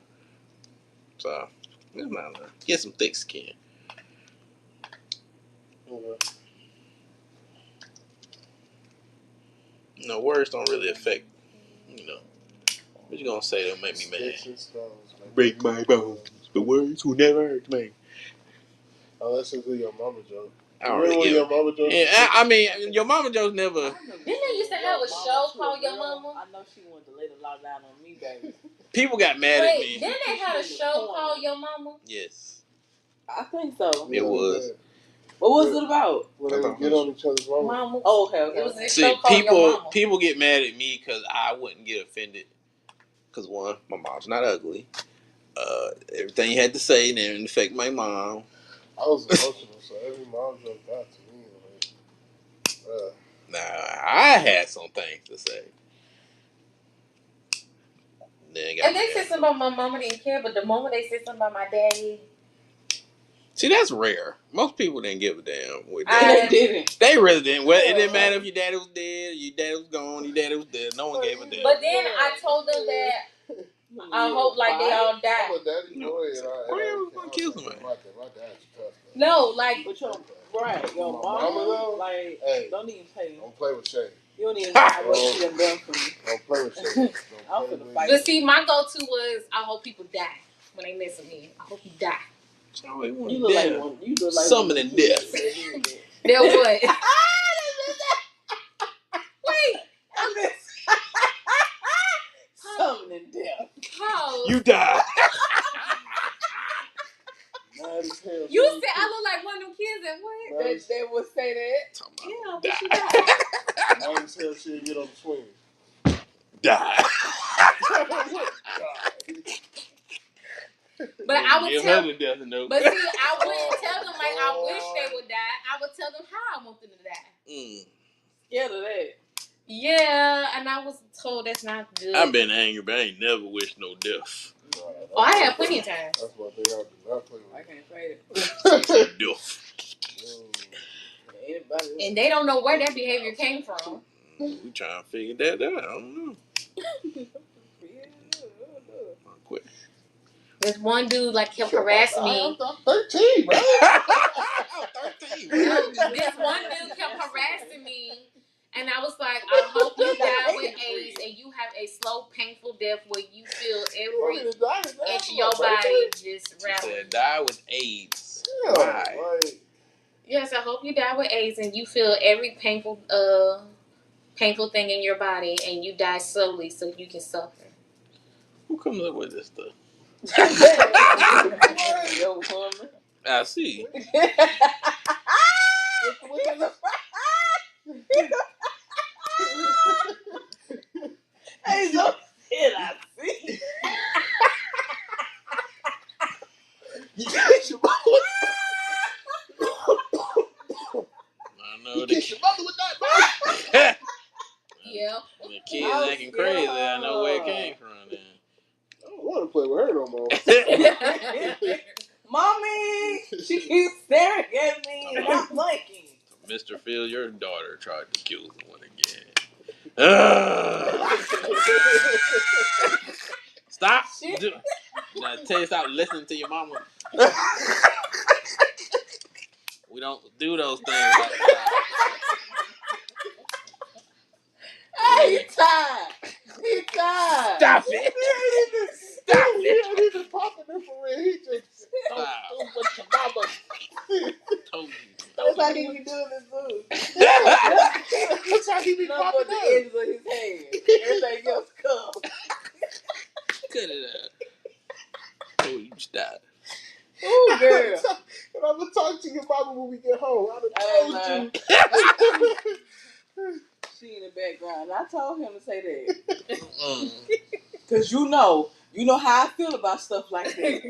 So, it's not enough. Get some thick skin. You know, words don't really affect, you know. What you gonna say that'll make me mad?
Sticks and stones, man.
Break my bones. The words will never hurt me.
Unless it's your mama joke.
I don't
Remember
really
when
give
your mama joke?
Yeah, I mean, your mama jokes never.
Didn't they used to have a show called Your Mama?
I know she wanted to lay the law down on me, baby.
People got mad at me.
Wait, didn't they have a show called Your Mama?
Yes.
I think so.
It was.
What was it about?
When they would get on each other's mama.
Mama.
Oh, okay.
It was a
See,
show called Your Mama.
people get mad at me because I wouldn't get offended. Because one, my mom's not ugly. Everything you had to say didn't affect my mom.
I was emotional, so every mom joke got to me. Like,
Nah, I had some things to say.
And they said something about my mama didn't care, but the moment they said something about my daddy.
See, that's rare. Most people didn't give a damn with
They didn't.
They really didn't. Well, it didn't matter if your daddy was dead, your daddy was gone, your daddy was dead. No one gave a damn.
But then I told them that I hope like they all
I'm
die.
a daddy boy, and
Why was gonna kill somebody?
My dad's tough.
No, like
But your your
My
mama,
mama, though?
like,
Hey.
don't even pay.
Don't play with Shay.
You don't even know what she done done for me.
Don't play with Shay.
I'm
Don't
finna
play
fight.
but see, my go-to was I hope people die when they mess with me. I hope you die.
You look like one. You look like
summoning death.
They'll what? Wait.
Summoning death.
Pause.
You die.
You said I look like one of them kids that what?
They would say that.
Yeah, but she died.
Mine as hell she'll get on the swing.
Die.
But I would
Give
tell.
her the death note.
But see, I wouldn't tell them like I wish they would die. I would tell them how I want them to die.
Scared of that.
Yeah, and I was told that's not good.
I've been angry, but I ain't never wished no death.
Oh, I have plenty of times.
That's one thing I do not play with.
I can't say it.
Death.
And they don't know where that behavior came from.
We trying to figure that out. I don't know. Quit.
There's one dude like kept harassing me.
I'm 13, bro.
I'm 13, bro.
This one dude kept harassing me, and I was like, I hope you die with AIDS and you have a slow, painful death where you feel every inch of your body just
She
rattle.
said, die with AIDS.
Yeah,
Why?
like,
Yes, I hope you die with AIDS and you feel every painful thing in your body and you die slowly so you can suffer.
Who comes up with this stuff?
Yo, woman.
I see.
Hey, so shit, I see.
I know the kids.
Yeah.
The kids acting crazy. I know where it came from. Then.
I don't want to play with her no more.
Mommy, she keeps staring at me and I'm blinking.
Mr. Phil, your daughter tried to kill someone again. Stop. Now tell you stop listening to your mama. We don't do those things like that.
Hey, he tired. He tired.
Stop it. Stop it.
He ain't even popping infrared. He just
Stop.
what your mama.
Told you.
when we get home. I done told you.
She in the background. I told him to say that. Cause you know how I feel about stuff like that.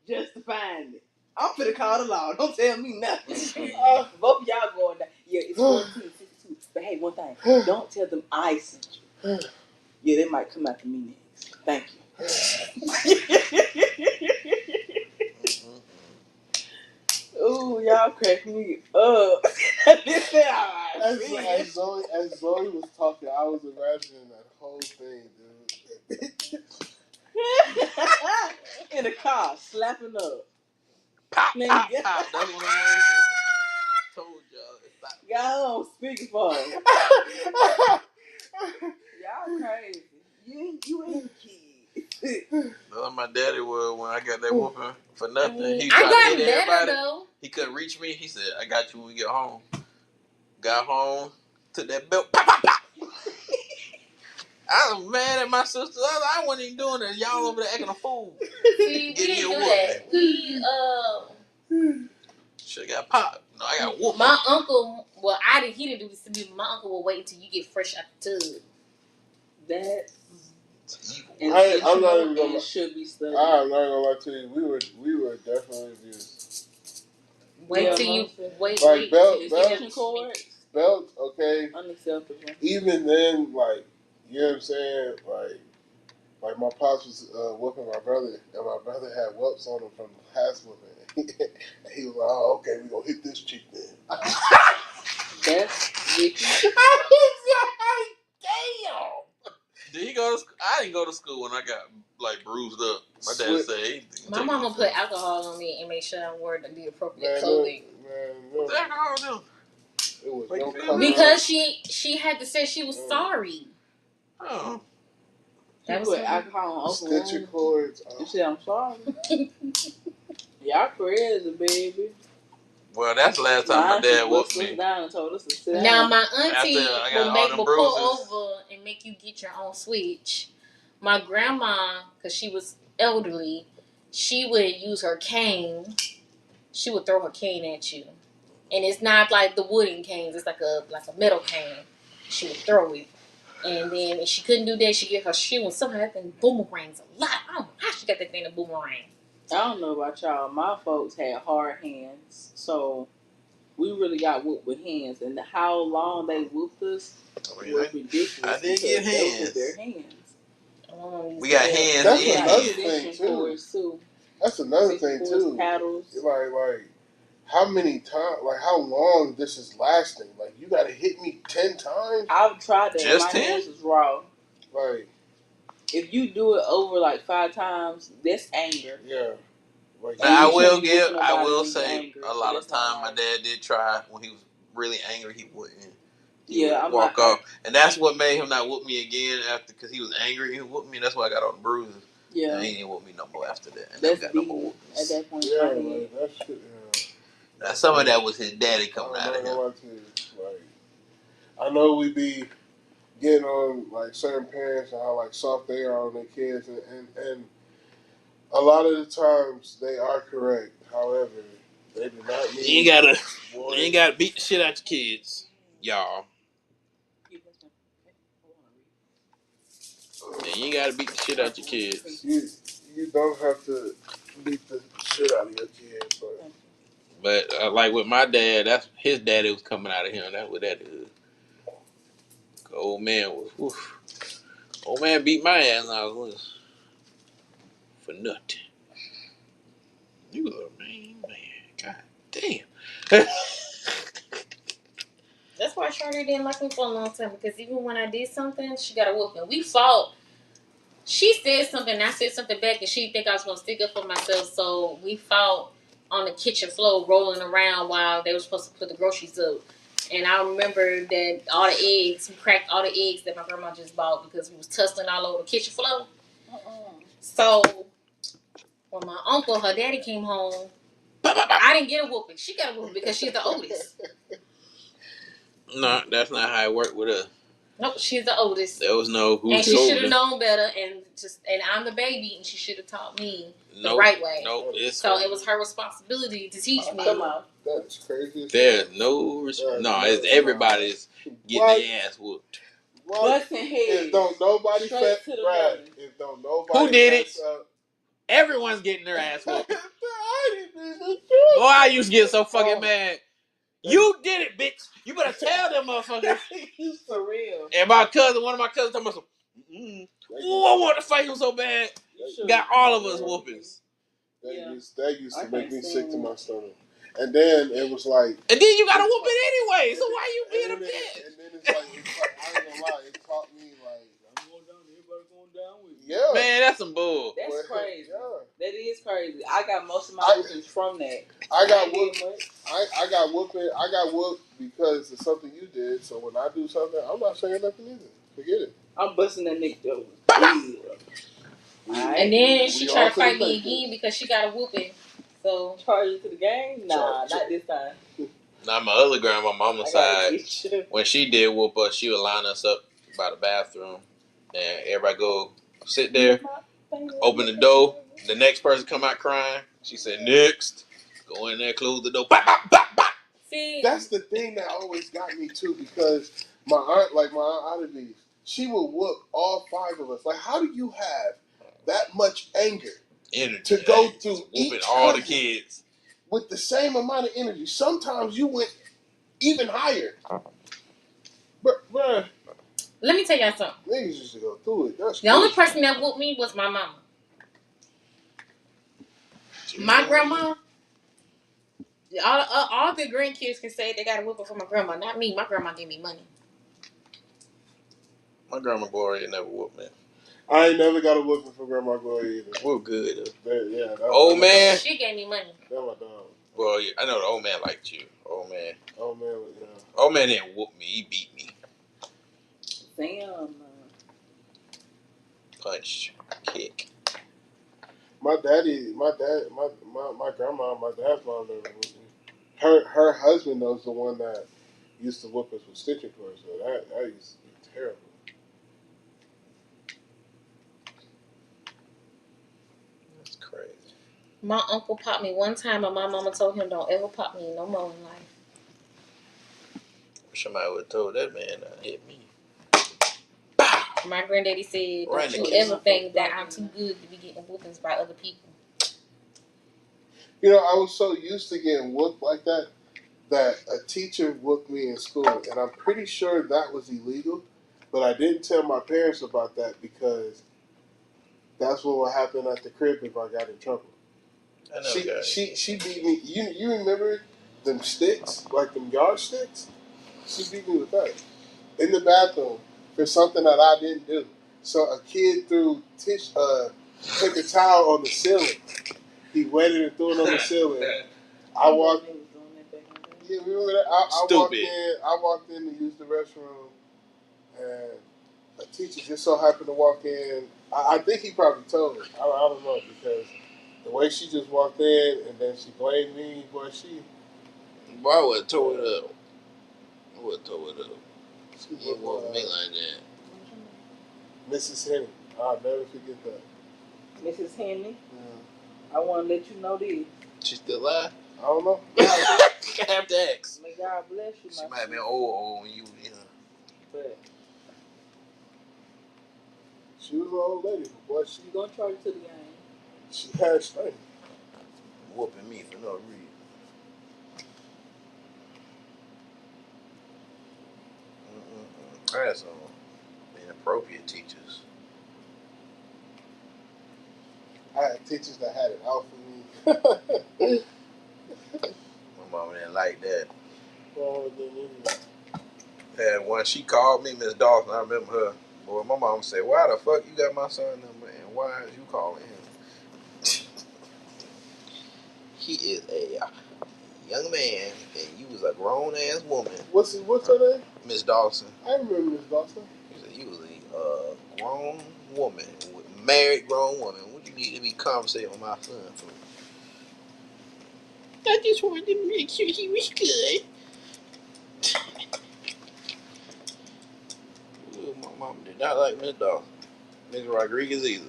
Justifying it. I'm finna call the law. Don't tell me nothing. Both y'all going down. Yeah, it's 1462. But hey, one thing. Don't tell them I sent you. Yeah, they might come after me next. Thank you. Ooh, y'all crack me up.
As Zoe was talking, I was imagining that whole thing, dude.
In the car, slapping up.
Pop, pop, pop. That's what I'm told y'all.
Y'all on speakerphone. Y'all crazy. You ain't a kid.
That's my daddy was when I got that whooping for nothing. He
I
tried to
got
hit
better
everybody.
though.
He couldn't reach me. He said, "I got you when we get home." Got home, took that belt, pop, pop, pop. I was mad at my sister. I wasn't even doing it. Y'all over there acting a fool.
See, we didn't do that. We
should have got popped. No, I got whooped.
My uncle, well, he didn't do this to me, but my uncle will wait until you get fresh out the tub.
That
I'm not even gonna.
Should be studied.
I'm not gonna lie to you. We were definitely abused.
Wait till you wait.
Like belt. Okay.
Unacceptable.
Even then, like, you know what I'm saying, like my pops was whooping my brother, and my brother had whelps on him from the last whooping. And he was like, "Oh, okay, we gonna hit this cheek then."
That's ridiculous.
I was like, "Damn."
Did he go to school? I didn't go to school when I got like bruised up. My dad said,
my mama put alcohol on me and make sure I wore the appropriate clothing.
What's alcohol do?
It was no color.
Because she had to say she was sorry.
Oh.
That was alcohol on
stitcher cords.
You said I'm sorry. Y'all crazy, baby.
Well, that's the last time my dad whooped me.
Down and told us to sit down.
Now my auntie will pull over and make you get your own switch. My grandma, because she was elderly, she would use her cane. She would throw her cane at you, and it's not like the wooden canes. It's like a metal cane. She would throw it, and then if she couldn't do that, she get her shoe, and somehow that thing boomerangs a lot. I don't know how she got that thing to boomerang.
I don't know about y'all. My folks had hard hands, so we really got whooped with hands. And how long they whooped us was ridiculous.
I did get hands.
With their hands.
We got hands.
That's another thing too. That's another thing too.
Paddles.
Like how many times? Like how long this is lasting? Like you got to hit me 10 times.
I've tried that.
Just
my
10?
hands was raw.
Like.
If you do it over like 5 times, that's anger.
Yeah.
Like, I will say, a lot of time my dad did try when he was really angry. He wouldn't. He would walk off, and that's what made him not whoop me again after, because he was angry. He whooped me. That's why I got all the bruises.
Yeah.
And he didn't whoop me no more after that. And
that's
got no more
at that point.
Yeah, like, that shit.
Now, some of that was his daddy coming out of him.
Like, I know we be getting on like certain parents and how like soft they are on their kids, and a lot of the times they are correct. However, they do not mean
you ain't gotta beat the shit out your kids, y'all. Yeah, you ain't gotta beat the shit out your kids.
You don't have to beat the shit out of your kids,
but like with my dad, that's his daddy was coming out of him. That's what that is. Old man was. Oof. Old man beat my ass when I was for nothing. You was a mean man. God damn.
That's why Shorty didn't like me for a long time, because even when I did something, she got a whooping. We fought. She said something, I said something back, and she didn't think I was going to stick up for myself, so we fought on the kitchen floor, rolling around while they were supposed to put the groceries up. And I remember that all the eggs, we cracked all the eggs that my grandma just bought because we was tussling all over the kitchen floor. So when my uncle, her daddy came home, I didn't get a whooping. She got a whooping because she's the oldest.
No, that's not how it worked with us.
Nope, she's the oldest.
There was no who's
and she should have
older.
known better, and I'm the baby, and she should have taught me the
Nope.
right way.
Nope.
So it was her responsibility to teach me.
Come on.
That's crazy.
There's no respect. No, it's everybody's getting their ass whooped.
Busting heads.
If don't nobody
Straight to the
Brad,
money.
if don't nobody
Who did it?
mess up.
Everyone's getting their ass whooped.
I didn't do
Boy, I used to get so fucking mad. You did it, bitch. You better tell them motherfuckers.
For real.
And one of my cousins told me something. Ooh, I want to fight him so bad. Got all of us whoopings.
That used to make me sick to my stomach. And then it was like...
And then you got a whooping anyway, so why you being a bitch?
And then it's like, I ain't gonna lie, it taught me like... I'm going down, everybody going down with you. Yeah.
Man, that's some bull.
That's crazy.
Yeah.
That is crazy. I got most of my whoopings from that.
I got whooped because of something you did, so when I do something, I'm not saying nothing either. Forget it.
I'm busting that nigga though.
And then she tried to fight me again because she got a whooping. So
charge you to the game? Nah, not this time.
Now my other girl on my mama's side, when she did whoop us, she would line us up by the bathroom, and everybody go sit there, open the door. The next person come out crying. She said, "Next, go in there, close the door." Bop, bop, bop, bop.
see,
that's the thing that always got me too, because my aunt Ottavies, she would whoop all 5 of us. Like, how do you have that much anger
Energy
to go through
whooping all the kids
with the same amount of energy? Sometimes you went even higher. But bruh,
let me tell y'all something.
niggas used to go through it. That's
the only person that whooped me was my mama. My grandma. All the grandkids can say they got a whooping from my grandma. Not me. My grandma gave me money.
My grandma Gloria never whooped me.
I ain't never got a whooping from Grandma Gloria either.
We're good.
Yeah,
old man.
She gave me money.
That my dog.
Well, yeah, I know the old man liked you. Old man,
yeah.
Old man didn't whoop me. He beat me.
Damn.
Punch, kick.
My grandma, my dad's mom never whooped me. Her husband was the one that used to whoop us with stitching cords. So that used to be terrible.
That's crazy.
My uncle popped me one time, and my mama told him, "Don't ever pop me no more in life."
Somebody would have told that man to hit me.
My granddaddy said, "Don't you ever think that I'm too good to be getting whoopings by other people."
You know, I was so used to getting whooped like that a teacher whooped me in school, and I'm pretty sure that was illegal, but I didn't tell my parents about that because that's what would happen at the crib if I got in trouble.
I know,
she beat me. You remember them sticks, like them yardsticks? She beat me with that in the bathroom for something that I didn't do. So a kid threw paper towel on the ceiling. He wetted and threw it on the ceiling. I walked. Yeah, remember that? I walked in to use the restroom, and a teacher just so happened to walk in. I think he probably told her. I don't know, because the way she just walked in and then she blamed me, boy,
Boy, I would have tore it up. She didn't want me like that.
Mrs. Henny. I'll never forget that.
Mrs. Henny? Yeah. I want to let you know this.
She still alive?
I don't know.
You have to ask.
May God bless you,
She might have been old when you,
But
she was an old lady, but boy,
she gonna charge you to the game.
She had strength.
Whooping me for no reason. I had some inappropriate teachers.
I had teachers that had it out for me.
My mama didn't like that.
Oh, didn't.
And when she called me Miss Dawson, I remember her. Boy, my mom said, "Why the fuck you got my son number and why is you calling him?" He is a young man and you was a grown ass woman.
What's her name?
Miss Dawson.
I remember Miss Dawson.
He said, "You was a grown woman, married grown woman. What you need to be conversating with my son for?" I just wanted to make sure he was good. Did not like Miss Dawson. Miss Rodriguez either.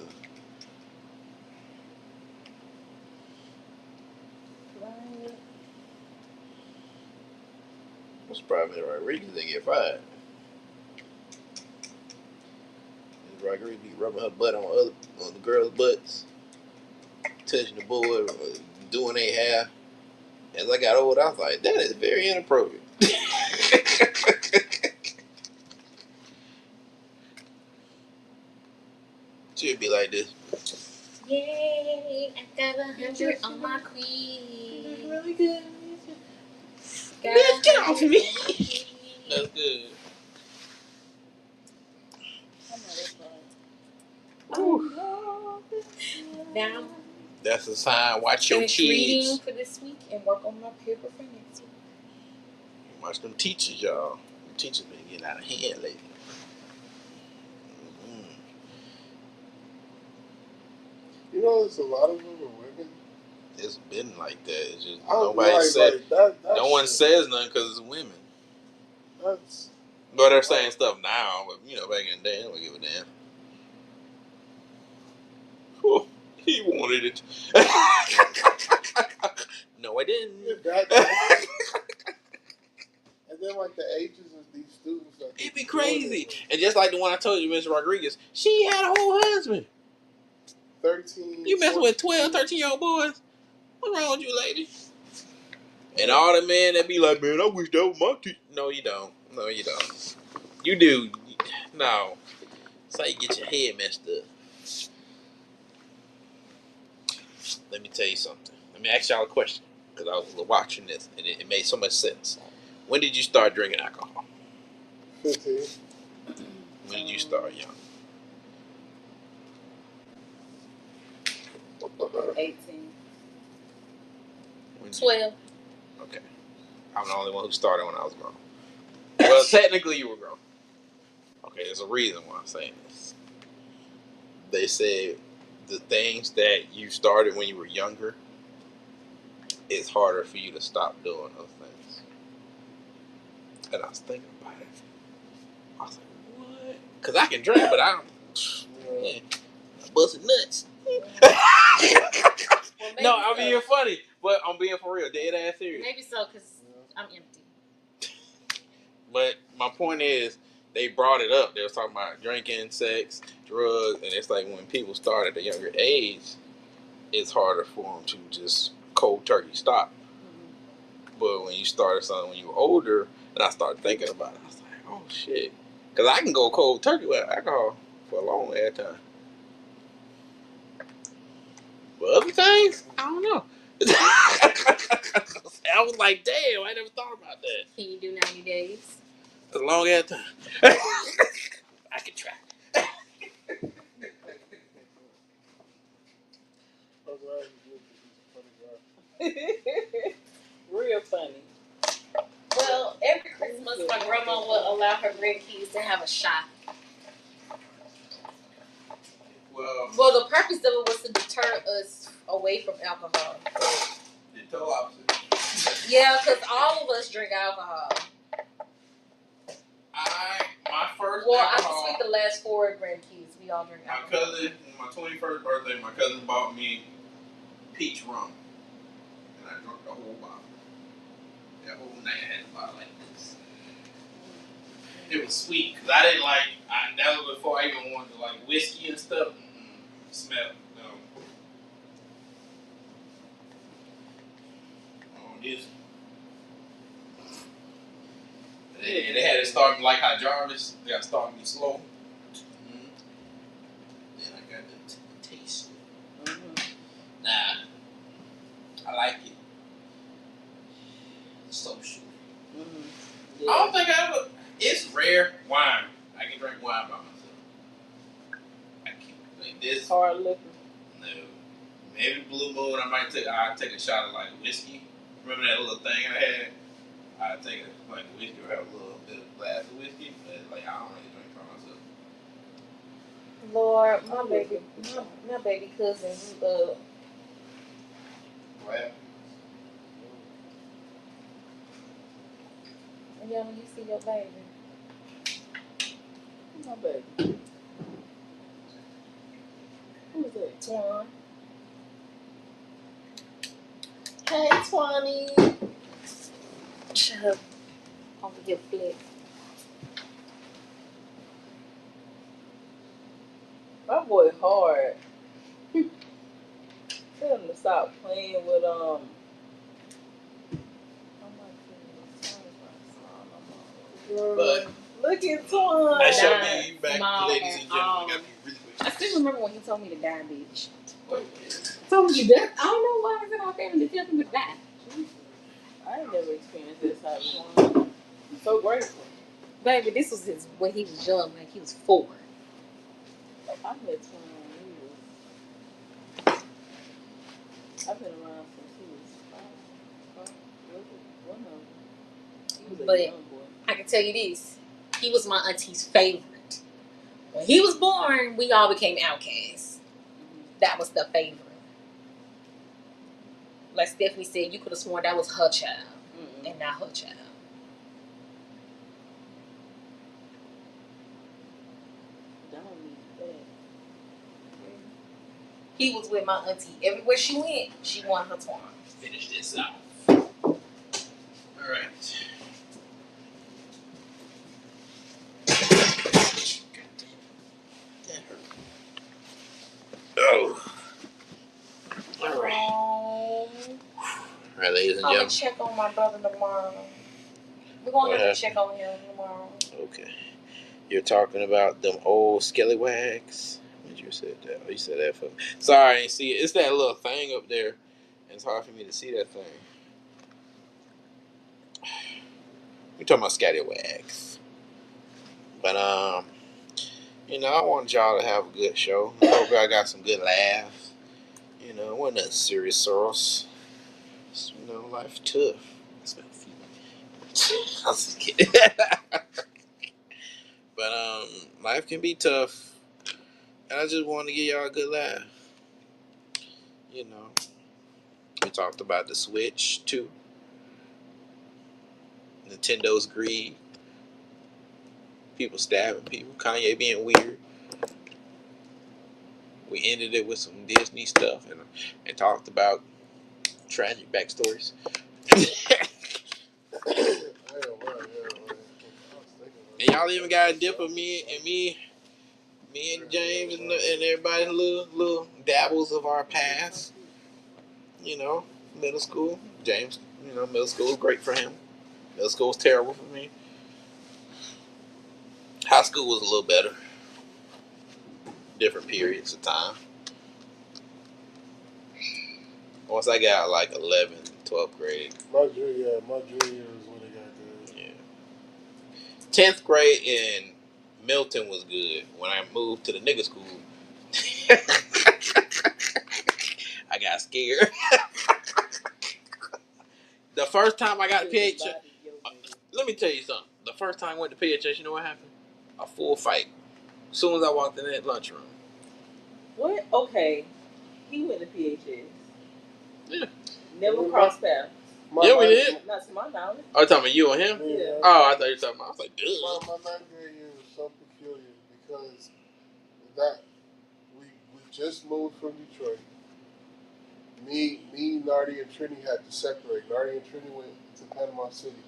I'm surprised Miss Rodriguez didn't get fired. Miss Rodriguez be rubbing her butt on the girls' butts, touching the board, doing their hair. As I got older, I was like, that is very inappropriate. She'd be like this.
Yay, I got 100 on my quiz.
Really good.
Bitch,
get off me. That's good.
Now,
That's a sign. Watch your
finish reading
kids.
for this week and work on my paper for next week.
Watch them teachers, y'all. The teachers been getting out of hand lately.
You know, there's a lot of them are women.
It's been like that. It's just
Nobody
no one says nothing because it's women.
That's.
But they're saying stuff now, but back in the day, they don't give a damn. Whew, he wanted it. No, I didn't.
And then, like, the ages of these students.
It'd be crazy. And just like the one I told you, Miss Rodriguez, she had a whole husband.
13.
You messing with 12, 13-year-old boys? What's wrong with you, lady? And all the men that be like, man, I wish that was my teacher. No, you don't. No, you don't. You do. No. That's how you get your head messed up. Let me tell you something. Let me ask y'all a question. Because I was watching this, and it made so much sense. When did you start drinking alcohol?
15.
When did you start, young?
18.
12.
Okay. I'm the only one who started when I was grown. Well, technically you were grown. Okay, there's a reason why I'm saying this. They say the things that you started when you were younger, it's harder for you to stop doing those things. And I was thinking about it. I was like, what? Because I can drink, but I don't. Yeah, I'm busting nuts.
Well,
No, I'm being funny, but I'm being for real, dead ass serious.
Maybe so, because I'm empty.
But my point is, they brought it up. They was talking about drinking, sex, drugs, and it's like when people start at a younger age, it's harder for them to just cold turkey stop. Mm-hmm. But when you started something when you were older, and I started thinking about it, I was like, oh shit. Because I can go cold turkey with alcohol for a long ass time. But other things, I don't know. I was like, damn, I never thought about that.
Can you do 90 days?
It's a long ass time. I can try.
Real funny.
Well, every Christmas, my grandma will allow her grandkids to have a shot. Well, the purpose of it was to deter us away from alcohol.
The total opposite.
Yeah, because all of us drink alcohol.
My first
Well,
alcohol.
I can speak the last 4 grandkids. We all drink alcohol.
My cousin, on my 21st birthday, my cousin bought me peach rum. And I drank the whole bottle. That whole night I had a bottle like this. It was sweet, because I didn't like, that was before I even wanted to like whiskey and stuff. Smell, no. Oh, this. They had it starting like how Jarvis, they got to start me slow. Mm-hmm. Then I got the taste. Mm-hmm. Nah, I like it. Social. Mm-hmm. Yeah. I don't think I ever. It's rare wine. I can drink wine by myself. I can't like this.
Hard liquor.
No. Maybe Blue Moon. I'd take a shot of like whiskey. Remember that little thing I had? I'd take a like whiskey or have a little bit of glass of whiskey, but like I don't really drink by myself.
Lord, my baby cousin,
What?
yeah, when you see your baby.
My baby. Who is that? Twan. Hey, Twanny.
Shut up. Over here, flip.
My boy hard. Tell him to stop playing with
But
look at Twan.
that shall
Nah,
be back,
small
ladies
and
and gentlemen. Got to be really quick.
I still remember when he told me to die, bitch.
What?
Told me to die. I don't know why I said our family to tell him to die.
I ain't never experienced this type of one. I'm so grateful.
Baby, this was when he was young, like he was 4.
I met Twan when he was. I've been around since he was 5. One of them. He was
But
a young boy.
I can tell you this. He was my auntie's favorite. When he was born, we all became outcasts. That was the favorite. Like Stephanie said, you could have sworn that was her child and not her child.
Don't need that.
He was with my auntie. Everywhere she went, she won her Twan.
Finish this off. All right. Oh. All right. All right, ladies and
I'm
gentlemen.
gonna check on my brother tomorrow. We're gonna have to check on him tomorrow.
Okay. You're talking about them old scallywags. What you said that? Oh, you said that for me. Sorry, I ain't see it. It's that little thing up there. It's hard for me to see that thing. We're talking about scallywags. But you know, I want y'all to have a good show. I hope y'all got some good laughs. You know, it wasn't nothing serious, Soros. You know, life's tough. I was just kidding. But life can be tough. And I just want to give y'all a good laugh. You know. We talked about the Switch too. Nintendo's greed. People stabbing people. Kanye being weird. We ended it with some Disney stuff and talked about tragic backstories. And y'all even got a dip of me and James and everybody little dabbles of our past. You know, middle school. James, you know, middle school was great for him. Middle school was terrible for me. High school was a little better. Different periods of time. Once I got like 11th, 12th grade.
My junior year is when it got good.
Yeah. 10th grade in Milton was good. When I moved to the nigga school, I got scared. The first time I got PHS, let me tell you something. The first time I went to PHS, you know what happened? A full fight. As soon as I walked in that lunchroom.
What? Okay. He went to PHS.
Yeah.
Never crossed paths.
Yeah, we did.
Not to my knowledge.
Oh, you talking about you and him?
Yeah.
Oh, I thought you were talking about. I was like, dude.
My 9th grade year was so peculiar because that we just moved from Detroit. Me, Nardi, and Trini had to separate. Nardi and Trini went to Panama City,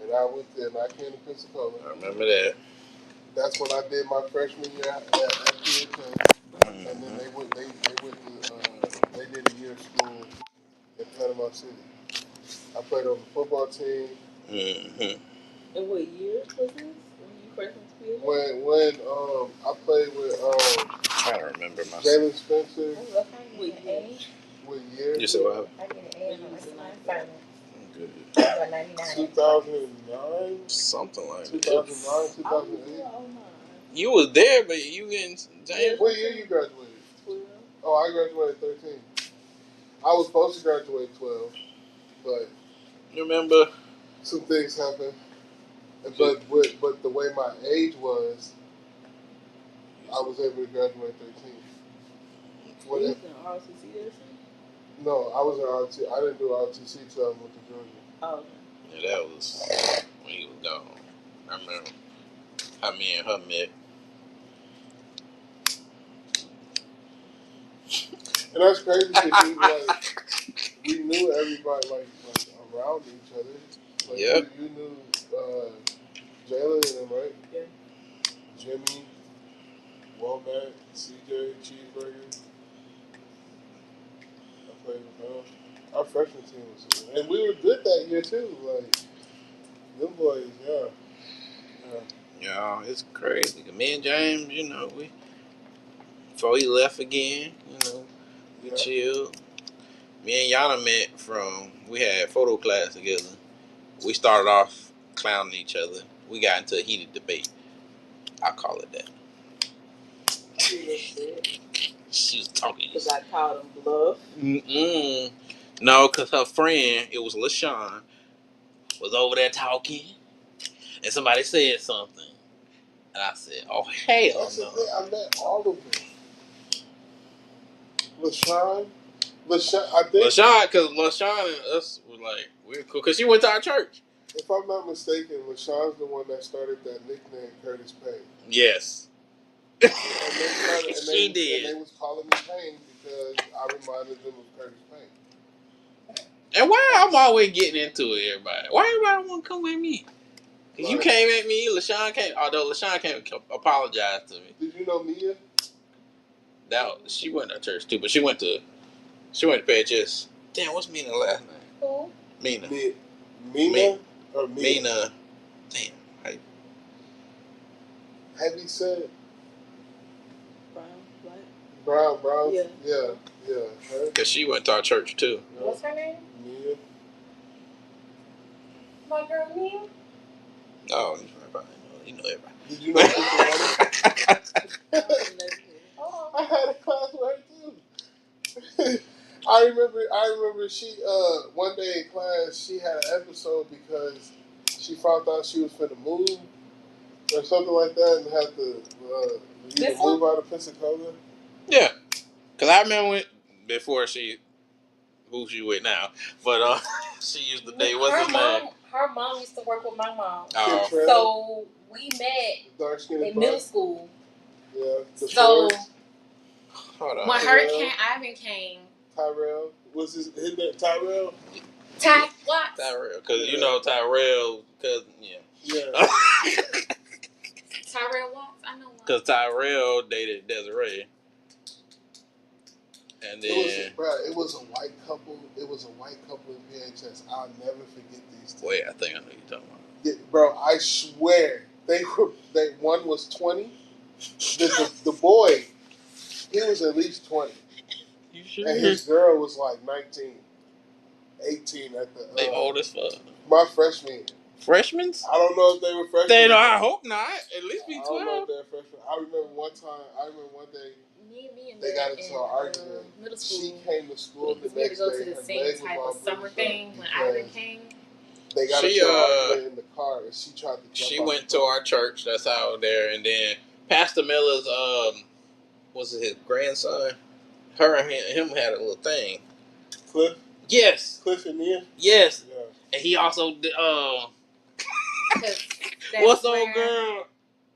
and I went there, and I came to Pensacola.
I remember that.
That's when I did my freshman year at PHS, and then they did a year of school in Panama City. I played on the football team.
Mm-hmm.
And what year was this? When you first went to PHS?
When I played with
I'm trying to remember myself.
Jalen Spencer.
What year?
What year?
You said what?
I get an A in my final.
Good.
2009?
Something like that.
2009, 2008?
You was there, but you didn't. James?
What year you graduated?
12.
Oh, I graduated 13. I was supposed to graduate 12, but
You remember?
some things happened. But the way my age was, I was able to graduate 13.
What is in ROTC there?
No, I was in ROTC. I didn't do ROTC till I went to Georgia.
Oh.
Yeah, that was when he was gone. I remember. how me and her met.
And that's crazy because we knew everybody like around each other. Like
Yep.
you knew Jalen and them, right?
Yeah.
Jimmy, Womack, CJ, Cheeseburger. I played with them. Our freshman team was, and we were good that year too. Like them boys, yeah.
Yeah, it's crazy. Me and James, you know, we before he left again, you know, we chilled. Me and Yana met from we had photo class together. We started off clowning each other. We got into a heated debate. I call it that. She was talking.
Because I called him bluff.
No, because her friend, it was LaShawn, was over there talking, and somebody said something. And I said, oh, hell
That's
no.
the thing. I met all of them. LaShawn, I think.
LaShawn, because LaShawn and us were like, we were cool. Because she went to our church.
If I'm not mistaken, LaShawn's the one that started that nickname, Curtis Payne.
Yes.
And they started,
She did.
And they was calling me Payne because I reminded them of Curtis Payne.
And why I'm always getting into it, everybody? Why everybody want to come with me? Because you came at me, LaShawn came, although LaShawn came apologize to me.
Did you know Mia?
She went to church too, but she went to PHS. Damn, what's Mina's last name?
Who?
Mina.
Mina or Mia?
Mina. Damn.
Have you said
Brown?
Brown?
Yeah.
Because she went to our church too.
What's her name?
Mia.
My girl Mia?
Oh, you know everybody.
Did you know I had a class with her too. I remember she one day in class she had an episode because she found out she was finna move or something like that and had to move out of Pensacola.
Yeah, because I remember before who she with now, but she used to date what's his name.
Her mom used to work with my mom.
Oh.
So we met in middle school.
Yeah.
So
hold on.
when Hurricane Ivan came,
Tyrell was his name Tyrell.
Ty Watts.
Tyrell, because you know Tyrell, cousin. Yeah.
Tyrell Watts, I know.
Because Tyrell dated Desiree. And then
it was a white couple. It was a white couple in PHS. I'll never forget these two.
Wait, I think I know you're talking about.
Yeah, bro, I swear one was 20. The boy, he was at least 20.
You sure?
And his girl was like 19, 18 at the.
They old as fuck.
My freshman.
Freshmen?
I don't know if they were freshmen.
They know. I hope not. At least be 12.
I don't know if they're freshmen. I remember one day. They got into an argument.
Middle school.
She came to school the next day.
We had to go to the same type of summer thing when Ivan came.
They got into an argument in the car, and she tried to jump
She went to our church. That's how there. And then Pastor Miller's was it his grandson? Her and him had a little thing.
Cliff.
Yes.
Cliff and Nia.
Yes.
Yeah.
And he also did. What's the old girl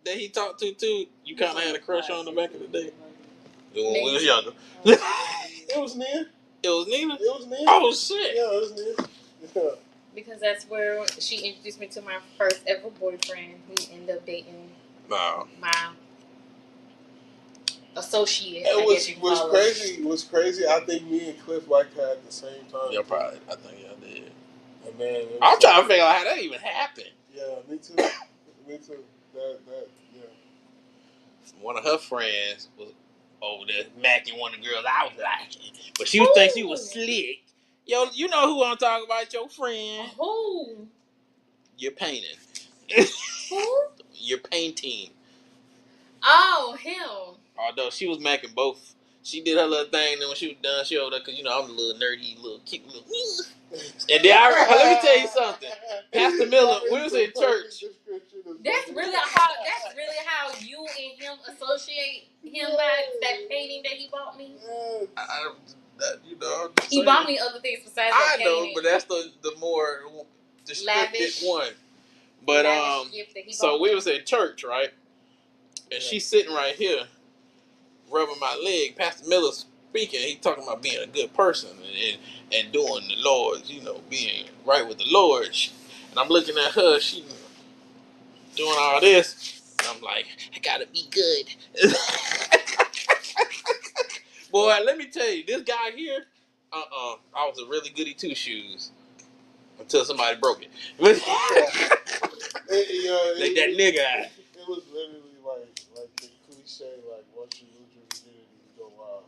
that he talked to too? You kind of had a crush on the back of the day. When we was younger.
It was Nia.
It was Nina?
It was Nia.
Oh, shit.
Yeah, it was Nia. Yeah.
Because that's where she introduced me to my first ever boyfriend who ended up dating my associate.
It was crazy. I think me and Cliff liked her at the same time.
Yeah, probably. I think y'all did.
And man,
I'm trying to figure out how that even happened.
Yeah, me too. Me too. That, yeah.
One of her friends was over there macking one of the girls I was liking. But she would think she was slick. Yo, you know who I'm talking about, your friend.
Who?
You're painting.
Who?
You're painting.
Oh, him.
Although she was macking both. She did her little thing, then when she was done, she over there, because, you know, I'm a little nerdy, little cute little... And then let me tell you something. Pastor Miller, we was in church.
That's really how you and him associate him by that painting that he bought me. He bought me other things besides that painting.
I know, but that's the more descriptive one. But
so
we was in church, right? And she's sitting right here, rubbing my leg. Pastor Miller's speaking. He talking about being a good person and doing the Lord's, being right with the Lord. And I'm looking at her. She doing all this. And I'm like, I gotta be good. Boy, let me tell you, this guy here, I was a really goody two shoes until somebody broke it. Like that nigga.
It was literally like the cliche, like once you lose your virginity, you go wild.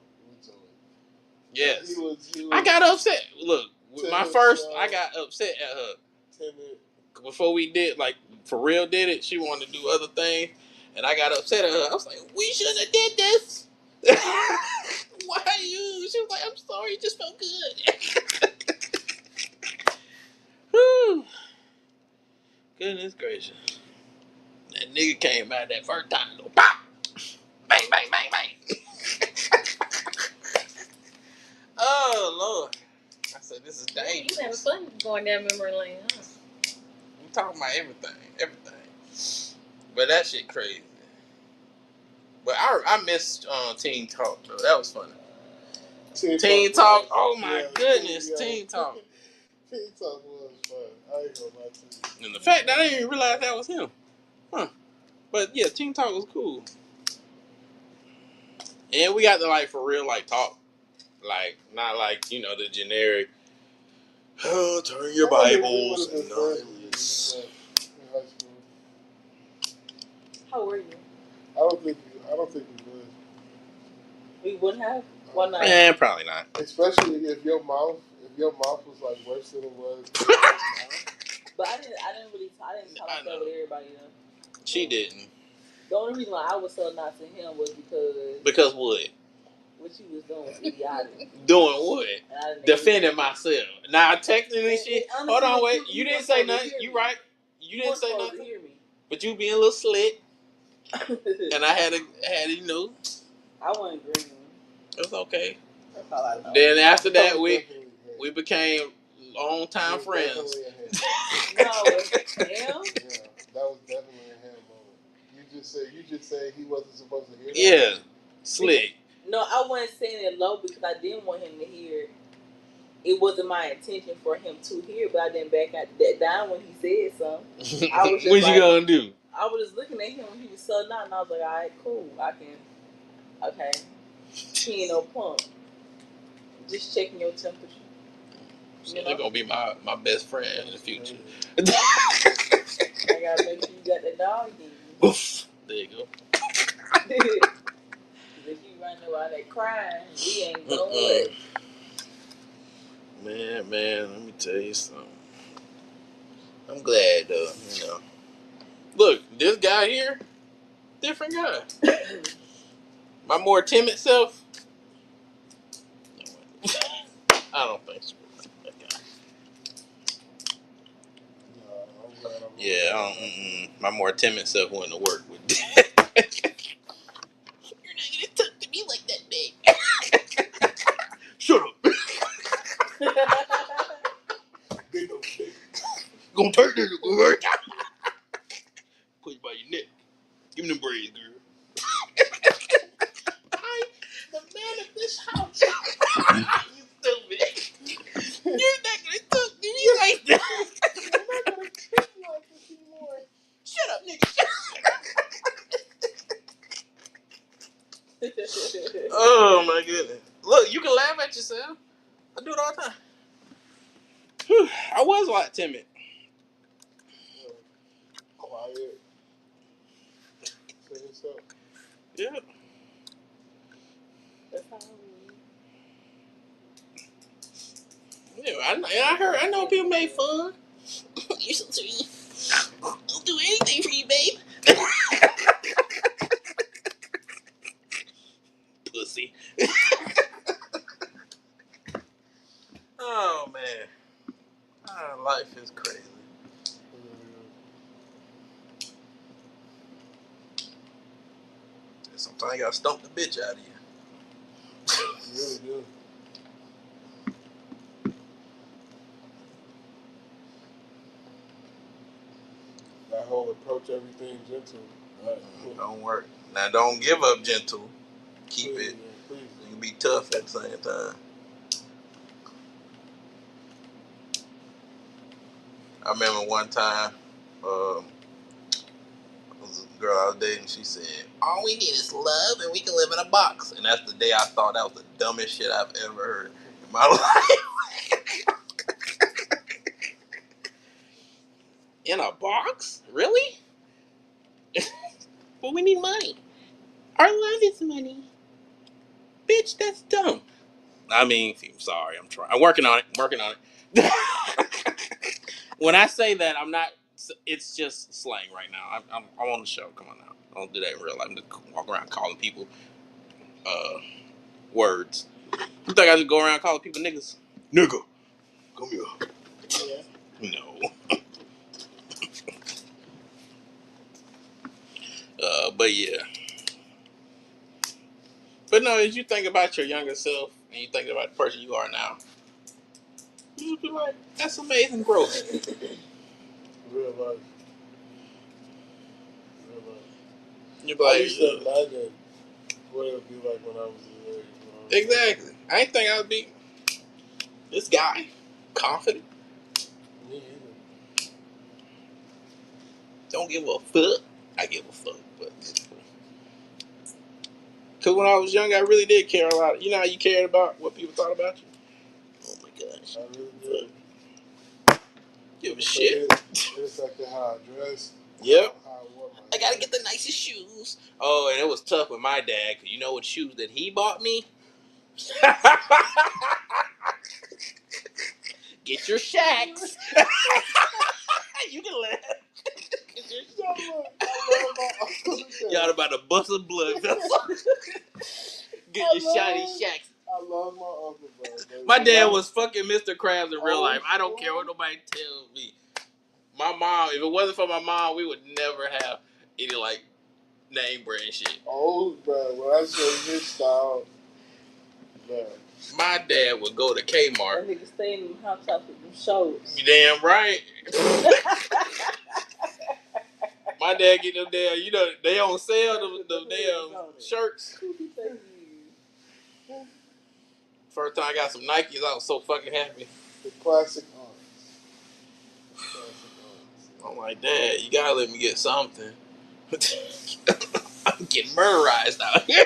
Yes.
He was
I got upset. Look, with my first, I got upset at her.
Timid.
Before we did, like, for real did it, she wanted to do other things, and I got upset at her. I was like, we shouldn't have did this. Why you? She was like, I'm sorry, it just felt good. Whew. Goodness gracious. That nigga came out that first time, though. Pop! Bang, bang, bang, bang. Oh, Lord. I said, this is dangerous.
You having fun going down memory lane, huh?
I'm talking about everything. But that shit crazy. But I missed Teen Talk, though. That was funny. Teen Talk. Oh, my goodness. Teen Talk.
Teen Talk was fun. I ain't gonna lie to you.
And the fact that I didn't even realize that was him. Huh. But, yeah, Teen Talk was cool. And we got to, like, for real, like, talk. Like, not like, the generic, oh, turn your Bibles. And
How were you?
I don't think we would.
We wouldn't have? Why not?
Probably not.
Especially if your mouth was like worse than it was.
But I didn't talk like that with everybody though.
She didn't.
The only reason why I was so not to him was because
what?
What you was doing was idiotic.
Doing what? Defending myself. Now, technically, shit. Hold on, wait. You didn't say nothing. You right. You didn't say nothing.
To hear me.
But you being a little slick. And I had
I wasn't agreeing.
It was okay.
That's all I know.
Then after that, we became long-time friends.
No, it was him?
Yeah, that was definitely a him moment. You just said he wasn't supposed to hear that?
Yeah, slick.
No, I wasn't saying it low because I didn't want him to hear. It wasn't my intention for him to hear, but I didn't back out that down when he said something. I was just
what you gonna do?
I was just looking at him when he was so out, and I was like, all right, cool. Okay. He ain't no punk. Just checking your temperature.
So you're gonna be my best friend in the future.
I gotta make sure you got that dog in you.
Oof. There you go.
If you running around there crying, we ain't going with.
Man, let me tell you something. I'm glad though, Look, this guy here, different guy. My more timid self. I don't think so. Yeah, my more timid self wouldn't have worked with that. You're not gonna talk to me like that, babe. Shut up. Gonna turn this over. Put you by your neck. Give me them braids, girl. I'm the man of this house. You stupid. You're not gonna talk to me like that. I'm not gonna treat you like this anymore. Shut up, nigga. Oh my goodness. Look, you can laugh at yourself. I do it all the time. Whew, I was a lot timid.
Quiet. Say yourself.
Yeah.
That's how
Yeah, I know people made fun. You're so sweet. I'll do anything for you, babe. Pussy. Oh man. Life is crazy. Sometimes you gotta stump the bitch out of you.
You really do. approach everything gentle.
Don't work. Now, don't give up gentle. Keep
Please,
it.
man, please.
You can be tough at the same time. I remember one time, was a girl I was dating. She said, "All we need is love, and we can live in a box." And that's the day I thought that was the dumbest shit I've ever heard in my life. In a box? Really? But we need money. Our love is money. Bitch, that's dumb. I mean, I'm sorry. I'm trying. I'm working on it. When I say that, I'm not. It's just slang right now. I'm on the show. Come on now. I don't do that in real life. I'm just walk around calling people words. You think I just go around calling people niggas? Nigga, come here. Yeah. No. But yeah. But no, as you think about your younger self and you think about the person you are now, you be like, that's amazing growth.
Real life.
You be like,
I used to imagine what it would be like when I was his age.
Exactly. I ain't think I would be this guy, confident.
Me either.
Don't give a fuck. I give a fuck, but because when I was young, I really did care a lot. You know how you cared about what people thought about you? Oh my gosh.
I really did.
Give a shit.
It affected how I dressed.
Yep.
How I wore my
I gotta get the nicest shoes. Oh, and it was tough with my dad, because you know what shoes that he bought me? Get your Shacks. You can laugh. Y'all about to bust a blood vessel. Get your shiny Shacks.
I love my uncle, bro.
My dad was fucking Mr. Krabs in real life. I don't care what nobody tells me. My mom, if it wasn't for my mom, we would never have any like name brand shit.
Oh, bro, when I say his style, man.
My dad would go to Kmart.
That nigga stay in them hot tops with them shows.
You damn right. My dad get them damn, you know, they on sale, them damn shirts. First time I got some Nikes, I was so fucking happy.
The classic arms.
I'm like, Dad, you gotta let me get something. I'm getting murderized out here.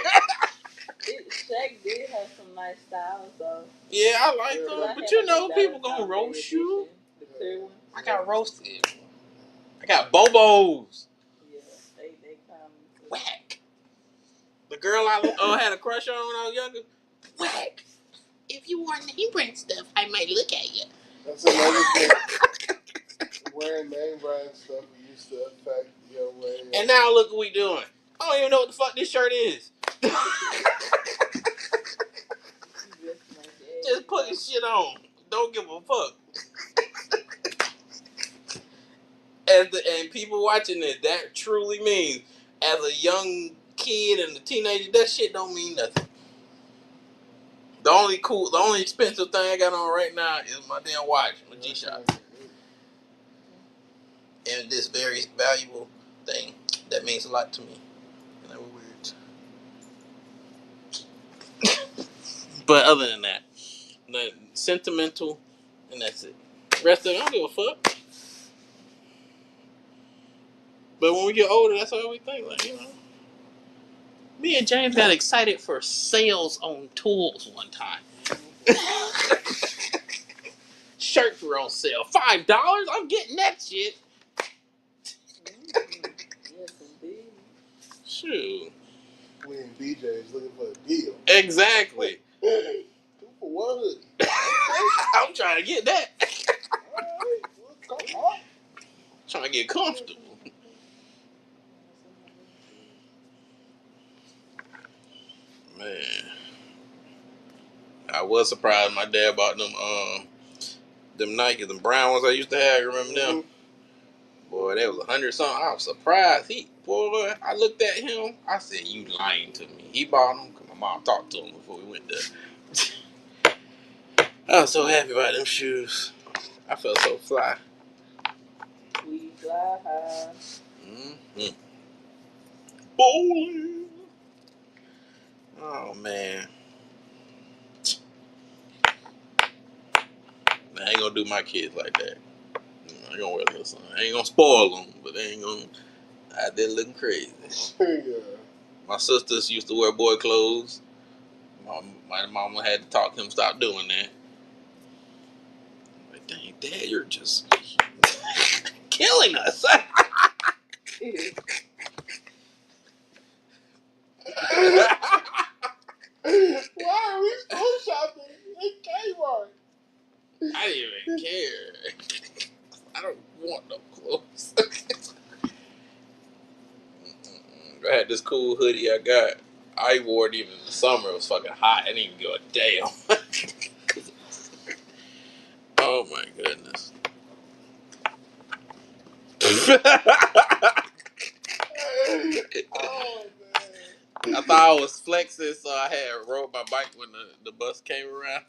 Shaq did have some nice styles, though.
Yeah, I like them, but you know, people gonna roast you.
The clear one.
I got roasted. I got Bobos.
Yeah, they come.
Whack. The girl I had a crush on when I was younger. Whack. If you wore name brand stuff, I might look at you.
That's another thing. Wearing name brand stuff used to affect your way.
And now look what we doing. I don't even know what the fuck this shirt is. Just putting shit on. Don't give a fuck. And people watching this, that truly means, as a young kid and a teenager, that shit don't mean nothing. The only expensive thing I got on right now is my damn watch, my G-Shock. And this very valuable thing that means a lot to me. And that was weird. But other than that, sentimental, and that's it. Rest of it, I don't give a fuck. But when we get older, that's all we think. Like, you know. Me and James got excited for sales on tools one time. Shirts were on sale. $5? I'm getting that shit.
Yes, indeed.
Shoot.
We in BJ's looking for a deal.
Exactly.
2 for $1.
I'm trying to get that.
Alright, well, come on.
Trying to get comfortable. Man. I was surprised my dad bought them Nike, them brown ones I used to have. You remember them? Boy, they was 100 something. I was surprised. I looked at him. I said, "You lying to me?" He bought them because my mom talked to him before we went there. I was so happy about them shoes. I felt so fly.
We fly high.
Mm-hmm. Bowling. Oh man. I ain't gonna do my kids like that. I ain't gonna wear this on. I ain't gonna spoil them, but they ain't gonna. I did looking crazy.
Yeah.
My sisters used to wear boy clothes. My mama had to talk him stop doing that. Like, dang, Dad, you're just killing us.
Why are we school shopping in Kmart?
I didn't even care. I don't want no clothes. I had this cool hoodie I got. I wore it even in the summer. It was fucking hot. I didn't even give a damn. Oh my goodness.
Oh man.
I thought I was flexing, so I had rode my bike when the bus came around.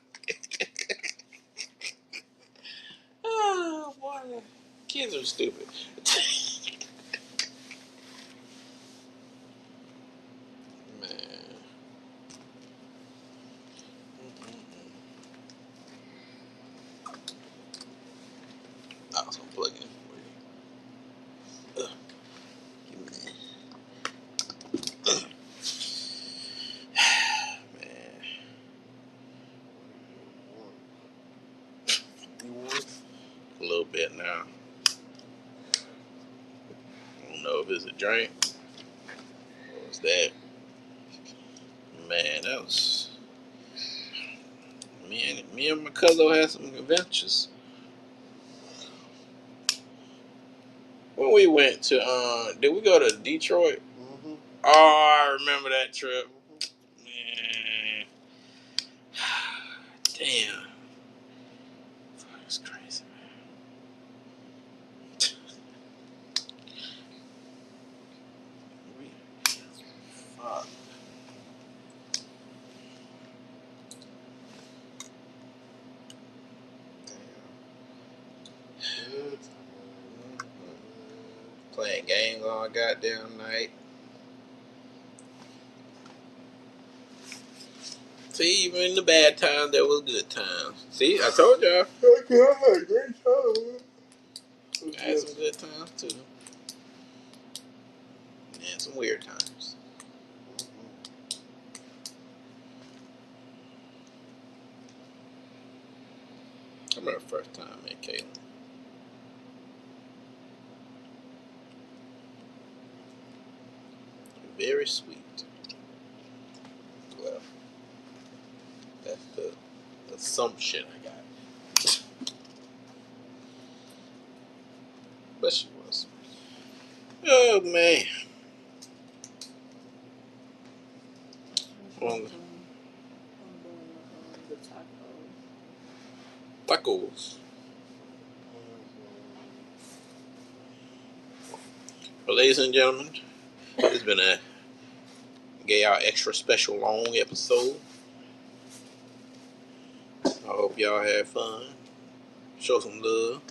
Oh boy, kids are stupid. Man. I was gonna plug in for you. Give me that. Man.
You want?
A little bit now. I don't know if it's a drink or what's that. Man, that was me and my cousin had some adventures. When we went to did we go to Detroit?
Mm-hmm.
Oh, I remember that trip. Man. Damn. That's crazy, man. Fuck.
Good.
Playing games all goddamn night. See, even in the bad times, there was good times. See, I told y'all.
Okay, I had a great time.
I had some good times, too. And some weird times. I remember the first time I met Caitlin. Very sweet. Well, that's the assumption I got. But she was. Oh, man. Well,
The tacos.
tacos. Well, ladies and gentlemen, it's been a gay out extra special long episode. I hope y'all had fun. Show some love.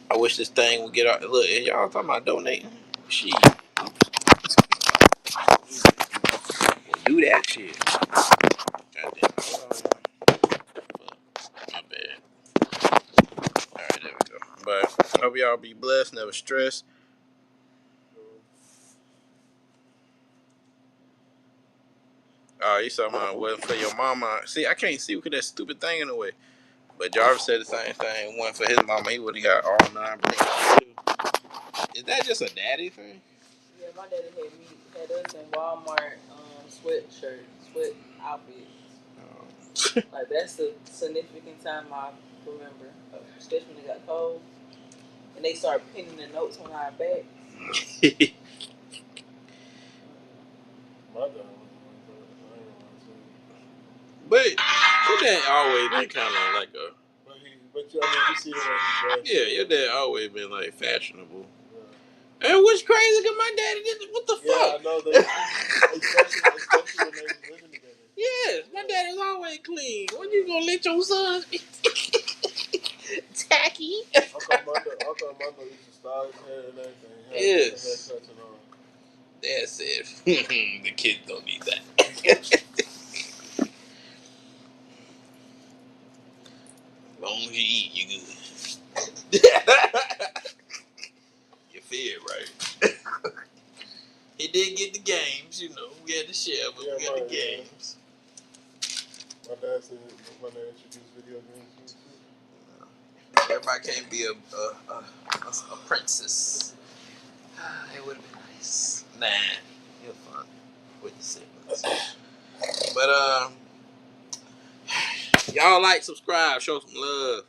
I wish this thing would get out. Look, y'all talking about donating? Shit. Do that shit. Goddamn. My bad. Alright, there we go. But I hope y'all be blessed, never stress. You saw mine wasn't for your mama. See, I can't see because that stupid thing in the way. But Jarvis said the same thing. One for his mama, he would have got all 9 brothers too. Is that just a daddy thing?
Yeah, my daddy had us in Walmart sweat outfits.
Oh.
Like that's the significant time I remember, especially when it got cold and they started pinning the notes on our back.
My dad was
But your dad always been kind of like a.
but I mean, you see the way he dressed.
Yeah, your dad always been like fashionable. Yeah. And what's crazy because my daddy did. What the fuck?
Yeah, I know that. especially when they was living together.
Yes, my daddy's always clean. When you gonna let your sons be tacky?
Uncle Armando used to stylist hair and everything.
Yes.
Haircuts and all.
Dad said, the kids don't need that. As long as you eat, you good. You feel right. He did get the games, you know. We had to share, but we got the games.
My dad said my dad introduced video games.
Everybody can't be a princess. It would have been nice. Nah, you're fun with the siblings. But y'all like, subscribe, show some love.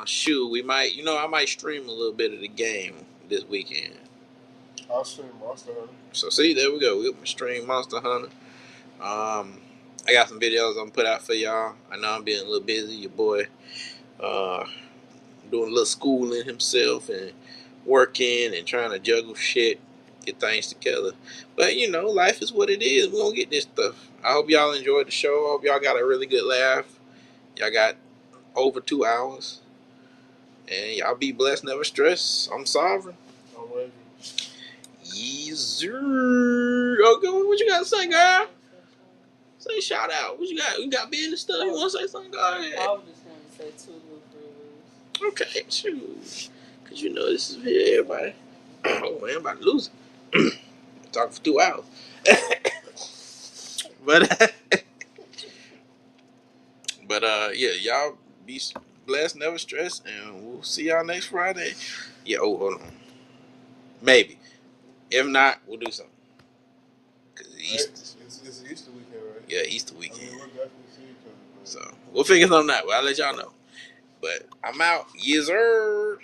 Shoot, we might, I might stream a little bit of the game this weekend.
I'll stream Monster Hunter.
So see, there we go. We'll stream Monster Hunter. I got some videos I'm gonna put out for y'all. I know I'm being a little busy. Your boy, doing a little schooling himself and working and trying to juggle shit, get things together. But life is what it is. We're gonna get this stuff. I hope y'all enjoyed the show. I hope y'all got a really good laugh. Y'all got over 2 hours. And y'all be blessed, never stress. I'm sovereign.
I'm ready.
Yes, sir. Okay, what you got to say, girl? Say shout out. What you got? You got business stuff? You want to say something? Go ahead.
I was just going to say 2 little girls.
Okay, shoot. Because this is here, everybody. Oh, man, I'm about to lose it. Talking for 2 hours. But yeah, y'all be blessed, never stress, and we'll see y'all next Friday. Yeah, hold on. Maybe. If not, we'll do something. Cause
it's Easter weekend, right?
Yeah, Easter weekend.
I mean, we'll definitely see each other.
So we'll figure something out. I'll let y'all know. But I'm out. Yes, sir.